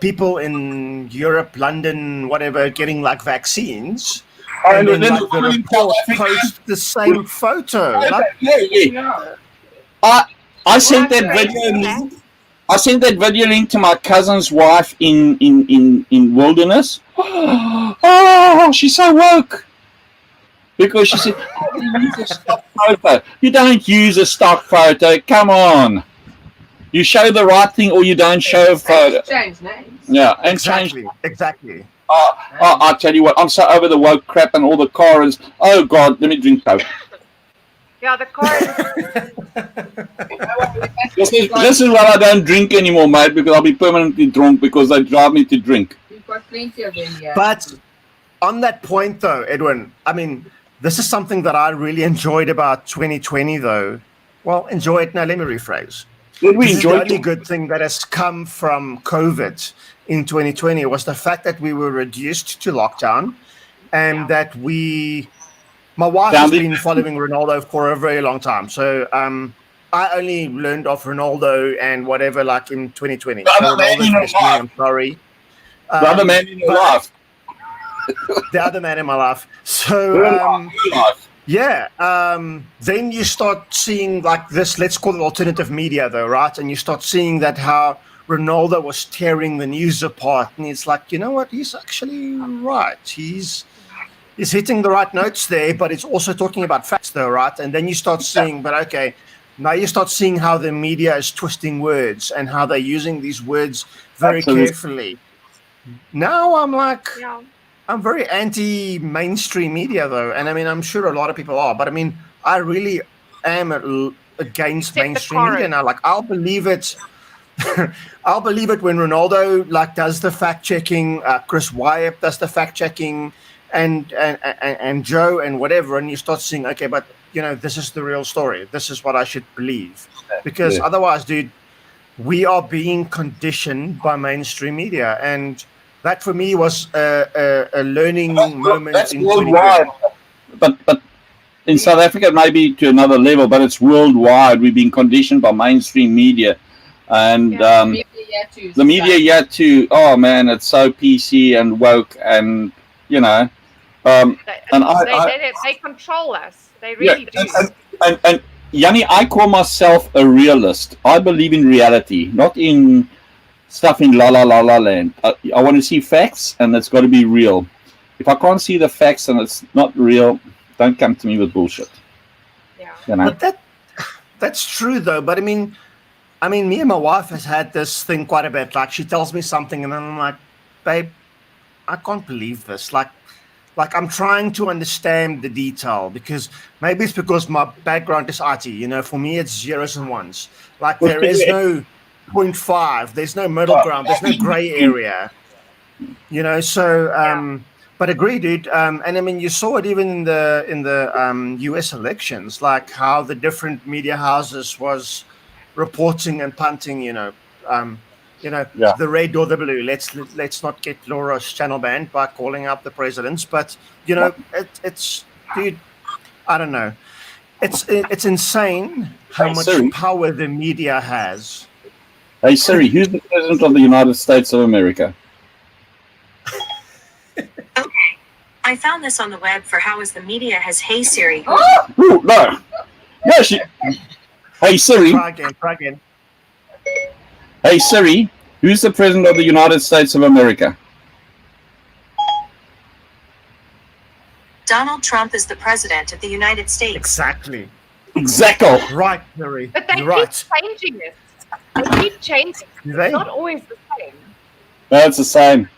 people in Europe, London, whatever, getting like vaccines? And then like, the report post the same photo. I sent that video link. I sent that video link to my cousin's wife in Wilderness. Oh, she's so woke. Because she said, use a stock photo. You don't use a stock photo. Come on. You show the right thing or you don't show a photo. Change names. Yeah, and exactly. I tell you what, I'm so over the woke crap and all the cars. Oh God, let me drink Coke. Yeah, the car. This is why I don't drink anymore, mate, because I'll be permanently drunk because they drive me to drink. We've got plenty of them, yeah. But on that point, though, Edwin, I mean, this is something that I really enjoyed about 2020, though. Well, enjoy it. Now, let me rephrase. Did we this enjoy is the only good thing that has come from COVID in 2020 was the fact that we were reduced to lockdown and that my wife has been following Ronaldo for a very long time. So I only learned of Ronaldo and whatever like in 2020. So I'm sorry. The other man in your life. The other man in my life. So then you start seeing like this, let's call it alternative media though, right? And you start seeing that how Ronaldo was tearing the news apart. And it's like, you know what? He's actually right. He's hitting the right notes there, but it's also talking about facts though, right? And then you start seeing, but okay, Now you start seeing how the media is twisting words and how they're using these words very Absolutely. carefully. Now I'm like, Yeah. I'm very anti-mainstream media though, and I mean I'm sure a lot of people are, but I mean I really am against set the mainstream media chorus. now. Like I'll believe it. I'll believe it when Ronaldo like does the fact checking, Chris Wyatt does the fact checking, and Joe and whatever, and you start seeing, okay, but you know this is the real story. This is what I should believe, because Yeah. otherwise, dude, we are being conditioned by mainstream media, and that for me was a learning moment. That's in worldwide. 2020. But in South Africa, maybe to another level, but it's worldwide. We've been conditioned by mainstream media. And the media yet to, oh man, it's so PC and woke, and you know, They control us. They really do. And Yanni, I call myself a realist. I believe in reality, not in stuff in la la la la land. I want to see facts, and it's got to be real. If I can't see the facts and it's not real, don't come to me with bullshit. Yeah. You know? But that's true though. But I mean, me and my wife has had this thing quite a bit. Like she tells me something, and then I'm like, babe, I can't believe this. Like I'm trying to understand the detail, because maybe it's because my background is IT. You know, for me it's zeros and ones. Like there is no 0.5. There's no middle ground. There's no gray area. You know, so but agree, dude. And I mean, you saw it even in the U.S. elections, like how the different media houses was reporting and punting. The red or the blue. Let's not get Laura's channel banned by calling out the presidents, but you know, it's dude. I don't know. It's insane how much power the media has. Hey Siri, who's the president of the United States of America? I found this on the web for how is the media has Hey Siri. Ooh, no. Hey Siri. Try again. Hey Siri, who's the president of the United States of America? Donald Trump is the president of the United States. Exactly. Right, Mary. But they keep changing it. They keep changing. It's not always the same. No, it's the same.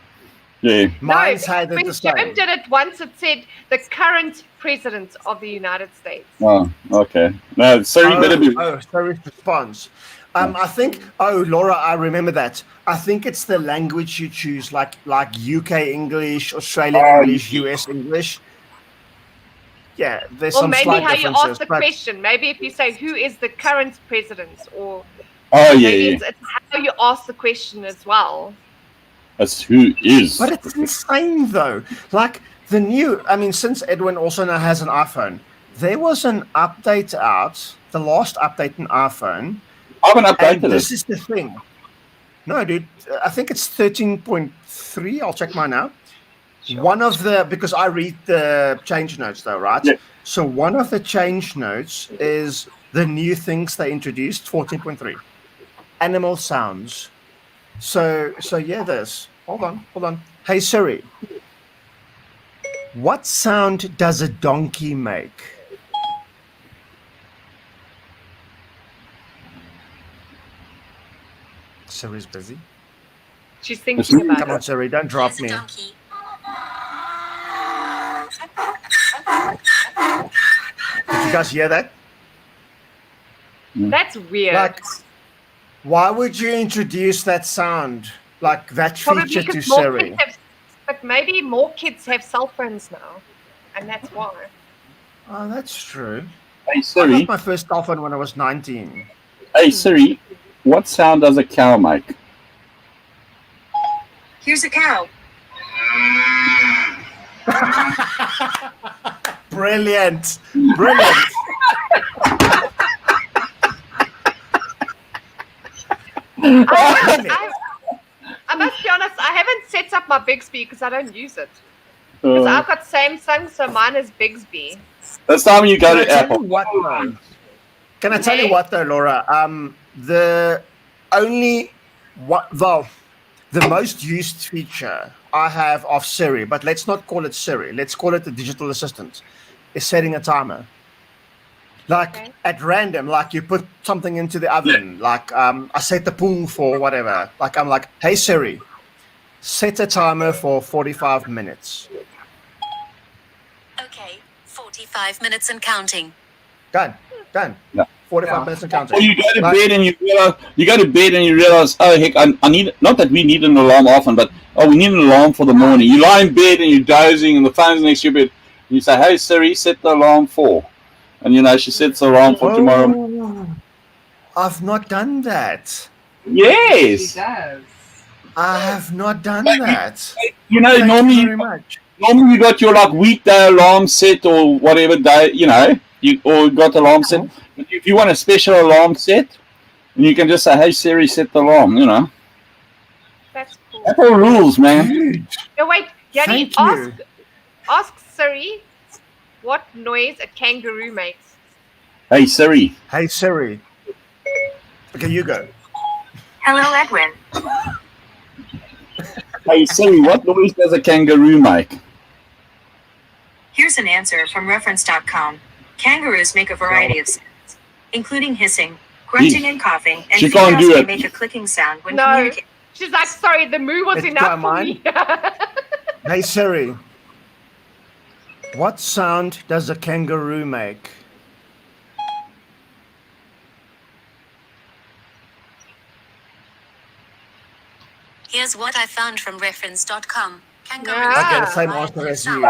Yeah. Mine's had it When the same. Jim did it once, it said the current president of the United States. Oh, okay. No, Siri better be. Siri responds. I think. Oh, Laura, I remember that. I think it's the language you choose, like UK English, Australian English, US English. Yeah, there's Or some maybe slight how you differences. ask the but- question. Maybe if you say, who is the current president? Or Oh, maybe yeah. it's how you ask the question as well. That's who is. But it's insane though. Like since Edwin also now has an iPhone, there was an update out, the last update in iPhone. I haven't updated and this it. is the thing. No, dude, I think it's 13.3. I'll check mine out. Sure. Because I read the change notes though, right? Yeah. So one of the change notes is the new things they introduced, 14.3. Animal sounds. So yeah, this. Hold on. Hey Siri, what sound does a donkey make? Siri's busy. She's thinking about Come on, it. Siri, don't drop me. Did you guys hear that? That's weird. Like, why would you introduce that sound, like that feature to Siri? But maybe more kids have cell phones now, and that's why. Oh, that's true. Hey I Siri. got my first cell phone when I was 19. Hey Siri, what sound does a cow make? Here's a cow. Brilliant. I must be honest, I haven't set up my Bixby because I don't use it. Because I've got Samsung, so mine is Bixby. That's time you go to Apple. Can I tell you what though, Laura? The most used feature I have of Siri, but let's not call it Siri. Let's call it the digital assistant, is setting a timer. Like at random, like you put something into the oven, like I set the pool for whatever. Like I'm like, hey Siri, set a timer for 45 minutes. Okay, 45 minutes and counting. Done. Yeah. 45 minutes and counting. Or you go to bed and you realize, oh heck, I need, not that we need an alarm often, but we need an alarm for the morning. You lie in bed and you're dozing and the phone's next to your bed. And you say, hey Siri, set the alarm for. And she sets the alarm for tomorrow. I've not done that. Yes. He does. I have not done that. Normally you got your like weekday alarm set or whatever day, or got alarm set. But if you want a special alarm set, and you can just say, hey Siri, set the alarm, That's cool. Apple rules, man. No, wait, Yanni, ask Siri what noise a kangaroo makes. Hey Siri. Hey Siri. Okay, you go. Hello, Edwin. Hey Siri, what noise does a kangaroo make? Here's an answer from reference.com. Kangaroos make a variety of sounds, including hissing, grunting, and coughing, and She can't females do may it. make a clicking sound when No, communicating. she's like, sorry, the moo was Let's enough try for mine. me. Hey Siri. What sound does a kangaroo make? Here's what I found from reference.com. Kangaroos. Okay, the same answer as you.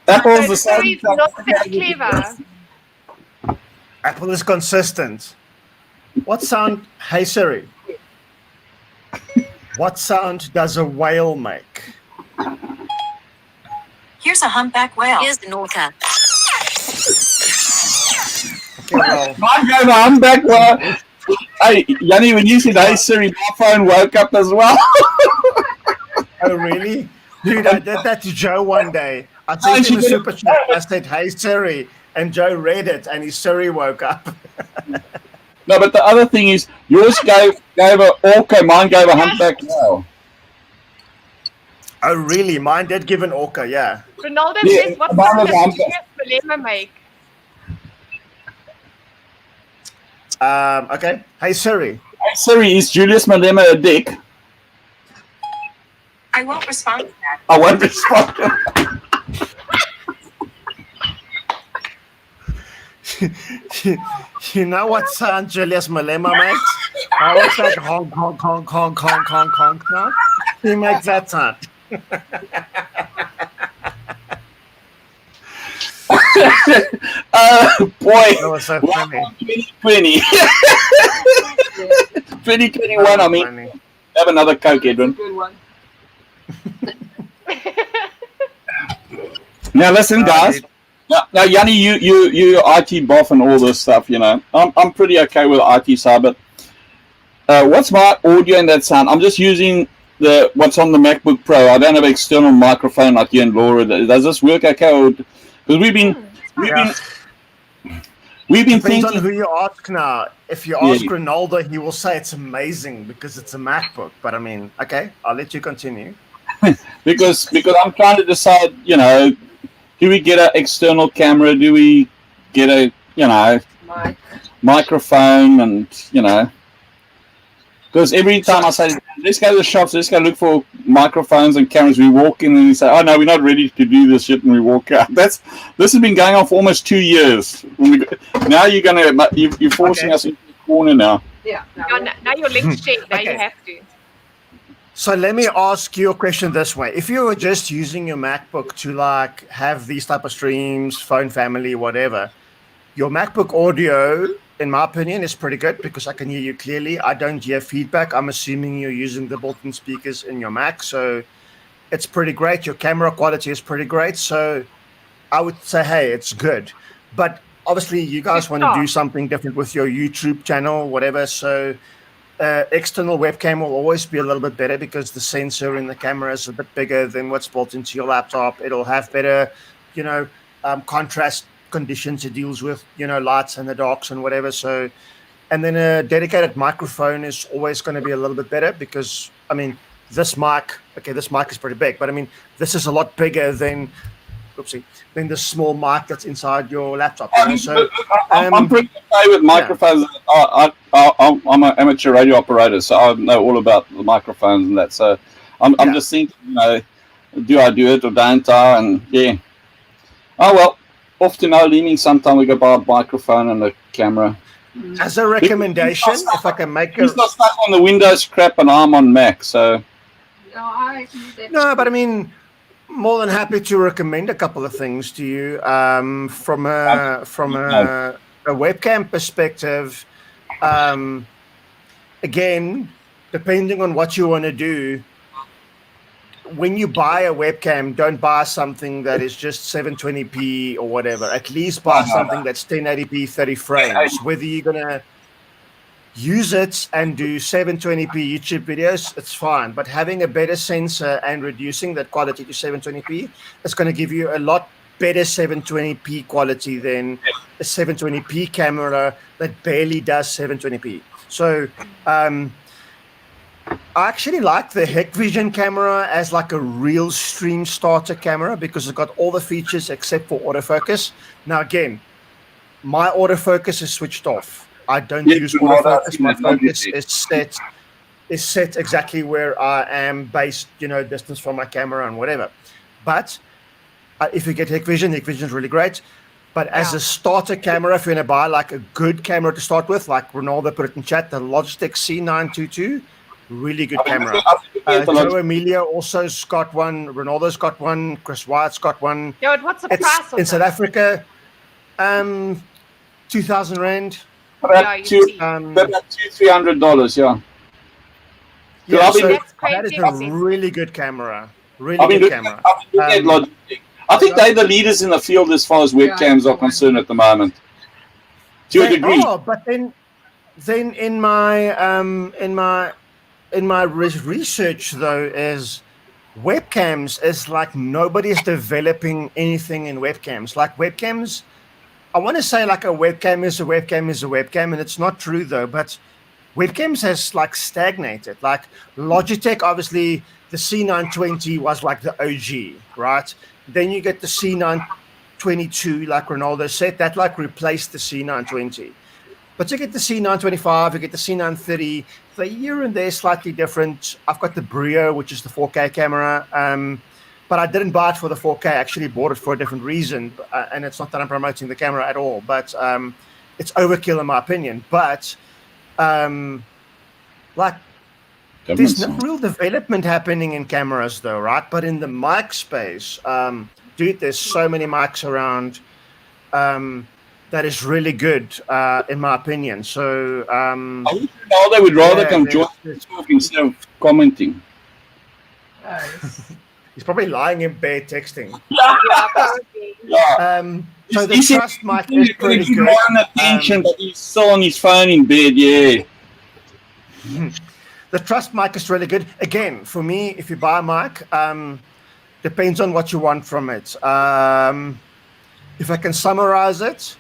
Apple's the So same. Siri's not that clever. Apple is consistent. What sound? Hey Siri. What sound does a whale make? Here's a humpback whale. Here's an orca. Okay, well, Mine gave a humpback whale. Hey, Yanni, when you said hey Siri, my phone woke up as well. oh really? Dude, I did that to Joe one day. I sent him a super chat. I said, hey Siri, and Joe read it, and his Siri woke up. No, but the other thing is, yours gave a orca, mine gave a humpback whale. Oh really? Mine did give an orca, yeah. Ronaldo Yeah, says, what mine sound was does humpback. Julius Malema make? Okay. Hey Siri. Hey Siri, is Julius Malema a dick? I won't respond to that. I won't respond. You know what sound Julius Malema makes? I was like honk, honk, honk, honk, honk, honk, honk sound. He makes that sound. Boy, That was so funny. 2020. 2021, I mean. Funny. Have another Coke, Edwin. Good one. Now listen, guys. Now, Yanni, you IT buff and all this stuff, I'm pretty okay with the IT side, but what's my audio and that sound? I'm just using what's on the MacBook Pro. I don't have an external microphone like you and Laura. Does this work okay? Because we've been Depends thinking. on who you ask now. If you ask Ronaldo, he will say it's amazing because it's a MacBook. But I mean, okay, I'll let you continue. because I'm trying to decide, do we get an external camera? Do we get a, microphone? And, because every time I say, let's go to the shops, let's go look for microphones and cameras, we walk in and we say, oh no, we're not ready to do this shit, and we walk out. This has been going on for almost 2 years. Now you're forcing us into the corner now. Yeah. Now your legs shake. Now you Okay. have to. So let me ask you a question this way. If you were just using your MacBook to have these type of streams, phone family, whatever, your MacBook audio, in my opinion, is pretty good because I can hear you clearly. I don't hear feedback. I'm assuming you're using the built-in speakers in your Mac, so it's pretty great. Your camera quality is pretty great. So I would say, hey, it's good. But obviously you guys want to do something different with your YouTube channel, whatever. So external webcam will always be a little bit better because the sensor in the camera is a bit bigger than what's built into your laptop. It'll have better, contrast conditions it deals with, lights and the darks and whatever. So, and then a dedicated microphone is always going to be a little bit better because, this mic is pretty big, but this is a lot bigger than than the small mic that's inside your laptop. You know? So I'm pretty okay with microphones. I'm an amateur radio operator, so I know all about the microphones and that. So I'm just thinking, you know, do I do it or don't I? And yeah. Oh well, off to no leaning. Sometime we go buy a microphone and a camera. As a recommendation, if I can make He's not stuck on the Windows crap, and I'm on Mac, so. No, but I mean, more than happy to recommend a couple of things to you. From a webcam perspective, again, depending on what you want to do, when you buy a webcam, don't buy something that is just 720p or whatever. At least buy something that's 1080p 30 frames. Whether you're gonna use it and do 720p YouTube videos, it's fine. But having a better sensor and reducing that quality to 720p is going to give you a lot better 720p quality than a 720p camera that barely does 720p. So I actually like the Hikvision camera as like a real stream starter camera because it's got all the features except for autofocus. Now again, my autofocus is switched off. I don't use autofocus. My focus is set exactly where I am based, you know, distance from my camera and whatever. But if you get Hikvision is really great. But as a starter camera, if you're going to buy like a good camera to start with, like Ronaldo put it in chat, the Logitech C922, really good camera. Joe Emilia also's got one. Ronaldo's got one. Chris Wyatt's got one. Yo, what's the price in South Africa? 2,000 rand. About $200-300, yeah. Yeah, so that is a really good camera. Really good camera. I think they're the leaders in the field as far as webcams are concerned at the moment. To a degree. Oh, but then in my research though is webcams is like nobody's developing anything in webcams. Like webcams, I want to say like a webcam is a webcam is a webcam, and it's not true though. But webcams has like stagnated. Like Logitech, obviously the C920 was like the OG, right? Then you get the C922, like Ronaldo said, that like replaced the C920. But you get the C925, you get the C930. The here and there slightly different. I've got the Brio, which is the 4K camera, but I didn't buy it for the 4K. I actually bought it for a different reason, and it's not that I'm promoting the camera at all, but it's overkill in my opinion. But like, there's no real development happening in cameras though, right? But in the mic space, dude, there's so many mics around. That is really good, in my opinion. So, they would rather come join instead of commenting. He's probably lying in bed texting. So the Trust mic is pretty good. Attention, but he's still on his phone in bed. Yeah. The Trust mic is really good. Again, for me, if you buy a mic, depends on what you want from it. If I can summarize it,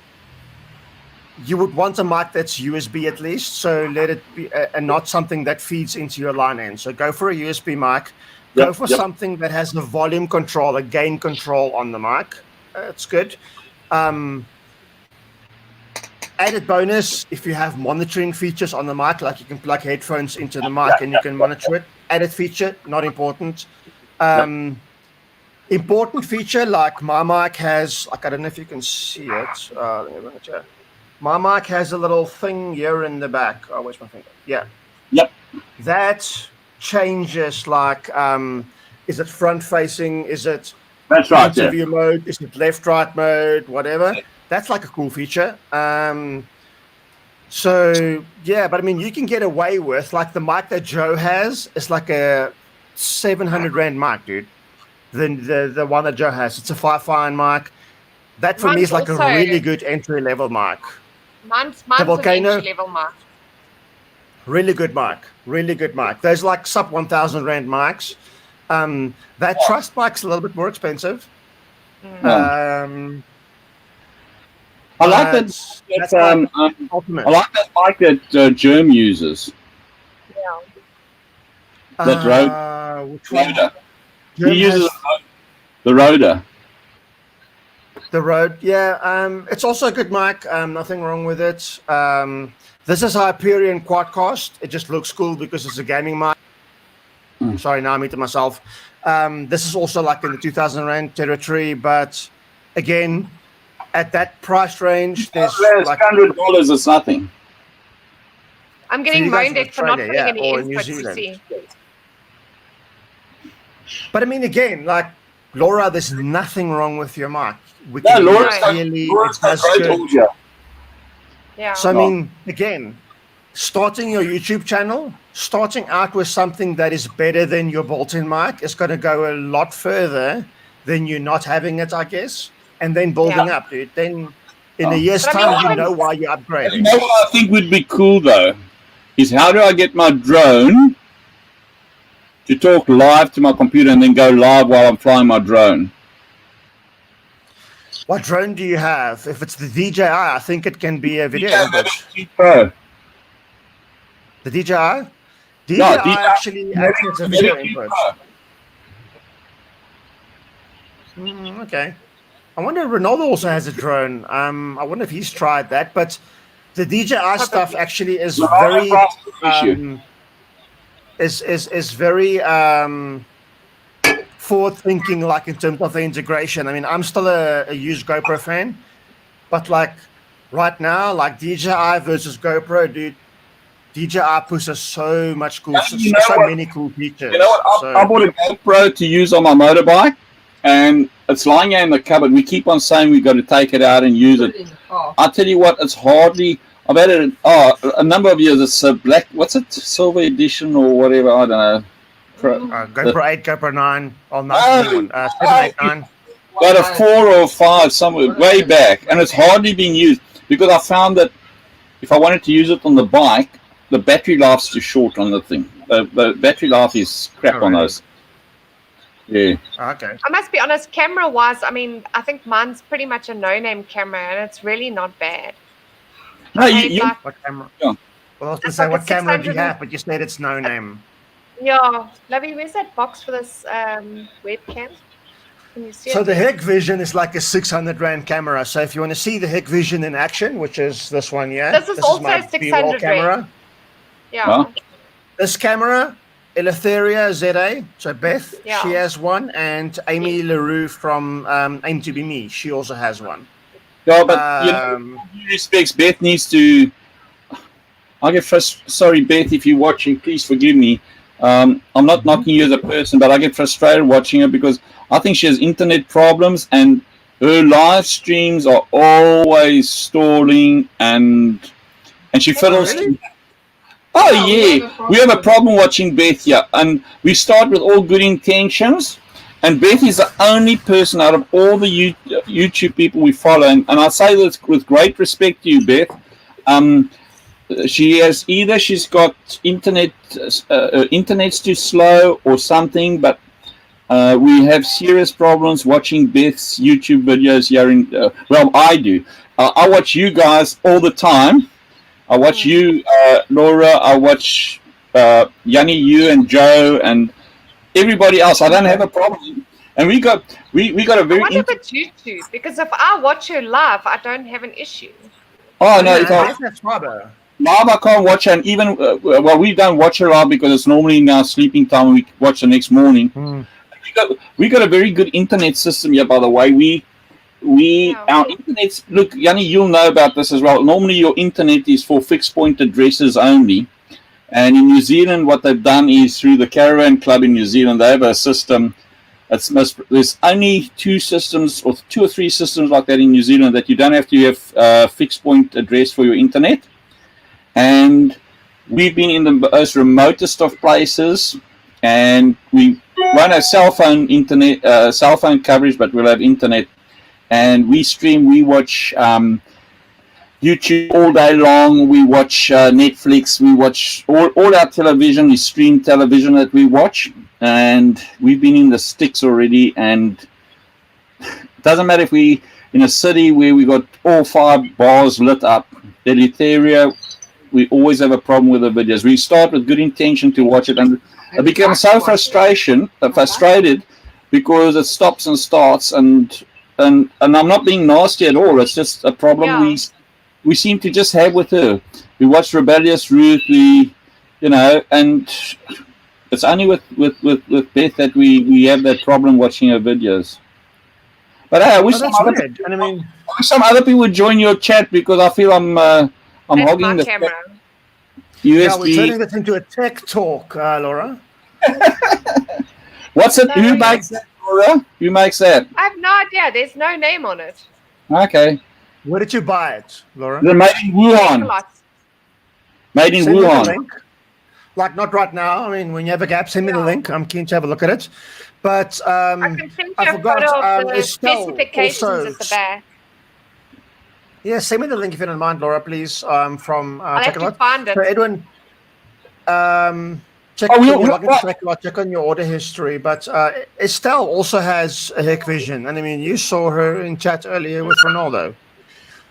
you would want a mic that's USB at least, so let it be, and not something that feeds into your line end. So go for a USB mic. Go for something that has the volume control, a gain control on the mic. It's good. Added bonus, if you have monitoring features on the mic, like you can plug headphones into the mic and you can monitor it. Added feature, not important. Important feature, like my mic has, like I don't know if you can see it. Let me bring it here. My mic has a little thing here in the back. Oh, where's my finger? Yeah. Yep. That changes, like, is it front facing? Is it That's right, interview mode? Is it left right mode? Whatever. That's like a cool feature. So yeah, but I mean, you can get away with, like, the mic that Joe has is like a 700 rand mic, dude. The one that Joe has, it's a fine mic. That for me is like a really good entry level mic. Mine's the Volcano, an entry level mic. Really good mic. Really good mic. There's like sub 1,000 rand mics. That Trust mic's a little bit more expensive. I like that. Ultimate. I like that mic that Germ uses. Yeah. That Rhoda. Which one? He uses the Rhoda. The Rode, yeah. It's also a good mic. Nothing wrong with it. This is Hyperion Quadcast. It just looks cool because it's a gaming mic. Sorry, now I'm into myself. This is also like in the 2,000 Rand territory, but again, at that price range, there's like $100 is nothing. I'm getting moaned at for not putting any or in New inputs, you Zealand. see. But I mean, again, like Laura, there's nothing wrong with your mic. We No, can Laura's clearly got it does great good. audio. Yeah. So I mean, again, starting your YouTube channel, starting out with something that is better than your bolt-in mic is going to go a lot further than you not having it, I guess, and then building up, dude. Then in a year's But I mean, time, you even- know why you're upgrading. You know what I think would be cool though, is how do I get my drone to talk live to my computer and then go live while I'm flying my drone? What drone do you have? If it's the DJI, I think it can be a video input. Pro. The DJI? DJI No, DJI actually acts as a video input. Okay. I wonder if Ronaldo also has a drone. I wonder if he's tried that, but the DJI stuff actually is very is very forward thinking, like in terms of the integration. I mean, I'm still a used GoPro fan, but like right now, like DJI versus GoPro, dude, DJI pushes so much cool, so many cool features. You know what? I bought a GoPro to use on my motorbike, and it's lying here in the cupboard. We keep on saying we've got to take it out and use it. I tell you what, it's hardly. I've had it a number of years. It's a black. What's it? Silver edition or whatever. I don't know. GoPro 8, GoPro 9, or 9, 7, 8, 9. Got a 4 or 5 somewhere way back, and it's hardly being used because I found that if I wanted to use it on the bike, the battery life's too short on the thing. The battery life is crap on those. Yeah. Okay. I must be honest, camera-wise, I mean, I think mine's pretty much a no-name camera, and it's really not bad. No, you what camera? Yeah. Well, I was going to It's say, like what a camera do you 600 have? But you said it's no name. Yeah. Lovey, where's that box for this webcam? Can you see So it? the Hikvision is like a 600 Rand camera. So if you want to see the Hikvision in action, which is this one, yeah. This is also my 600 B-roll camera. Rand. Yeah. This camera, Eleutheria ZA, so Beth, Yeah. she has one, and Amy LaRue from Aim to Be Me, she also has one. Yeah, but you know, in due respects, Beth needs to. I get sorry, Beth, if you're watching, please forgive me. I'm not knocking you as a person, but I get frustrated watching her because I think she has internet problems and her live streams are always stalling and she fiddles. Really? Oh yeah, we have a problem watching Beth here, and we start with all good intentions, and Beth is the only person out of all the YouTube people we follow, and I say this with great respect to you, Beth. She's got internet's too slow or something, but we have serious problems watching Beth's YouTube videos here in. Well, I do. I watch you guys all the time. I watch you, Laura. I watch Yanni, you, and Joe, and everybody else. I don't have a problem. And we got a very. What about YouTube? Because if I watch her live, I don't have an issue. Oh no! That's Robert. Live, I can't watch, and even well, we don't watch her live because it's normally in our sleeping time. We watch the next morning. We got a very good internet system here, by the way. Our internet. Look, Yanni, you'll know about this as well. Normally, your internet is for fixed point addresses only, and in New Zealand, what they've done is through the Caravan Club in New Zealand, they have a system. There's only 2 systems or 2 or 3 systems like that in New Zealand that you don't have to have fixed point address for your internet. And we've been in the most remotest of places, and we won't have cell phone coverage, but we'll have internet. And we stream, we watch YouTube all day long. We watch Netflix. We watch all our television is streamed television that we watch. And we've been in the sticks already. And it doesn't matter if we in a city where we got all 5 bars lit up. Eleutheria, we always have a problem with the videos. We start with good intention to watch it, and I become so frustrated because it stops and starts, and and I'm not being nasty at all. It's just a problem Yeah. we seem to just have with her. We watch Rebellious Ruth, and it's only with Beth that we have that problem watching her videos. But I wish that's weird. And I mean, some other people would join your chat because I feel I'm That's hogging my the camera. yeah, we're USB. turning this into a tech talk, Laura. What's it? No, Who no. makes that, Laura? Who makes that? I have no idea. There's no name on it. Okay. Where did you buy it, Laura? They're made in Wuhan. Lots. Made in Send me the Wuhan. link. Like, not right now. I mean, when you have a gap, send me the link. I'm keen to have a look at it. But I can send you I a forgot. photo of the Estelle specifications also- at the back. Yeah, send me the link if you don't mind, Laura, please. From I'll have to Takealot. find it. So Edwin, check Oh, when we'll- you log into we'll- Takealot, check on your order history. But Estelle also has a Hikvision, and I mean, you saw her in chat earlier with Ronaldo.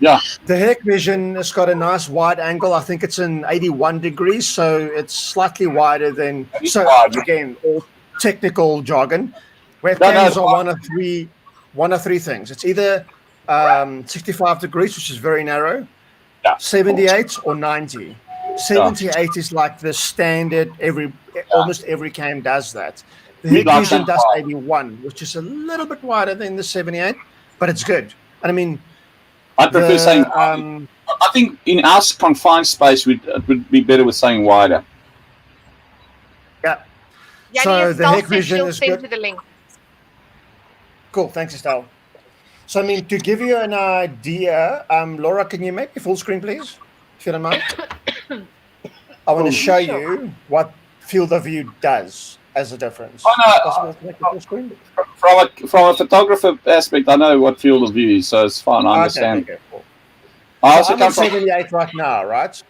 Yeah. The Hikvision has got a nice wide angle. I think it's in 81 degrees, so it's slightly wider than. So again, all technical jargon. Webcams are one of three things. It's either 65 degrees, which is very narrow, 78 or 90. 78 is like the standard. Almost every cam does that. The We like Hikvision that does part. 81, which is a little bit wider than the 78, but it's good. And I mean, I prefer saying. I think in our confined space, it would be better with saying wider. yeah. Yeah, So the Estelle said Hikvision she'll is send good. you the link. Cool, thanks, Estelle. So, I mean, to give you an idea, Laura, can you make me full screen, please, if you don't mind? I want to show you what field of view does as a difference. Oh, no, Is it possible to make it full screen? From a photographer aspect, I know what field of view is, so it's fine. I understand. Okay, cool. I So also I'm come at from. 78 right now, right?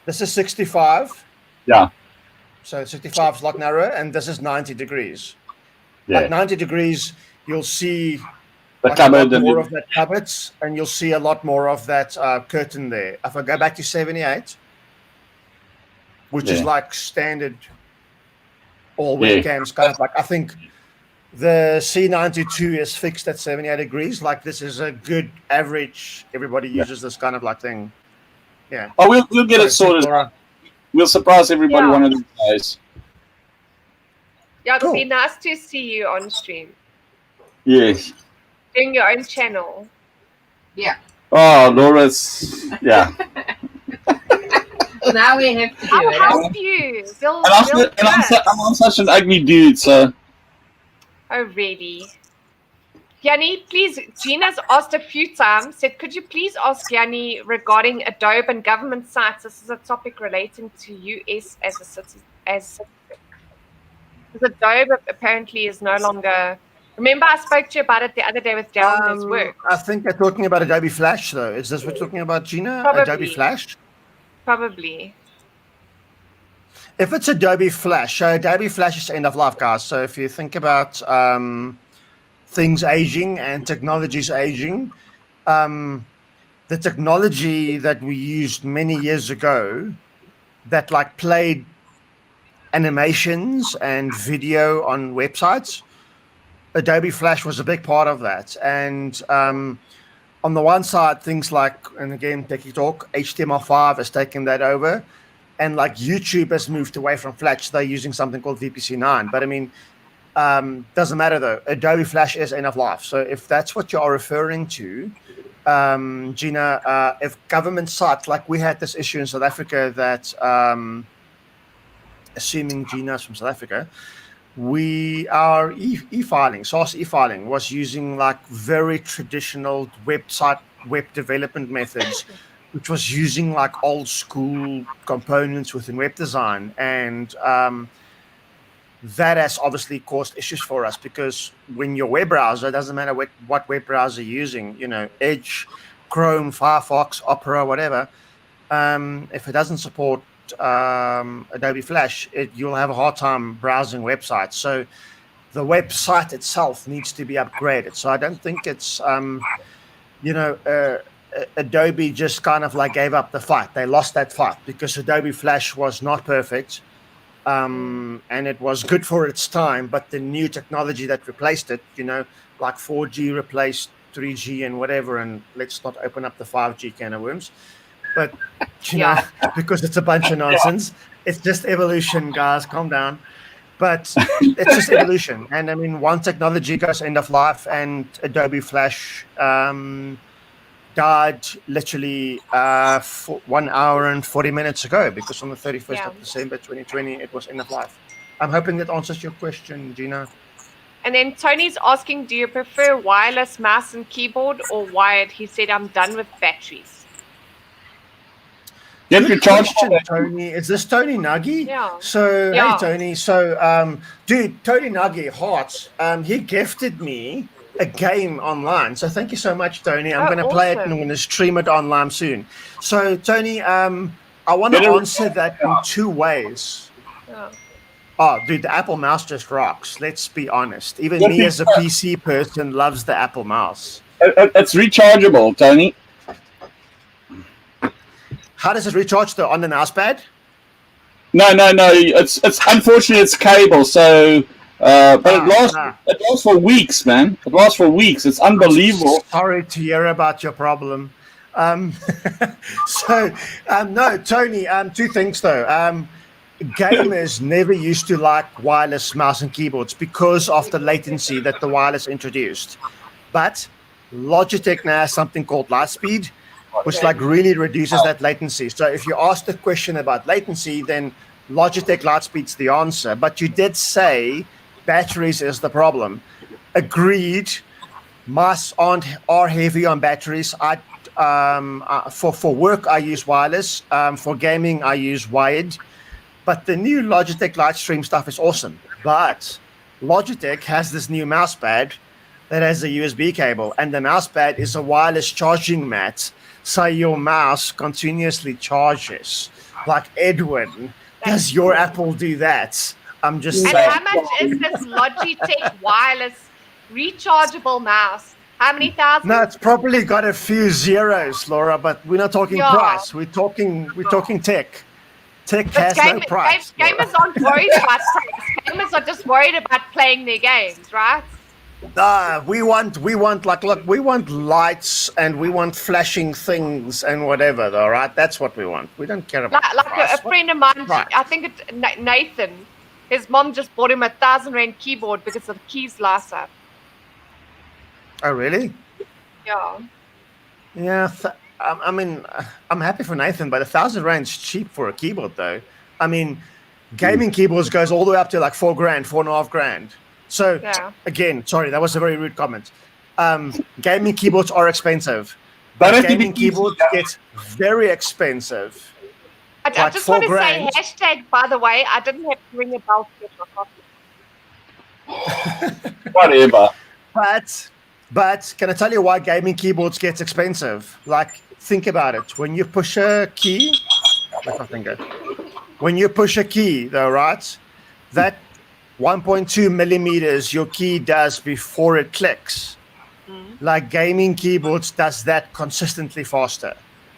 This is 65. Yeah. So 65 is a lot narrower, and this is 90 degrees. Yeah. At 90 degrees, you'll see The like cupboard a lot and more you- of that cupboards, and you'll see a lot more of that curtain there. If I go back to 78, which is Yeah. like standard all Yeah. webcams, kind of like, I think the C92 is fixed at 78 degrees. Like, this is a good average. Everybody uses this kind of like thing. Yeah. Oh, we'll get it Sorry, sorted. Laura. We'll surprise everybody Yeah. one of these days. Yeah, it'll Cool. be nice to see you on stream. Yes. Doing your own channel. Yeah. Oh, Laura's. Yeah. Now we have to do I'll it. help you. They'll, And I'm, they'll su- and I'm, do su- it. I'm such an ugly dude, so. Oh, really? Yanni, please, Gina's asked a few times, said, could you please ask Yanni regarding Adobe and government sites? This is a topic relating to US as a citizen. Because Adobe apparently is no longer... Remember I spoke to you about it the other day with Darren, his work? I think they're talking about Adobe Flash, though. Is this what you're talking about, Gina? Probably. Adobe Flash? Probably. If it's Adobe Flash, Adobe Flash is end of life, guys. So if you think about things aging and technologies aging, the technology that we used many years ago that like played animations and video on websites, Adobe Flash was a big part of that. And on the one side, things like, and again, Techie Talk, HTML5 has taken that over. And like YouTube has moved away from Flash. They're using something called VPC9. But I mean, doesn't matter though. Adobe Flash is end of life. So if that's what you are referring to, Gina, if government sites, like we had this issue in South Africa that, assuming Gina's from South Africa, our e-filing, SaaS e-filing was using like very traditional website web development methods, which was using like old school components within web design. And that has obviously caused issues for us because when your web browser, doesn't matter what web browser you're using, Edge, Chrome, Firefox, Opera, whatever, if it doesn't support Adobe Flash, you'll have a hard time browsing websites. So the website itself needs to be upgraded. So I don't think it's, Adobe just kind of like gave up the fight. They lost that fight because Adobe Flash was not perfect. and it was good for its time. But the new technology that replaced it, like 4G replaced 3G and whatever, and let's not open up the 5G can of worms. But because it's a bunch of nonsense. It's just evolution, guys. Calm down. But it's just evolution. And I mean, one technology goes end of life, and Adobe Flash died literally 1 hour and 40 minutes ago, because on the 31st of December 2020, it was end of life. I'm hoping that answers your question, Gina. And then Tony's asking, do you prefer wireless mouse and keyboard or wired? He said, I'm done with batteries. Good question, Tony. Is this Tony Nuggy? Yeah. So, hey, Tony. So, dude, Tony Nuggy, hearts, he gifted me a game online. So thank you so much, Tony. I'm going to play it and I'm going to stream it online soon. So, Tony, I want to answer that in two ways. Yeah. Oh, dude, the Apple mouse just rocks. Let's be honest. Even me as a PC person loves the Apple mouse. It's rechargeable, Tony. How does it recharge on the mouse pad? No. It's unfortunately it's cable. So, but it lasts for weeks, man. It lasts for weeks. It's unbelievable. Sorry to hear about your problem. No, Tony. Two things though. Gamers never used to like wireless mouse and keyboards because of the latency that the wireless introduced. But Logitech now has something called Lightspeed, which really reduces that latency. So if you ask the question about latency, then Logitech Lightspeed's the answer. But you did say batteries is the problem. Agreed. Mice are heavy on batteries. For work I use wireless. For gaming I use wired. But the new Logitech Lightstream stuff is awesome. But Logitech has this new mouse pad that has a USB cable, and the mouse pad is a wireless charging mat. So your mouse continuously charges. Like Edwin, does your Apple do that? I'm just saying. And how much is this Logitech wireless rechargeable mouse? How many thousand? No, it's probably got a few zeros, Laura, but we're not talking price. We're talking tech. Tech has no price. Gamers aren't worried about price. Gamers are just worried about playing their games, right? We want we want lights and we want flashing things and whatever, though, right? That's what we want. We don't care about a friend of mine, I think it's Nathan, his mom just bought him a 1,000 rand keyboard because the keys last up. Oh, really? Yeah. Yeah, I mean, I'm happy for Nathan, but 1,000 rand's cheap for a keyboard, though. I mean, gaming keyboards goes all the way up to like $4,000, $4,500. So again, sorry, that was a very rude comment. Gaming keyboards are expensive, but gaming keyboards get very expensive. I just want to say hashtag, by the way, I didn't have to ring a bell to get my coffee. Whatever. But can I tell you why gaming keyboards get expensive? Like, think about it. When you push a key, though, right, that 1.2 millimeters your key does before it clicks. Like gaming keyboards does that consistently faster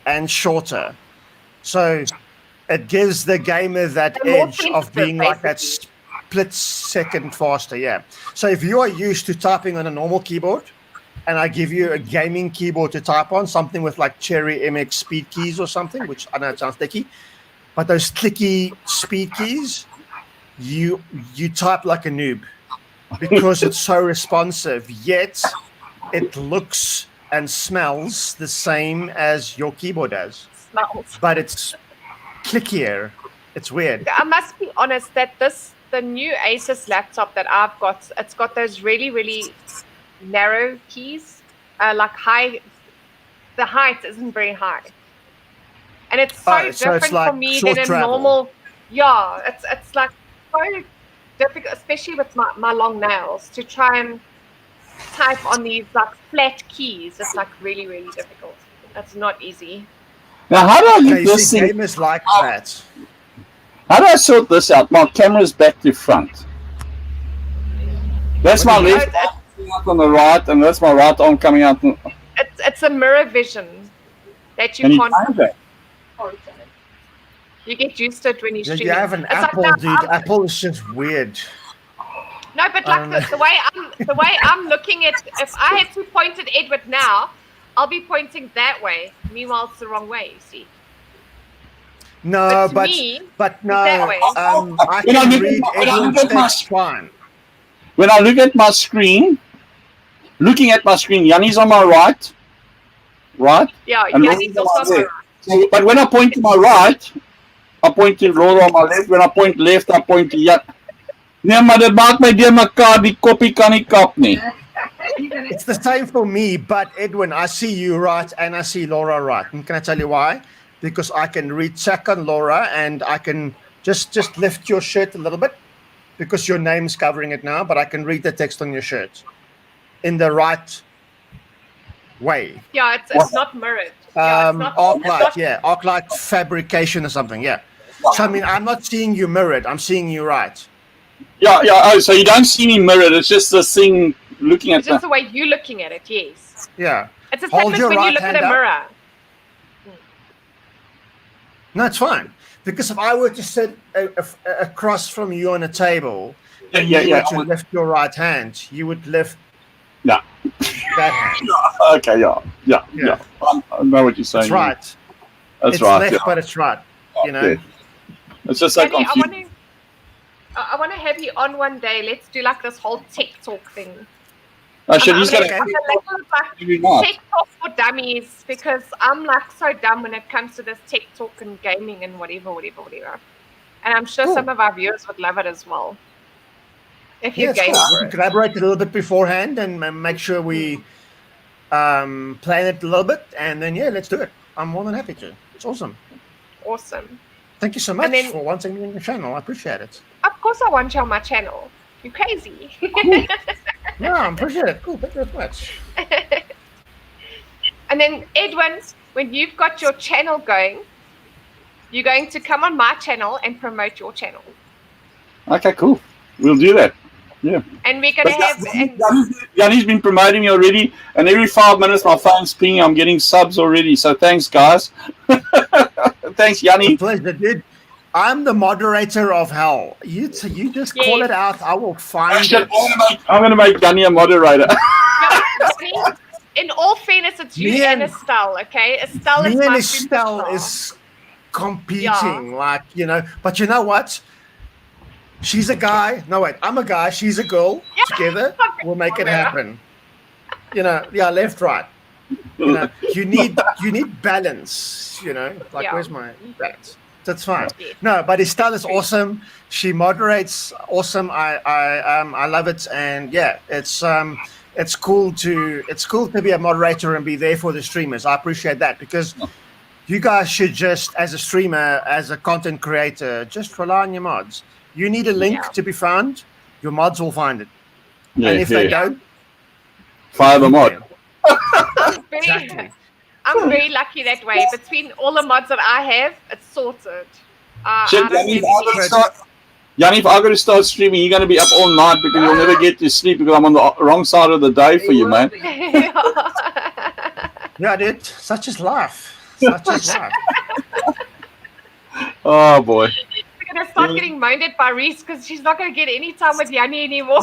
and shorter. So it gives the gamer that edge of being like that split second faster. Yeah. So if you are used to typing on a normal keyboard and I give you a gaming keyboard to type on, something with like Cherry MX speed keys or something, which I know it sounds sticky, but those clicky speed keys, you type like a noob because it's so responsive, yet it looks and smells the same as your keyboard does. But it's clickier. It's weird. I must be honest that the new Asus laptop that I've got, it's got those really, really narrow keys. The height isn't very high. And it's so different for me than a normal. Yeah, it's like so difficult, especially with my long nails, to try and type on these like flat keys. It's like really, really difficult. That's not easy. Now, how do I get this thing? Gamers like that. How do I sort this out? My camera's back to front. That's my left arm coming out on the right, and that's my right arm coming out. It's a mirror vision that you can't. You get used to it when you You stream. have an It's like Apple, now dude. Apple is just weird. No, but like the way I'm looking at, if I had to point at Edward now, I'll be pointing that way. Meanwhile, it's the wrong way. You see. No, to but me, but no. that way. I can read Edward's text fine. When I look at my screen, Yanni's on my right, right? Yeah, And Yanni's Laura's also on my left. So, but when I point to my right, I point to Laura on my left. When I point left, I point to Jan. Nee, maar dit maak my deur mekaar, die koppie kan nie kap nie. It's the same for me, but Edwin, I see you right and I see Laura right. And can I tell you why? Because I can read check on Laura and I can just lift your shirt a little bit because your name's covering it now, but I can read the text on your shirt in the right way. Yeah, it's not mirrored. Arc light fabrication or something. Yeah. So I mean, I'm not seeing you mirrored. I'm seeing you right. Yeah. Oh, so you don't see me mirrored. It's just the thing looking at It's just the way you're looking at it. Yes. Yeah. It's the same as when you look at a mirror. No, it's fine. Because if I were to sit across from you on a table and you were to lift your right hand, you would lift that hand. Okay, yeah. I know what you're saying. That's right. That's it's right. left, but it's right. You know? Yeah. It's just like Danny, I want to have you on one day. Let's do like this whole TikTok thing. He's got TikTok for dummies, because I'm like so dumb when it comes to this TikTok and gaming and whatever. And I'm sure some of our viewers would love it as well. If you game cool. We can collaborate a little bit beforehand and make sure we plan it a little bit, and then let's do it. I'm more than happy to. It's awesome. Awesome. Thank you so much for wanting me on your channel. I appreciate it. Of course I want you on my channel. You're crazy. Cool. No, I appreciate it. Cool. Thank you very much. And then, Edwin, when you've got your channel going, you're going to come on my channel and promote your channel. Okay, cool. We'll do that. Yeah. And we're going to have... Yanni's been promoting me already, and every 5 minutes my phone's pinging. I'm getting subs already, so thanks, guys. Thanks, Yanni. Pleasure, dude. I'm the moderator of hell. You just call it out. I will find it. I'm going to make Yanni a moderator. In all fairness, it's you and Estelle, okay? Estelle is me my and Estelle is competing, But you know what? She's a guy. No, wait. I'm a guy. She's a girl. Together, we'll make it happen. Left, right. You need balance. Where's my balance? That's fine. No, but Estelle is awesome. She moderates awesome. I love it, and it's cool to be a moderator and be there for the streamers. I appreciate that, because you guys should just, as a streamer, as a content creator, just rely on your mods. You need a link to be found. Your mods will find it, and if they don't, fire the mod. I'm very lucky that way. Between all the mods that I have, it's sorted. Yanni, if I'm going to start streaming, you're going to be up all night because you'll never get to sleep because I'm on the wrong side of the day for you, man. Yeah, dude. Such is life. Such is life. Oh, boy. We're going to start getting moaned at by Reese because she's not going to get any time with Yanni anymore.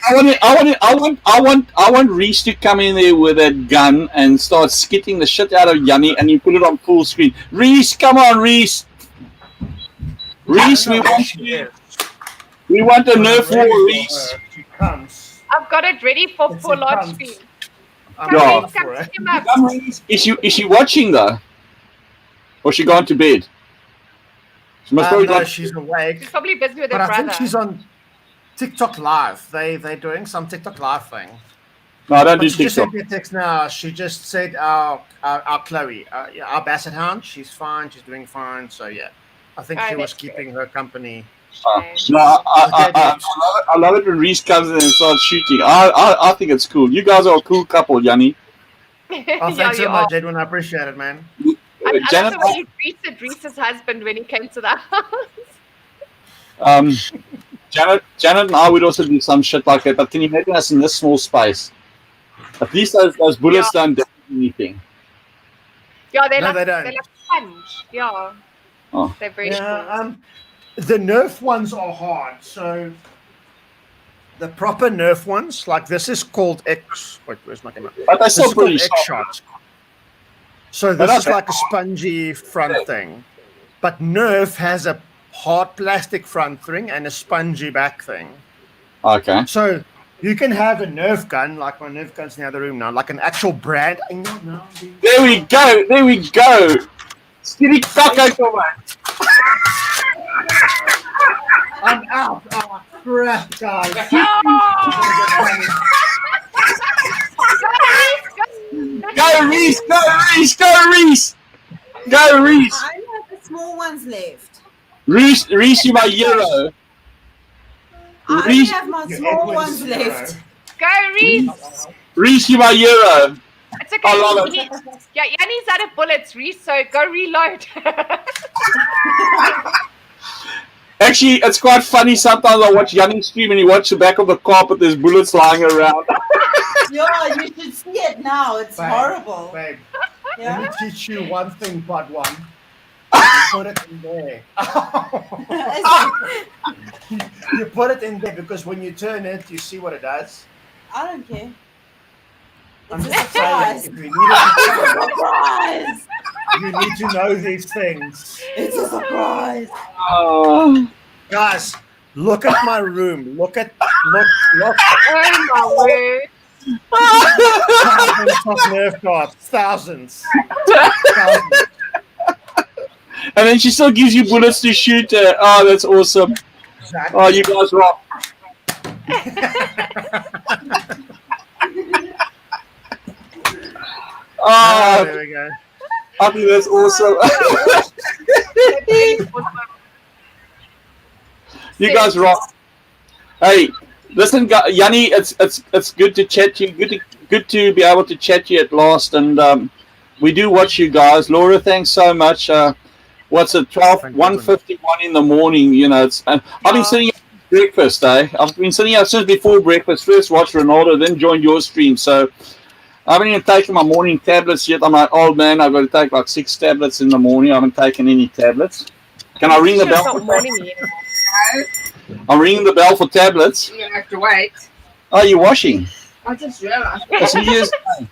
I want Reese to come in there with that gun and start skitting the shit out of Yanni, and you put it on full screen. Reese, come on, Reese. Reese, we want a Nerf war, Reese. I've got it ready for large screen. Is she watching though? Or she gone to bed? She must no, she's awake. She's probably busy with her brother. brother. I think she's on TikTok Live. They're doing some TikTok Live thing. No, I don't do she TikTok. Just sent me a text now. She just said our Chloe, our Basset Hound. She's fine. She's doing fine. So yeah, I think she was keeping her company. No, I love it when Reese comes in and starts shooting. I think it's cool. You guys are a cool couple, Yanni. Oh, thanks so much, Edwin. I appreciate it, man. I love the way you greeted Reese's husband when he came to the house. Janet and I would also do some shit like that, but can you imagine us in this small space? At least those bullets don't do anything. Yeah, they don't. They're like sponge. Yeah. Oh. They're very Yeah, the Nerf ones are hard. So the proper Nerf ones, like this is called X. Wait, where's my camera? But they're This still is called pretty X soft. shot. So But this that's is like a spongy front thing, but Nerf has a hard plastic front thing and a spongy back thing. Okay. So you can have a Nerf gun, like my Nerf gun's in the other room now, like an actual brand. There we go. There we go. Skinny taco for I'm out. Oh, crap, guys. Go, Reese. Go, Reese. Go, Reese. Go, Reese. I have the small ones left. Reese, you my hero. I only Reese, have my small ones left. Go, Reese. Reese, you my hero. It's okay. I love it. Yeah, Yanni's out of bullets, Reese, so go reload. Actually, it's quite funny. Sometimes I watch Yanni stream and you watch the back of the carpet. There's bullets lying around. Yeah, you should see it now. It's Babe, horrible. Babe, Yeah? let me teach you one thing, but one. You put it in there. You put it in there because when you turn it, you see what it does. I don't care. I'm It's a just surprise. saying, if you need it, It's a surprise. you need to know these things. It's a surprise. Oh. Guys, look at my room. Look. Oh my word. Thousands of Nerf cards. Thousands. And then she still gives you bullets to shoot. Oh, that's awesome. Exactly. Oh, you guys rock. Oh, there we go. I think that's awesome. You guys rock. Hey, listen, Yanni, it's good to chat to you. Good to be able to chat to you at last. And we do watch you guys. Laura, thanks so much. What's it? 1:51 in the morning. You know, it's. I've been sitting here for breakfast. I've been sitting here since before breakfast. First watched Ronaldo, then joined your stream. So I haven't even taken my morning tablets yet. I'm like, old man, I've got to take like 6 tablets in the morning. I haven't taken any tablets. Can I ring the bell? I'm ringing the bell for tablets. You're gonna have to wait. Oh, you're washing. I just realized. It's New Year's Day.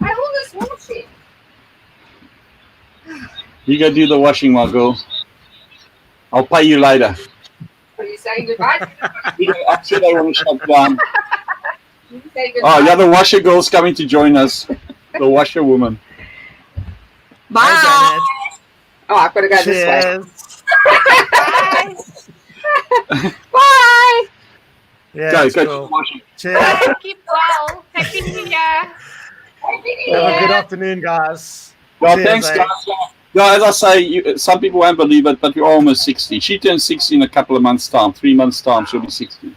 I always watch it. You go do the washing, my girl. I'll pay you later. Are you saying goodbye? I'm sure they want to shut down. You say goodbye. Oh, yeah, the washer girl's coming to join us. The washer woman. Bye. Oh, I've got to go this way. Bye. Bye. Yeah, Go that's do cool. the washing. Cheers. Keep well. Happy New Year. Have a good afternoon, guys. Well, Cheers, thanks, eh? guys. Yeah, as I say, some people won't believe it, but you're almost 60. She turns 60 in a couple of months' time. 3 months' time, she'll be 60.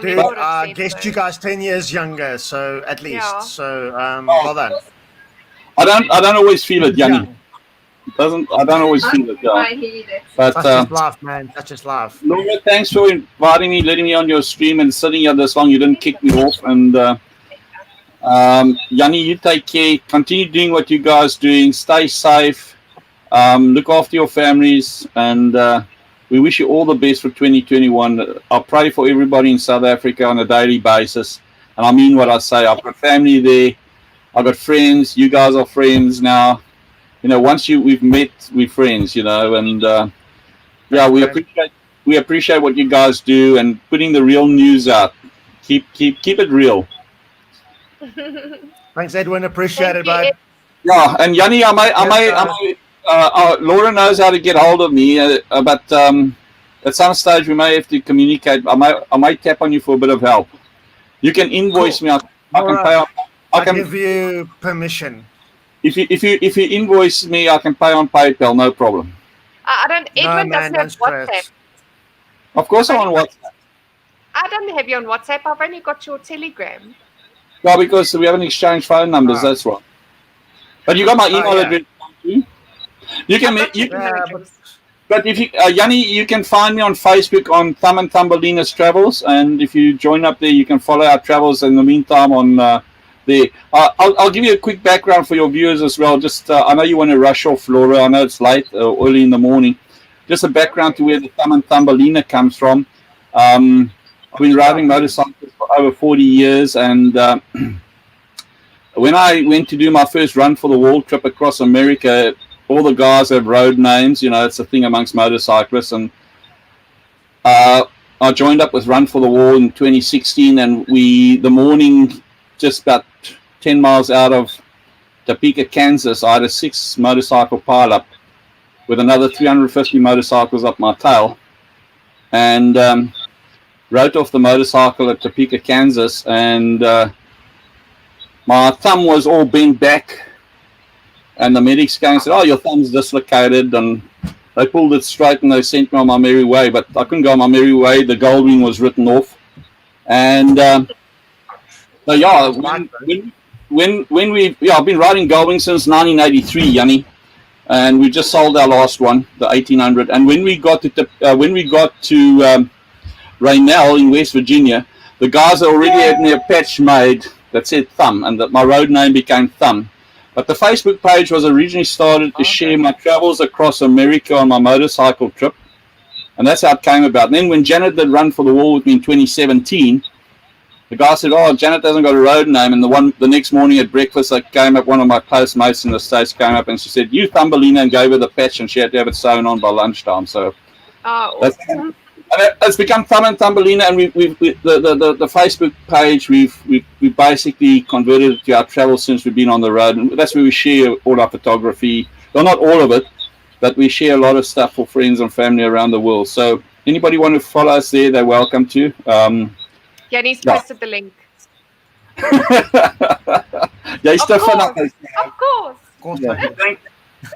Dude, I guessed you guys 10 years younger, so at least. Yeah. So, well done. I don't always feel it, Yanni. I don't always feel it, yeah. But That's just laugh, man. That's just laugh. Laura, thanks for inviting me, letting me on your stream and sitting here this long. You didn't kick me off. And Yanni, you take care. Continue doing what you guys are doing. Stay safe. Look after your families. And we wish you all the best for 2021. I pray for everybody in South Africa on a daily basis. And I mean what I say. I've got family there. I've got friends. You guys are friends now. You know, once we've met, we're friends, you know, and yeah, we appreciate what you guys do and putting the real news out. Keep it real. Thanks, Edwin. Appreciate it, bud. Yeah, and Yanni, Laura knows how to get hold of me, but at some stage we may have to communicate. I might tap on you for a bit of help. You can invoice me. I can pay on. I give you permission. If you invoice me, I can pay on PayPal, no problem. I don't. Edwin doesn't have WhatsApp. Of course, I'm on WhatsApp. I don't have you on WhatsApp. I've only got your Telegram. No, because we haven't exchanged phone numbers. That's right. But you got my email address. You can. But if you, Yanni, you can find me on Facebook on Thumb and Thumbelina's Travels, and if you join up there, you can follow our travels. In the meantime, on there. I'll give you a quick background for your viewers as well. Just I know you want to rush off, Laura. I know it's late, early in the morning. Just a background to where the thumb and thumbelina comes from. I've been riding motorcycles for over 40 years, and when I went to do my first run for the wall trip across America, all the guys have road names. You know, it's a thing amongst motorcyclists, and I joined up with Run for the Wall in 2016, and the morning, just about 10 miles out of Topeka, Kansas, I had a 6 motorcycle pileup with another 350 motorcycles up my tail, and rode off the motorcycle at Topeka, Kansas, and my thumb was all bent back, and the medics came and said, "Oh, your thumb's dislocated," and they pulled it straight and they sent me on my merry way, but I couldn't go on my merry way. The gold ring was written off. And so, yeah, I've been riding gold ring since 1983, Yanni, and we just sold our last one, the 1800. And when we got to Raynell in West Virginia, the guys already had me a patch made that said Thumb, and that my road name became Thumb. But the Facebook page was originally started to share my travels across America on my motorcycle trip. And that's how it came about. And then when Janet did Run for the Wall with me in 2017, the guy said, "Oh, Janet hasn't got a road name." And the next morning at breakfast, I came up, one of my close mates in the States came up and she said, "You Thumbelina," and gave her the patch, and she had to have it sewn on by lunchtime. So it's become Thumb and Thumbelina, and the Facebook page we basically converted it to our travel since we've been on the road, and that's where we share all our photography. Well, not all of it, but we share a lot of stuff for friends and family around the world. So anybody want to follow us there, they're welcome to. Yanni's posted the link. Of course.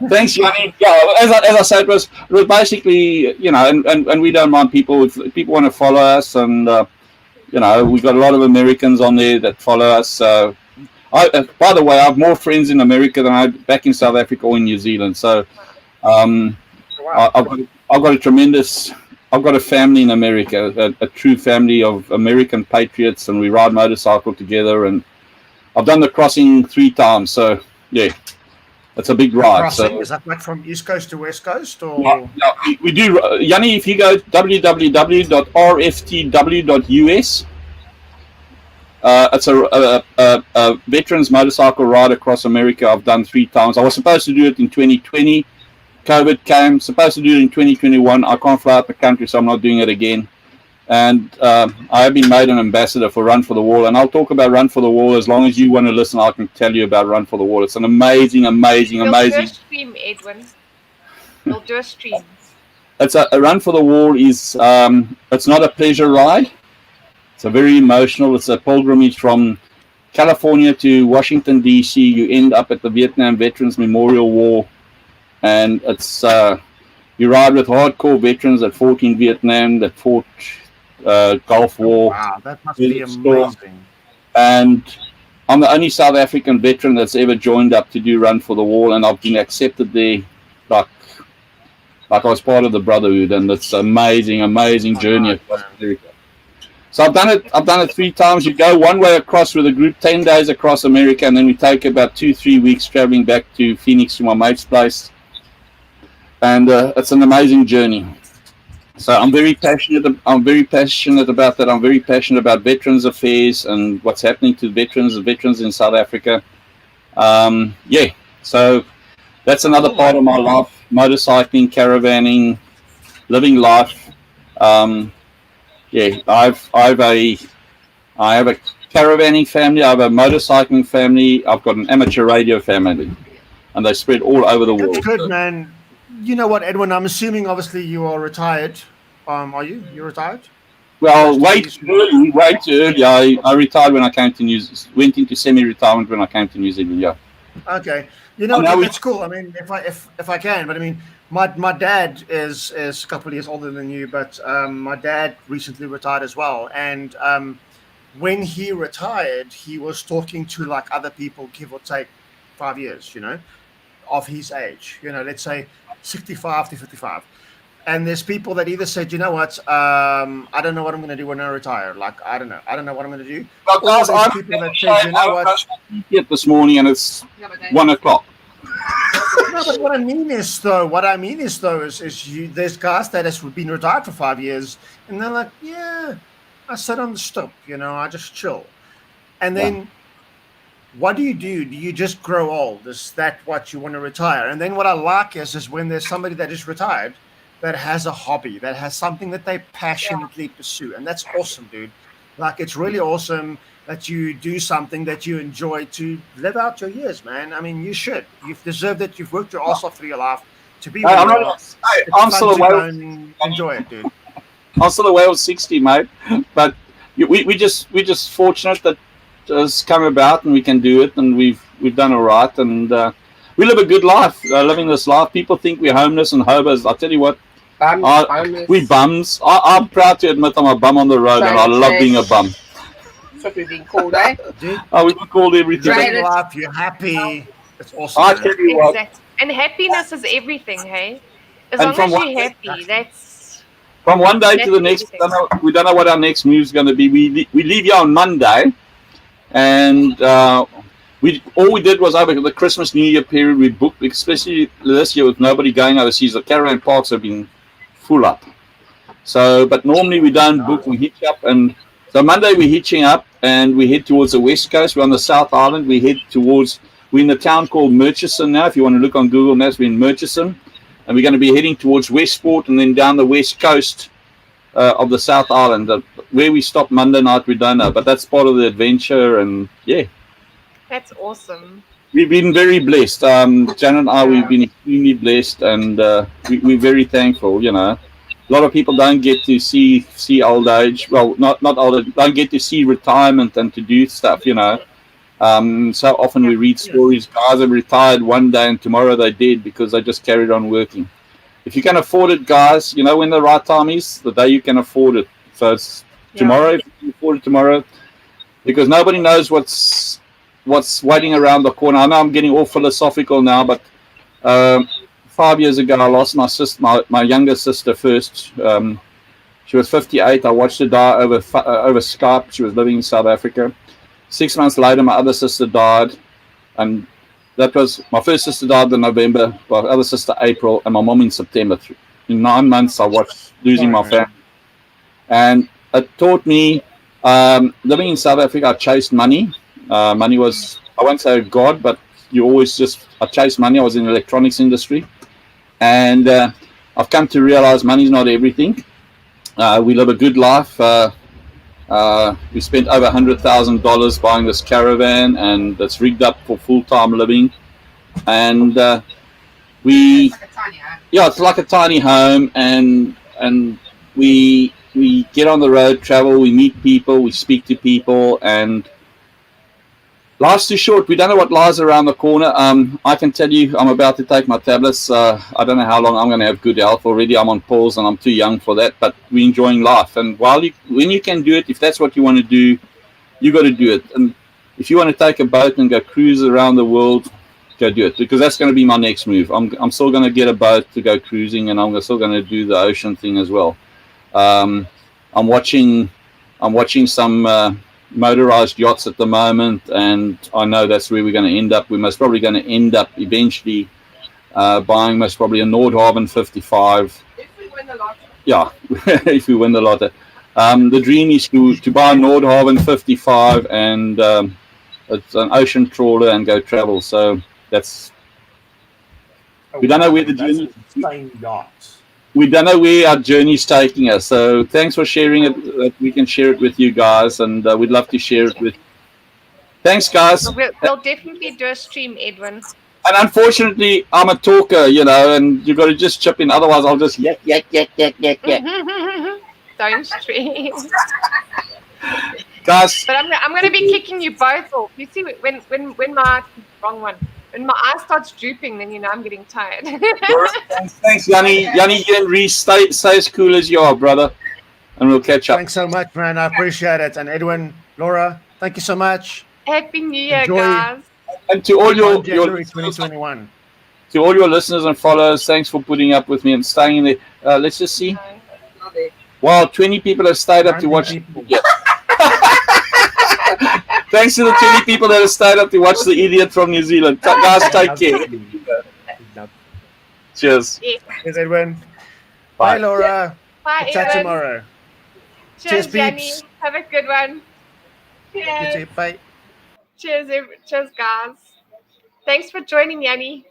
Thanks, Yanni. Yeah, as I said, it was basically, you know, and we don't mind people if people want to follow us, and you know, we got a lot of Americans on there that follow us. So, by the way, I have more friends in America than I had back in South Africa or in New Zealand. So, I've got a family in America, a true family of American patriots, and we ride motorcycle together. And I've done the crossing 3 times. So, yeah. It's a big ride. So, is that like from East Coast to West Coast? Or? No, we do. Yanni, if you go www.rftw.us, it's a veterans motorcycle ride across America. I've done 3 times. I was supposed to do it in 2020. COVID came. Supposed to do it in 2021. I can't fly out the country, so I'm not doing it again. And I have been made an ambassador for Run for the Wall, and I'll talk about Run for the Wall as long as you want to listen. I can tell you about Run for the Wall. It's an amazing. We'll do a stream, Edwin. We'll do a stream. It's a Run for the Wall is it's not a pleasure ride. It's a very emotional. It's a pilgrimage from California to Washington D.C. You end up at the Vietnam Veterans Memorial Wall, and it's you ride with hardcore veterans that fought in Vietnam, that fought Gulf War. Wow, that must be amazing. And I'm the only South African veteran that's ever joined up to do Run for the Wall, and I've been accepted there like I was part of the Brotherhood, and it's amazing journey across America. So I've done it 3 times. You go one way across with a group, 10 days across America, and then we take about 2-3 weeks traveling back to Phoenix to my mate's place. And it's an amazing journey. So I'm very passionate about that. I'm very passionate about veterans affairs and what's happening to veterans in South Africa. So that's another part of my life: motorcycling, caravanning, living life. I have a caravanning family. I have a motorcycling family. I've got an amateur radio family, and they spread all over the world. That's good, man. You know what, Edwin? I'm assuming, obviously, you are retired. Are you? You're retired? Well, way too early. I retired when I came to went into semi-retirement when I came to New Zealand. Yeah. Okay. You know, that's cool. I mean, if I can, but I mean, my dad is a couple of years older than you, but my dad recently retired as well. And when he retired, he was talking to like other people, give or take 5 years, you know, of his age. You know, let's say 65 to 55. And there's people that either said, you know what, I don't know what I'm going to do when I retire. Like, I don't know what I'm going to do. Well, Or guys, there's people that said, you know what. Yet this morning, and it's 1 o'clock. No, but what I mean is there's guys that have been retired for 5 years, and they're like, yeah, I sit on the stoop, I just chill. And then what do? Do you just grow old? Is that what you want to retire? And then what I like is when there's somebody that is retired that has a hobby, that has something that they passionately pursue. And that's awesome, dude. Like, it's really awesome that you do something that you enjoy to live out your years, man. I mean, you should. You've deserved it. You've worked your ass off through your life to be where you are. I'm still away. Enjoy it, dude. I'm still away with 60, mate. But we just fortunate that it's come about and we can do it, and we've done all right, and we live a good life, living this life. People think we're homeless and hobos. I'll tell you what, we bums. I'm proud to admit I'm a bum on the road, and I love being a bum. That's what we've been called, eh? We've been called everything. You're life, you're happy. It's awesome. I tell you what. Exactly. And happiness is everything, hey? As long as you're happy, that's... From one day to the next, we don't know what our next move is going to be. We leave here on Monday, and all we did was over the Christmas New Year period, we booked, especially this year with nobody going overseas. The caravan parks have been full up. So, but normally we don't book, we hitch up, and so Monday we're hitching up and we head towards the west coast. We're on the South Island. We're in a town called Murchison now. If you want to look on Google Maps, we're in Murchison, and we're going to be heading towards Westport and then down the west coast of the South Island. Where we stop Monday night, we don't know, but that's part of the adventure, and yeah. That's awesome. We've been very blessed. Janet and I, we've been extremely blessed, and we're very thankful, A lot of people don't get to see old age. Well, not old age, don't get to see retirement and to do stuff, So often we read stories, guys have retired one day and tomorrow they're dead because they just carried on working. If you can afford it, guys, when the right time is, the day you can afford it. So it's tomorrow, if you can afford it tomorrow, because nobody knows what's waiting around the corner. I know I'm getting all philosophical now, but 5 years ago I lost my sister, my younger sister first. She was 58. I watched her die over Skype. She was living in South Africa. 6 months later, my other sister died, and that was my first sister died in November, my other sister April, and my mom in September. In 9 months, I watched losing my family, and it taught me living in South Africa. I chased money. Money was, I won't say a god, but I chased money. I was in the electronics industry, and I've come to realize money is not everything. We live a good life. We spent over $100,000 buying this caravan, and it's rigged up for full-time living. And it's like a tiny home, and we get on the road, travel, we meet people, we speak to people, and life's too short. We don't know what lies around the corner. I can tell you, I'm about to take my tablets. I don't know how long I'm going to have good health. Already I'm on pause and I'm too young for that, but we're enjoying life. And when you can do it, if that's what you want to do, you got to do it. And if you want to take a boat and go cruise around the world, go do it, because that's going to be my next move. I'm still going to get a boat to go cruising, and I'm still going to do the ocean thing as well. I'm watching some motorized yachts at the moment, and I know that's where we're going to end up. We're most probably going to end up eventually buying most probably a Nordhaven 55. If we win the lottery. Yeah, if we win the lottery. The dream is to buy a Nordhaven 55 and it's an ocean trawler and go travel. So that's. We don't know where the journey. We don't know where our journey is taking us. So thanks for sharing it. That we can share it with you guys, and we'd love to share it with. Thanks, guys. We'll definitely do a stream, Edwin. And unfortunately, I'm a talker, and you've got to just chip in. Otherwise, I'll just yak. Don't stream. Guys. But I'm going to be kicking you both off. You see, when my wrong one. When my eye starts drooping, then I'm getting tired. Thanks, Yanni. Yanni and Reese, stay as cool as you are, brother. And we'll catch up. Thanks so much, man. I appreciate it. And Edwin, Laura, thank you so much. Happy New Year, guys. And to all your January 2021. To all your listeners and followers, thanks for putting up with me and staying in there. Let's just see. Wow, 20 people have stayed up to watch. Yeah. Thanks to the 20 people that have stayed up to watch the idiot from New Zealand. Guys, take care. Cheers. Cheers, Edwin. Bye. Bye, Laura. Bye, We'll chat Edwin. tomorrow. Cheers, peeps. Jenny. Have a good one. You Cheers. too. Bye. Cheers, cheers, guys. Thanks for joining, Yanni.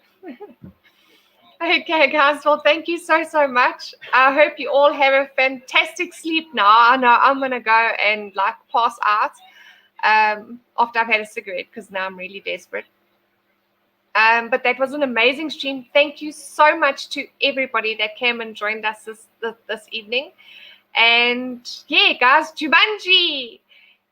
Okay, guys. Well, thank you so much. I hope you all have a fantastic sleep now. I know I'm gonna go and pass out after I've had a cigarette because now I'm really desperate. But that was an amazing stream. Thank you so much to everybody that came and joined us this evening. And yeah, guys, Jumanji.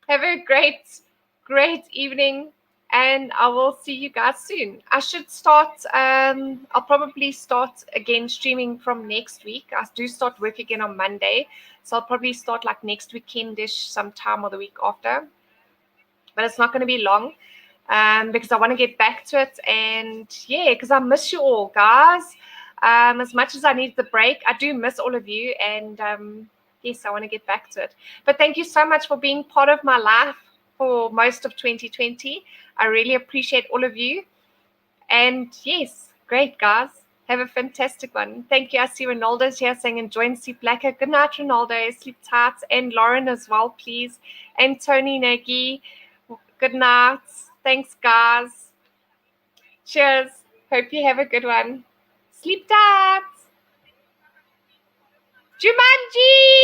Have a great evening. And I will see you guys soon. I should start, I'll probably start again streaming from next week. I do start work again on Monday. So I'll probably start next weekendish sometime or the week after. But it's not going to be long because I want to get back to it. And yeah, because I miss you all, guys. As much as I need the break, I do miss all of you. And yes, I want to get back to it. But thank you so much for being part of my life for most of 2020. I really appreciate all of you. And yes, great, guys. Have a fantastic one. Thank you. I see Ronaldo's here saying enjoy and sleep blacker. Good night, Ronaldo. Sleep tight. And Lauren as well, please. And Tony Nagy. Good night. Thanks, guys. Cheers. Hope you have a good one. Sleep tight. Jumanji!